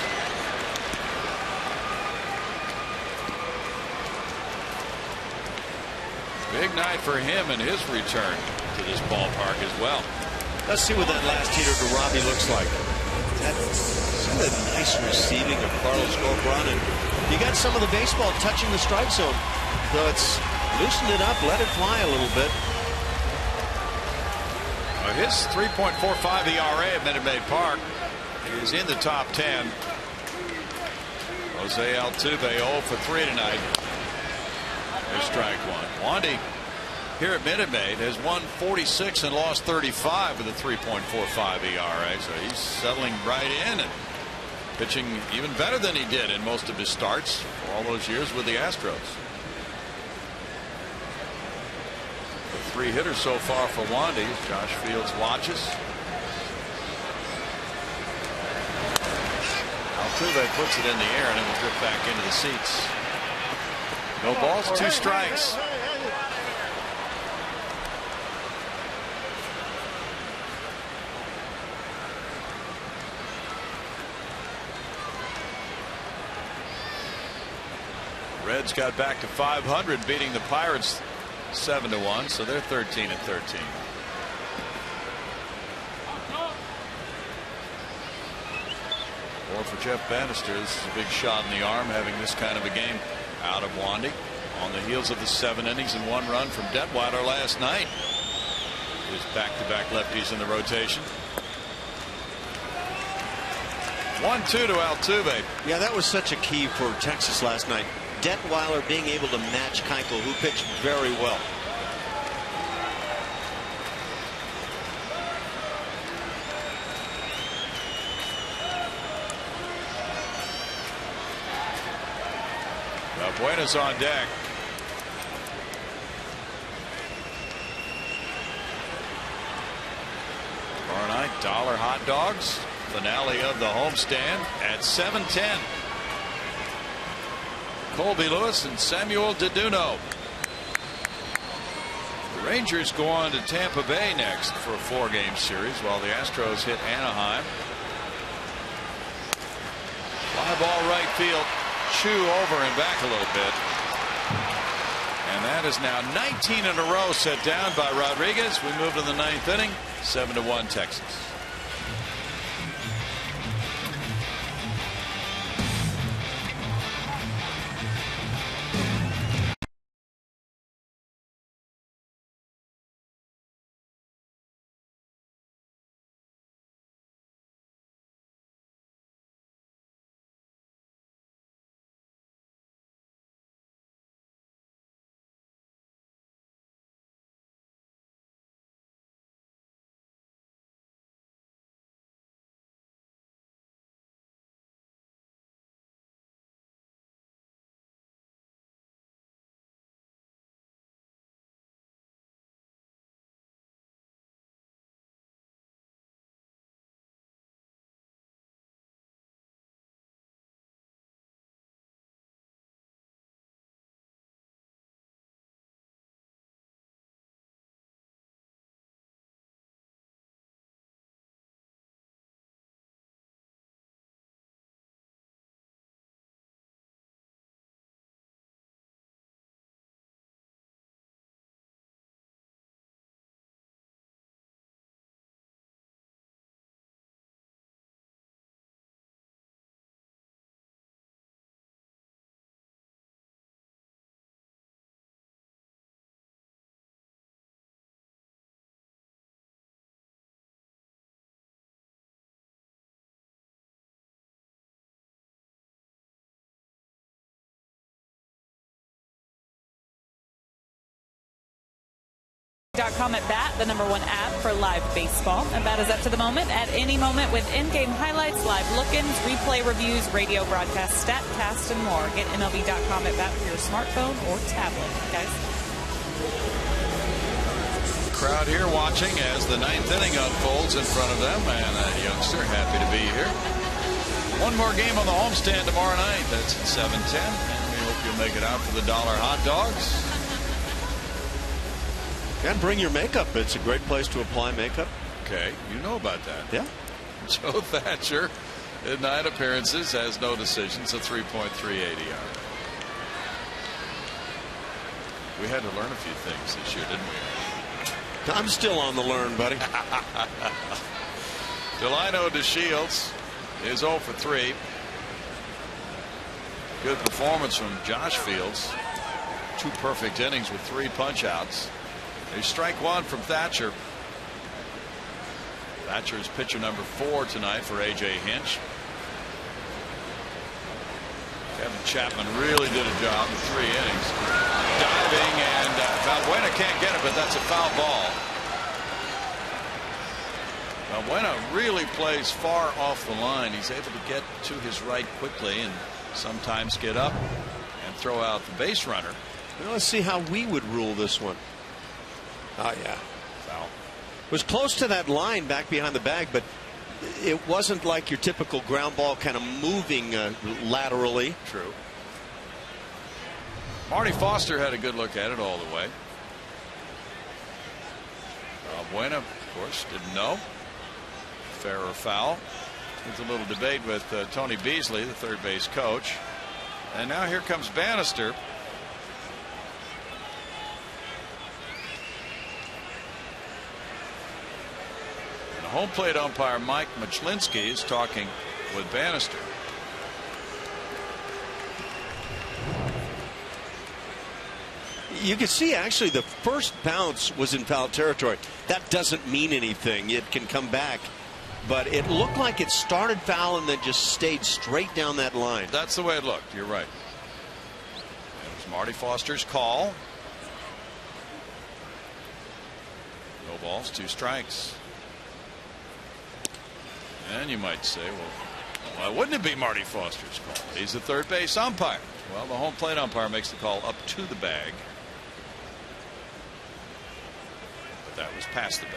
Big night for him and his return to this ballpark as well. Let's see what that last hitter to Robbie looks like. See the nice receiving of Carlos Gobran, and you got some of the baseball touching the strike zone. Though it's loosened it up, let it fly a little bit. His 3.45 ERA at Minute Maid Park is in the top 10. Jose Altuve 0 for 3 tonight. There's strike 1. Wandy here at Minute Maid has won 46 and lost 35 with a 3.45 ERA. So he's settling right in and pitching even better than he did in most of his starts for all those years with the Astros. The 3 hitters so far for Wandy. Josh Fields watches. Altuve puts it in the air and it will drip back into the seats. No balls, 2 strikes. Reds got back to 500, beating the Pirates 7-1, so they're 13 and 13. Or for Jeff Bannister, this is a big shot in the arm, having this kind of a game out of Wandy on the heels of the 7 innings and 1 run from Detweiler last night. His back-to-back lefties in the rotation. 1-2 to Altuve. Yeah, that was such a key for Texas last night. Detweiler being able to match Keuchel, who pitched very well. Buena's on deck. Tomorrow night, Dollar Hot Dogs. Finale of the homestand at 7:10. Colby Lewis and Samuel Deduno. The Rangers go on to Tampa Bay next for a 4-game series while the Astros hit Anaheim. Fly ball right field. Chew over and back a little bit. And that is now 19 in a row set down by Rodriguez. We move to the 9th inning. 7-1 Texas. .com at bat, the #1 app for live baseball. And bat is up to the moment at any moment with in-game highlights, live look-ins, replay reviews, radio broadcasts, StatCast, and more. Get MLB.com at bat for your smartphone or tablet, guys. Crowd here watching as the 9th inning unfolds in front of them, and a youngster happy to be here. One more game on the homestand tomorrow night. That's at 7:10, and we hope you'll make it out for the $1 hot dogs. And bring your makeup. It's a great place to apply makeup. Okay, you know about that. Yeah. Joe Thatcher, in 9 appearances, has no decisions, a 3.38 ERA. We had to learn a few things this year, didn't we? I'm still on the learn, buddy. Delino DeShields is 0 for 3. Good performance from Josh Fields. 2 perfect innings with 3 punch-outs. A strike 1 from Thatcher. Thatcher's pitcher number 4 tonight for A.J. Hinch. Kevin Chapman really did a job in 3 innings. Diving, and Valbuena can't get it, but that's a foul ball. Valbuena really plays far off the line. He's able to get to his right quickly and sometimes get up and throw out the base runner. Well, let's see how we would rule this one. Oh, yeah. Foul. It was close to that line back behind the bag, but it wasn't like your typical ground ball kind of moving laterally. True. Marty Foster had a good look at it all the way. Valbuena, of course, didn't know. Fair or foul. There's a little debate with Tony Beasley, the third base coach. And now here comes Bannister. Home plate umpire Mike Machlinski is talking with Bannister. You can see actually the first bounce was in foul territory. That doesn't mean anything. It can come back. But it looked like it started foul and then just stayed straight down that line. That's the way it looked. You're right. It was Marty Foster's call. No balls, 2 strikes. And you might say, well, why wouldn't it be Marty Foster's call? He's the third base umpire. Well, the home plate umpire makes the call up to the bag. But that was past the bag.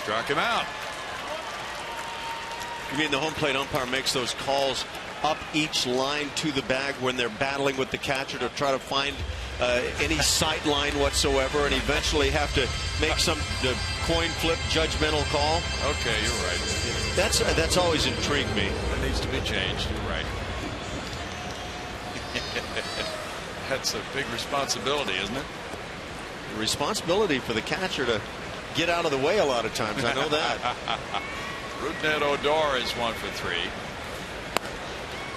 Struck him out. You mean the home plate umpire makes those calls up each line to the bag when they're battling with the catcher to try to find any sight line whatsoever, and eventually have to make some coin flip judgmental call? Okay, you're right. That's always intrigued me. That needs to be changed. You're right. That's a big responsibility, isn't it? The responsibility for the catcher to get out of the way a lot of times. I know that. Rougned Odor is 1 for 3.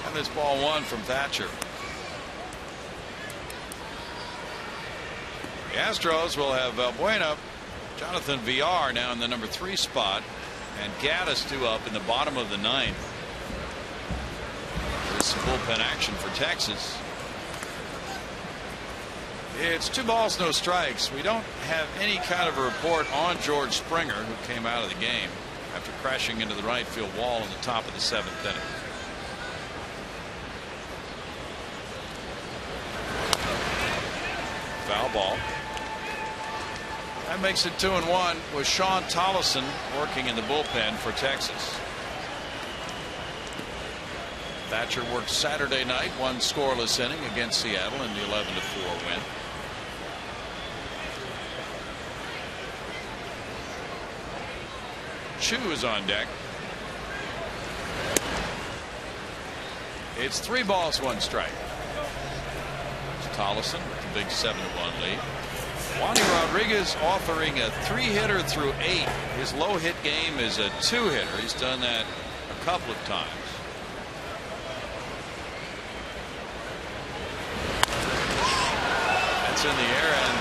And this ball 1 from Thatcher. The Astros will have Valbuena, Jonathan Villar now in the number 3 spot, and Gaddis due up in the bottom of the 9th. There's some bullpen action for Texas. It's 2 balls, no strikes. We don't have any kind of a report on George Springer, who came out of the game after crashing into the right field wall in the top of the 7th inning. Foul ball. That makes it 2-1 with Sean Tollison working in the bullpen for Texas. Thatcher worked Saturday night, 1 scoreless inning against Seattle in the 11-4 win. Chu is on deck. It's 3 balls, 1 strike. It's Tollison with the big 7-1 lead. Wandy Rodriguez offering a 3-hitter through 8. His low hit game is a 2-hitter. He's done that a couple of times. That's in the air and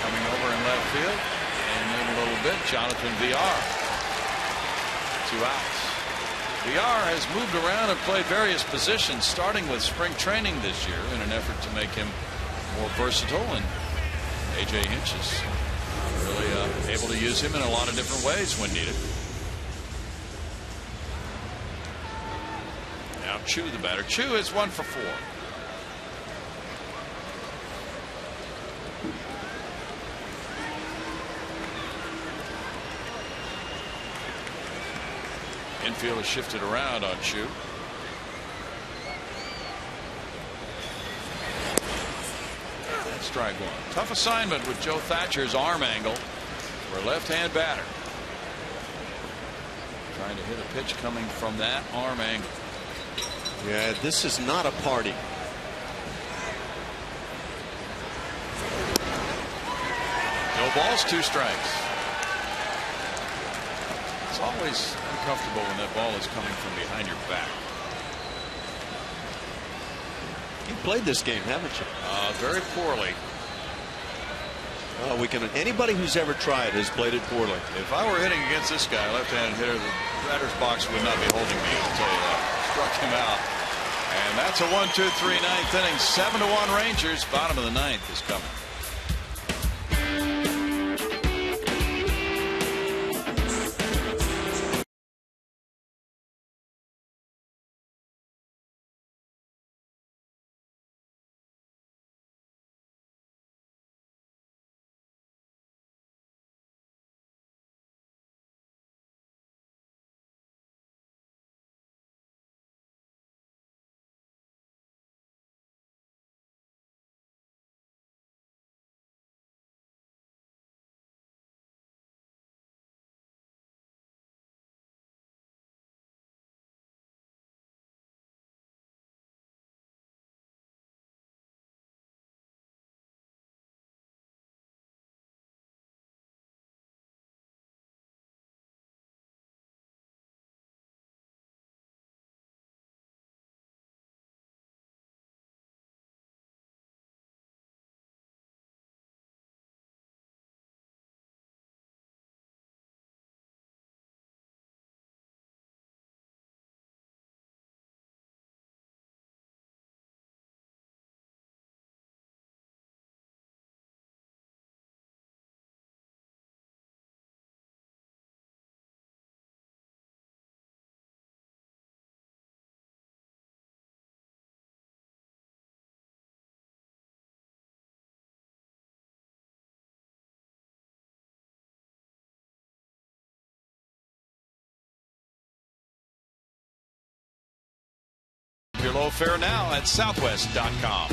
coming over in left field. And in a little bit, Jonathan Villar. 2 outs. Villar has moved around and played various positions, starting with spring training this year in an effort to make him more versatile, and A.J. Hinch is really able to use him in a lot of different ways when needed. Now Chu, the batter. Chu is 1 for 4. Infield has shifted around on Chu. Strike 1. Tough assignment with Joe Thatcher's arm angle for a left-hand batter. Trying to hit a pitch coming from that arm angle. Yeah, this is not a party. No balls, 2 strikes. It's always uncomfortable when that ball is coming from behind your back. You played this game, haven't you? Very poorly. Anybody who's ever tried has played it poorly. If I were hitting against this guy, left-handed hitter, the batter's box would not be holding me, I'll tell you that. Struck him out. And that's a 1-2-3 ninth inning. 7-1 Rangers. Bottom of the ninth is coming. Your low fare now at southwest.com.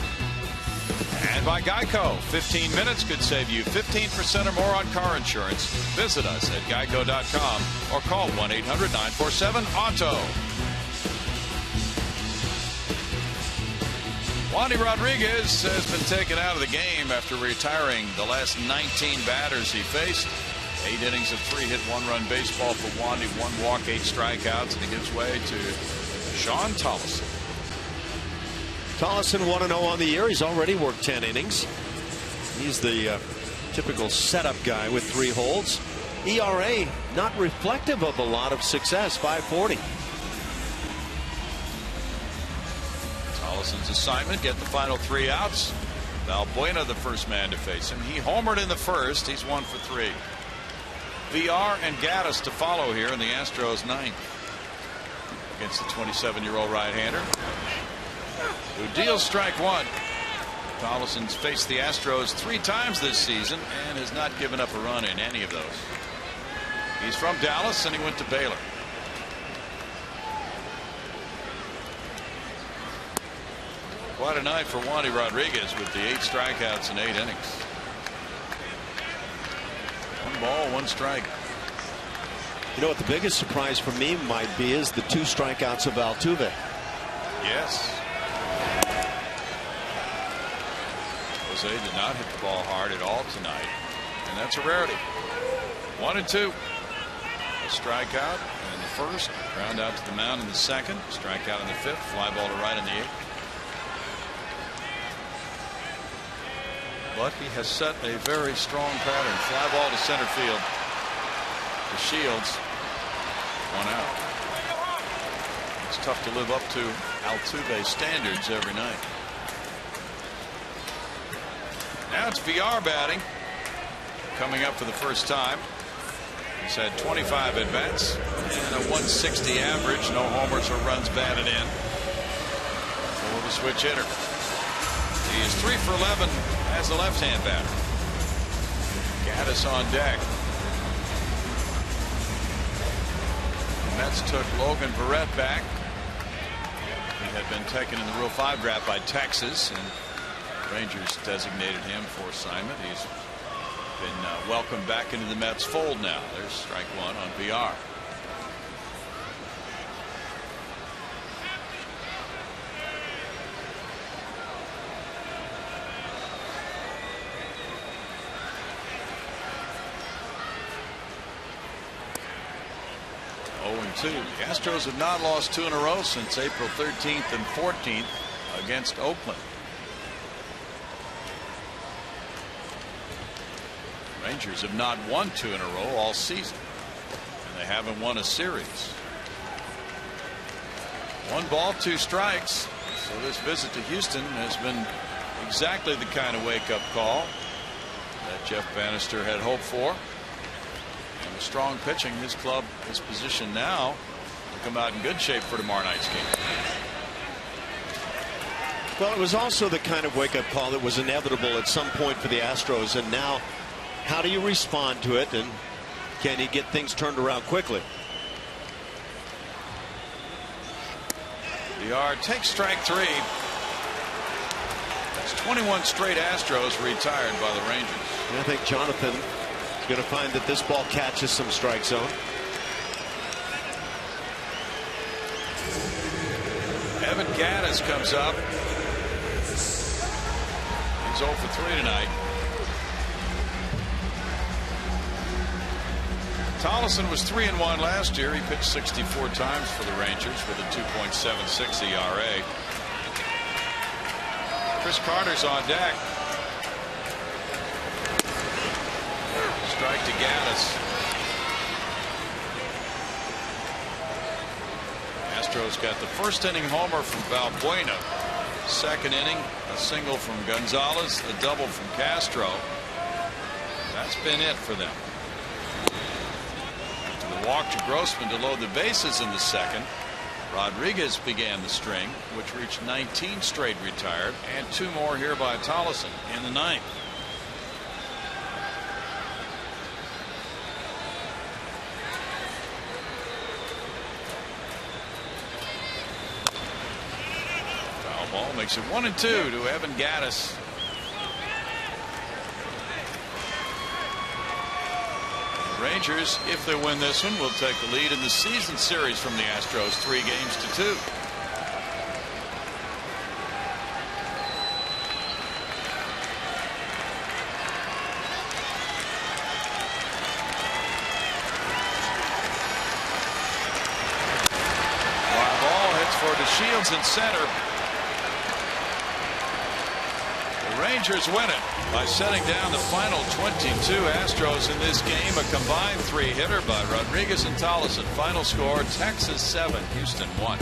And by Geico, 15 minutes could save you 15% or more on car insurance. Visit us at geico.com or call 1-800-947-AUTO. Wandy Rodriguez has been taken out of the game after retiring the last 19 batters he faced. 8 innings of 3-hit, 1-run baseball for Wandy. 1 walk, 8 strikeouts, and he gives way to Sean Tollison. Tollison 1-0 on the year. He's already worked 10 innings. He's the typical setup guy with 3 holds. ERA not reflective of a lot of success, 5.40. Tollison's assignment, get the final 3 outs. Valbuena the first man to face him. He homered in the first. He's 1 for 3. VR and Gaddis to follow here in the Astros 9th against the 27-year-old right-hander, who deals strike 1. Tollison's faced the Astros 3 times this season and has not given up a run in any of those. He's from Dallas and he went to Baylor. Quite a night for Wandy Rodriguez with the 8 strikeouts in 8 innings. 1 ball, 1 strike. You know what the biggest surprise for me might be is the 2 strikeouts of Altuve. Yes. Jose did not hit the ball hard at all tonight, and that's a rarity. 1-2. A strikeout in the first, ground out to the mound in the second, strikeout in the 5th, fly ball to right in the 8th. But he has set a very strong pattern. Fly ball to center field to Shields. 1 out. It's tough to live up to Altuve's standards every night. Now it's VR batting, coming up for the first time. He's had 25 at-bats and a 160 average. No homers or runs batted in for the switch hitter. He is 3 for 11 as a left-hand batter. Gaddis on deck. The Mets took Logan Barrett back. He had been taken in the Rule 5 draft by Texas, and Rangers designated him for assignment. He's been welcomed back into the Mets fold now. There's strike one on VR. The Astros have not lost 2 in a row since April 13th and 14th against Oakland. Rangers have not won 2 in a row all season, and they haven't won a series. 1 ball, 2 strikes. So this visit to Houston has been exactly the kind of wake-up call that Jeff Bannister had hoped for. And with strong pitching, his club is positioned now to come out in good shape for tomorrow night's game. Well, it was also the kind of wake-up call that was inevitable at some point for the Astros, and now how do you respond to it, and can he get things turned around quickly? VR takes strike 3. That's 21 straight Astros retired by the Rangers. And I think Jonathan going to find that this ball catches some strike zone. Evan Gaddis comes up. He's 0 for 3 tonight. Tollison was 3-1 last year. He pitched 64 times for the Rangers with a 2.76 ERA. Chris Carter's on deck. Strike to Gaddis. Astros got the first inning homer from Valbuena. Second inning, a single from Gonzalez, a double from Castro. That's been it for them. After the walk to Grossman to load the bases in the second, Rodriguez began the string, which reached 19 straight retired, and 2 more here by Tollison in the 9th. Ball makes it 1-2 to Evan Gaddis. The Rangers, if they win this one, will take the lead in the season series from the Astros 3 games to 2. Fly ball hits for DeShields in center. Rangers win it by setting down the final 22 Astros in this game. A combined 3-hitter by Rodriguez and Tollison. Final score, Texas 7, Houston 1.